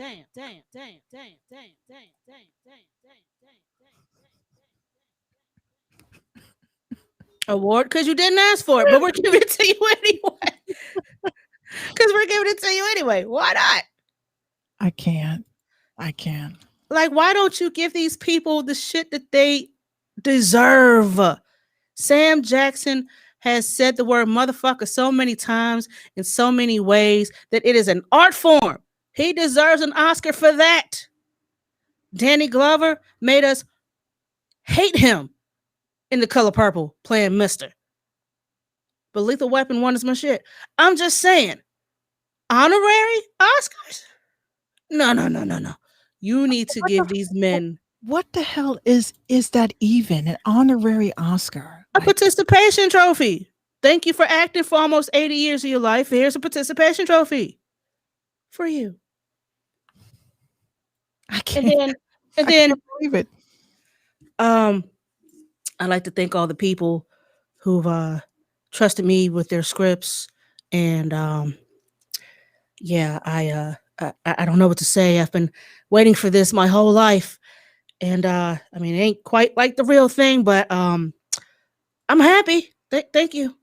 Award because you didn't ask for it, but we're giving it to you anyway. Because we're giving it to you anyway. Why not? I can't. Like, why don't you give these people the shit that they deserve? Sam Jackson has said the word motherfucker so many times in so many ways that it is an art form. He deserves an Oscar for that. Danny Glover made us hate him in The Color Purple playing Mr. But Lethal Weapon 1 is my shit. I'm just saying, honorary Oscars? No. You need to give these men What the hell is that even? An honorary Oscar? a participation trophy. Thank you for acting for almost 80 years of your life. Here's a participation trophy for you. I can't. And then And I then can't believe it. I'd like to thank all the people who've trusted me with their scripts. And yeah, I don't know what to say. I've been waiting for this my whole life. And I mean, it ain't quite like the real thing, but I'm happy. Thank you.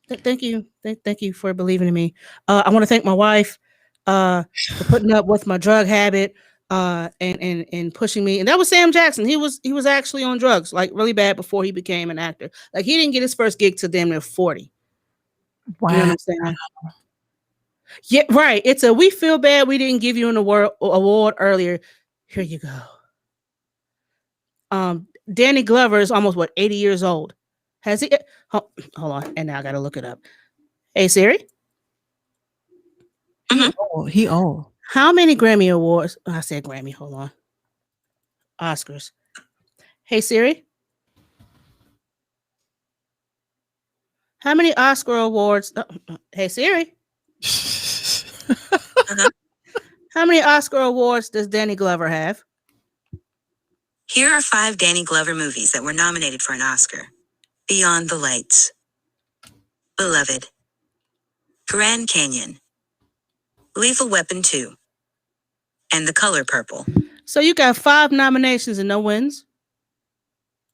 Thank you. Thank you for believing in me. I want to thank my wife for putting up with my drug habit and pushing me. And that was Sam Jackson. He was actually on drugs, like really bad before he became an actor. Like he didn't get his first gig till damn near 40. You know what Wow. I'm saying? Yeah, right. It's a we feel bad we didn't give you an award earlier. Here you go. Danny Glover is almost 80 years old. Has he hold on, and now I gotta look it up. Hey Siri, Oh, he old. how many Grammy Awards? I said Grammy, hold on. Oscars. Hey Siri, how many Oscar awards? Hey Siri, how many Oscar awards does Danny Glover have? Here are 5 Danny Glover movies that were nominated for an Oscar. Beyond the Lights, Beloved, Grand Canyon, Lethal Weapon 2, and The Color Purple. So you got 5 nominations and no wins.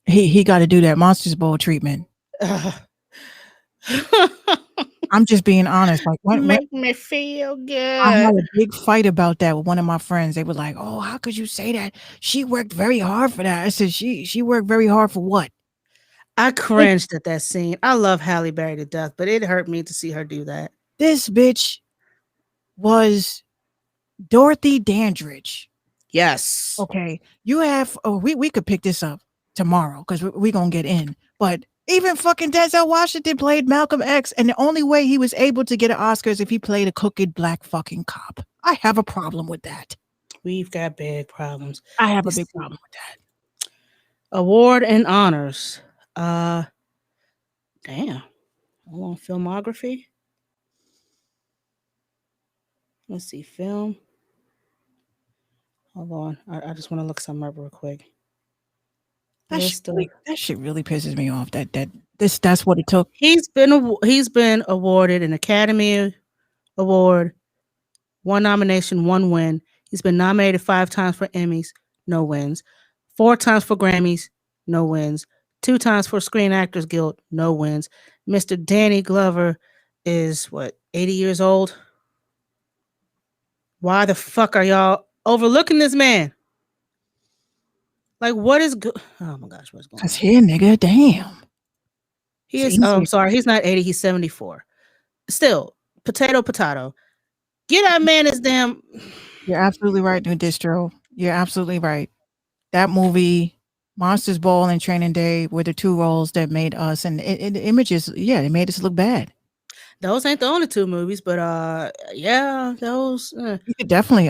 He got to do that Monsters Ball treatment. I'm just being honest. Like when Make me feel good. I had a big fight about that with one of my friends. They were like, "Oh, how could you say that? She worked very hard for that." I said, "She worked very hard for what?" I cringed at that scene. I love Halle Berry to death, but it hurt me to see her do that. This bitch was Dorothy Dandridge. Yes. Okay, you have. Oh, we could pick this up tomorrow because we gonna get in. But even fucking Denzel Washington played Malcolm X, and the only way he was able to get an Oscar is if he played a crooked black fucking cop. I have a problem with that. We've got big problems. I have a big problem with that. Award and honors. Damn. Hold on, filmography. Let's see, film. Hold on. I just want to look some up real quick. That List of- shit really pisses me off. That's what it took. He's been awarded an Academy Award, 1 nomination, 1 win. He's been nominated 5 times for Emmys, no wins. 4 times for Grammys, no wins. 2 times for Screen Actors Guild, no wins. Mr. Danny Glover is 80 years old? Why the fuck are y'all overlooking this man? Like, what is good? Oh my gosh, what's going on? Cause here, nigga, damn. He is. Oh, I'm sorry. He's not 80. He's 74. Still, potato. Get that man his damn. You're absolutely right, New Distro. You're absolutely right. That movie, Monsters Ball and Training Day, were the 2 roles that made us, and the images, yeah, they made us look bad. Those ain't the only 2 movies, but yeah, those. You could definitely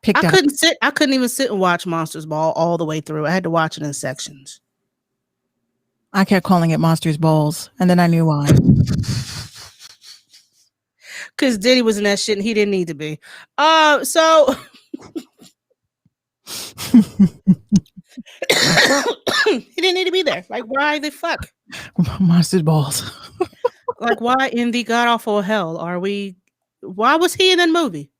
pick that. I couldn't even sit and watch Monsters Ball all the way through. I had to watch it in sections. I kept calling it Monsters Balls, and then I knew why. Because Diddy was in that shit and he didn't need to be. So he didn't need to be there. Like, why the fuck? Monsters Balls. Like, why in the god awful hell are we? Why was he in that movie?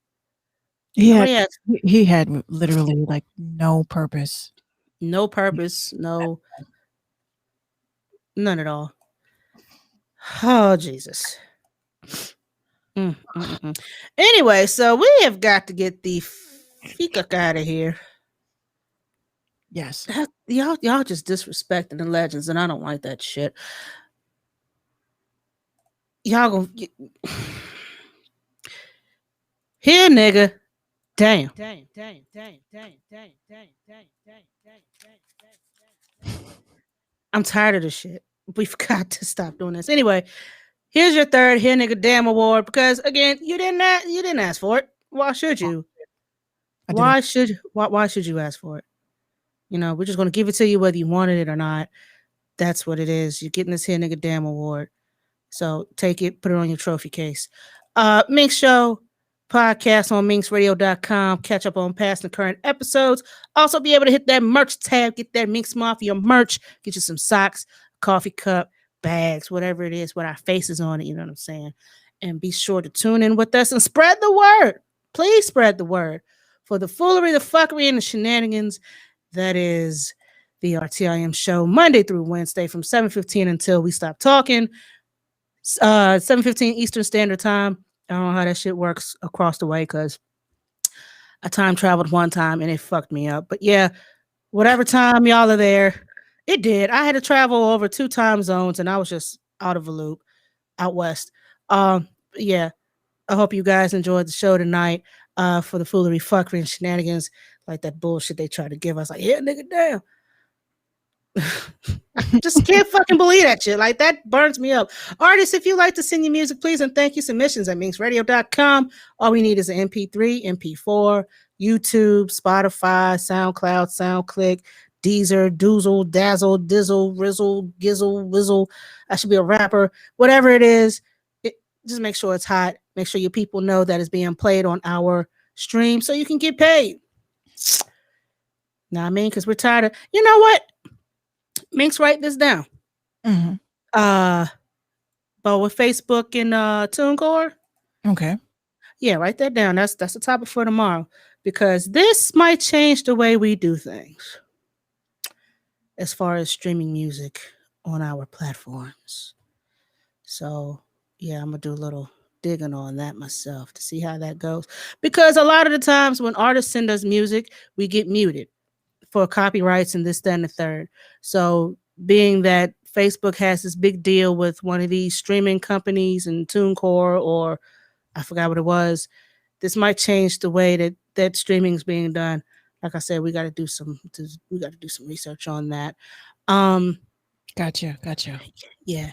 He Nobody had, asked. he had literally like no purpose. No purpose. No. None at all. Oh, Jesus. Anyway, so we have got to get the fuck out of here. Yes. Y'all just disrespecting the legends, and I don't like that shit. Y'all gonna here, nigga. Damn. I'm tired of this shit. We've got to stop doing this. Anyway, here's your 3rd Here Nigga Damn award because again, you didn't ask for it. Why should you? Why should you ask for it? You know, we're just gonna give it to you whether you wanted it or not. That's what it is. You're getting this Here Nigga Damn award. So take it, put it on your trophy case. Mink Show, podcast on minxradio.com. Catch up on past and current episodes. Also be able to hit that merch tab, get that Minx Mafia merch, get you some socks, coffee cup, bags, whatever it is with our faces on it, you know what I'm saying? And be sure to tune in with us and spread the word. Please spread the word for the foolery, the fuckery, and the shenanigans that is the RTIM show Monday through Wednesday from 7:15 until we stop talking. 7:15 Eastern Standard Time. I don't know how that shit works across the way because I time traveled one time and it fucked me up. But yeah, whatever time y'all are there, it did. I had to travel over 2 time zones and I was just out of a loop out west. Yeah, I hope you guys enjoyed the show tonight for the foolery, fuckery, and shenanigans like that bullshit they try to give us. Like, yeah, nigga, damn. Just can't fucking believe that shit. Like, that burns me up. Artists, if you like to send your music, please and thank you. Submissions at minxradio.com. All we need is an MP3, MP4, YouTube, Spotify, SoundCloud, SoundClick, Deezer, Doozle, Dazzle, Dizzle, Rizzle, Gizzle, Wizzle. I should be a rapper. Whatever it is, just make sure it's hot. Make sure your people know that it's being played on our stream so you can get paid. Now, I mean, because we're tired of, you know what? Minx, write this down. Mhm. But with Facebook and TuneCore, Okay. yeah, write that down. That's the topic for tomorrow because this might change the way we do things as far as streaming music on our platforms. So yeah, I'm gonna do a little digging on that myself to see how that goes because a lot of the times when artists send us music, we get muted for copyrights and this, that, and the third. So being that Facebook has this big deal with one of these streaming companies and TuneCore, or I forgot what it was, this might change the way that streaming is being done. Like I said, we got to do some research on that. Gotcha. Yeah.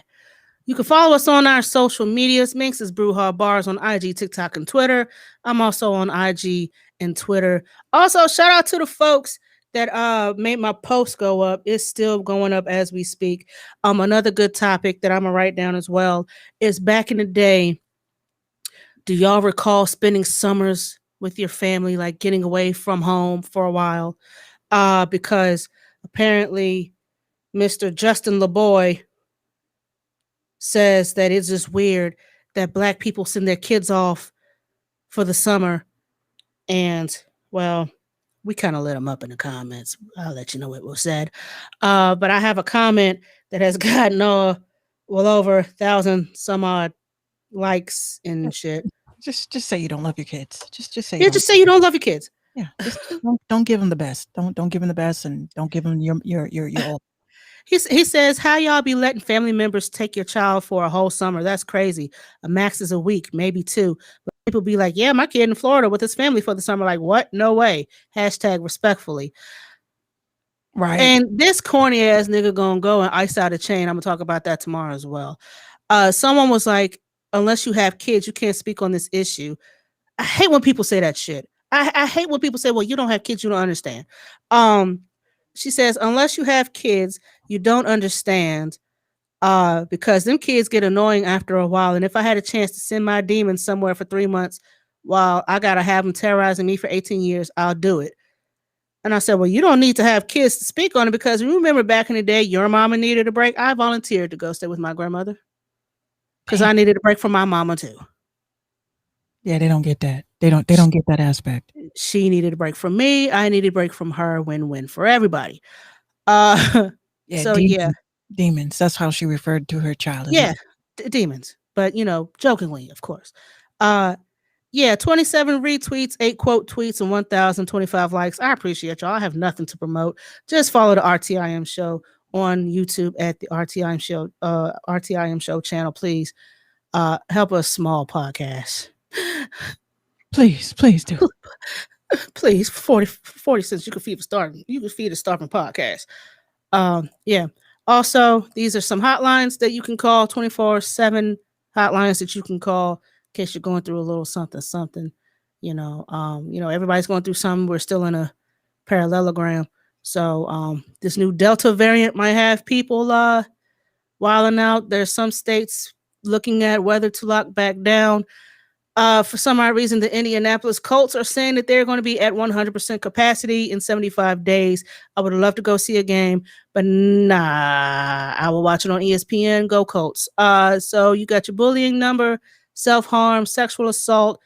You can follow us on our social medias. Minx is Brewhard Bars on IG, TikTok, and Twitter. I'm also on IG and Twitter. Also, shout out to the folks that made my post go up. It's still going up as we speak. Another good topic that I'm gonna write down as well is back in the day, do y'all recall spending summers with your family, like getting away from home for a while? Because apparently Mr. Justin LeBoy says that it's just weird that Black people send their kids off for the summer. And well, we kind of lit them up in the comments. I'll let you know what was said. But I have a comment that has gotten well over 1,000 some odd likes and shit. Just say you don't love your kids. Just say Yeah, just say you don't love your kids. Yeah. Just don't give them the best. Don't give them the best, and don't give them your all. He says, how y'all be letting family members take your child for a whole summer? That's crazy. A max is a week, maybe 2. But people be like, yeah, my kid in Florida with his family for the summer. Like, what? No way. Hashtag respectfully. Right. And this corny ass nigga gonna go and ice out a chain. I'm gonna talk about that tomorrow as well. Someone was like, unless you have kids, you can't speak on this issue. I hate when people say that shit. I hate when people say, well, you don't have kids, you don't understand. She says, unless you have kids, you don't understand because them kids get annoying after a while. And if I had a chance to send my demon somewhere for 3 months while I got to have them terrorizing me for 18 years, I'll do it. And I said, well, you don't need to have kids to speak on it because you remember back in the day, your mama needed a break. I volunteered to go stay with my grandmother because I needed a break from my mama too. Yeah, they don't get that. They don't get that aspect. She needed a break from me. I needed a break from her. Win-win for everybody. Yeah, so demons. That's how she referred to her child. Yeah, demons. But jokingly, of course. 27 retweets, 8 quote tweets, and 1,025 likes. I appreciate y'all. I have nothing to promote. Just follow the RTIM show on YouTube at the RTIM show channel, please. Help a small podcast. Please do. Please, 40 cents. You can feed a starving podcast. Yeah. Also, these are some hotlines that you can call, 24/7 hotlines that you can call in case you're going through a little something. Everybody's going through something. We're still in a parallelogram. So this new Delta variant might have people wilding out. There's some states looking at whether to lock back down. For some odd reason, the Indianapolis Colts are saying that they're going to be at 100% capacity in 75 days. I would love to go see a game, but nah, I will watch it on ESPN. Go Colts. So you got your bullying number, self-harm, sexual assault,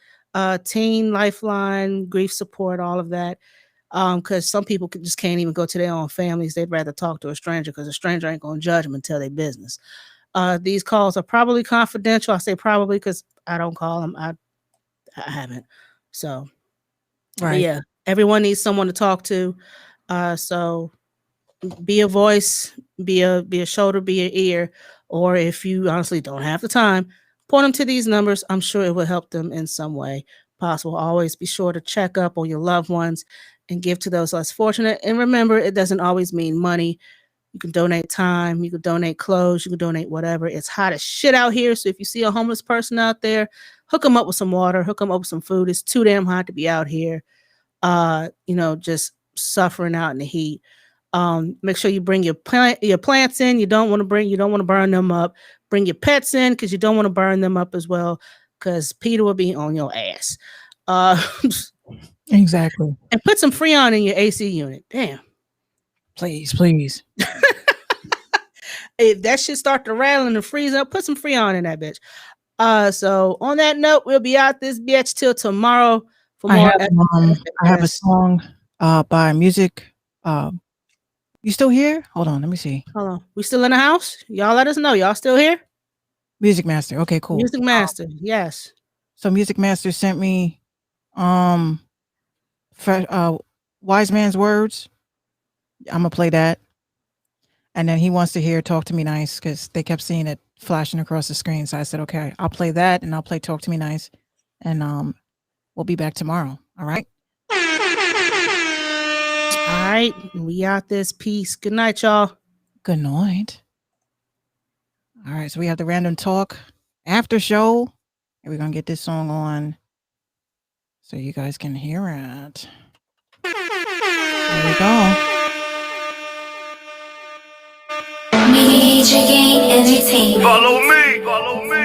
teen lifeline, grief support, all of that. Because some people just can't even go to their own families. They'd rather talk to a stranger because a stranger ain't going to judge them and tell their business. These calls are probably confidential. I say probably because I don't call them. I haven't. So, but Right. yeah, everyone needs someone to talk to. So be a voice, be a shoulder, be an ear, or if you honestly don't have the time, point them to these numbers. I'm sure it will help them in some way possible. Always be sure to check up on your loved ones and give to those less fortunate. And remember, it doesn't always mean money. You can donate time, you can donate clothes, you can donate whatever. It's hot as shit out here. So if you see a homeless person out there, hook them up with some water, hook them up with some food. It's too damn hot to be out here, just suffering out in the heat. Make sure you bring your plants in. You don't want to burn them up. Bring your pets in because you don't want to burn them up as well, because Peter will be on your ass. Exactly. And put some Freon in your AC unit. Damn. Please. If that shit start to rattle and freeze up, put some Freon in that bitch. So on that note, we'll be out this bitch till tomorrow for more. I have a song by Music. You still here? Hold on, let me see. Hold on. We still in the house? Y'all let us know. Y'all still here? Music Master. Okay, cool. Music Master. Yes. So Music Master sent me Wise Man's Words. I'm gonna play that. And then he wants to hear Talk to Me Nice because they kept seeing it flashing across the screen. So I said, okay, I'll play that and I'll play Talk to Me Nice. And we'll be back tomorrow. All right. All right. We out this piece. Good night, y'all. Good night. All right. So we have the Random Talk after show. And we're going to get this song on so you guys can hear it. There we go. Media Gain Entertainment. Follow me.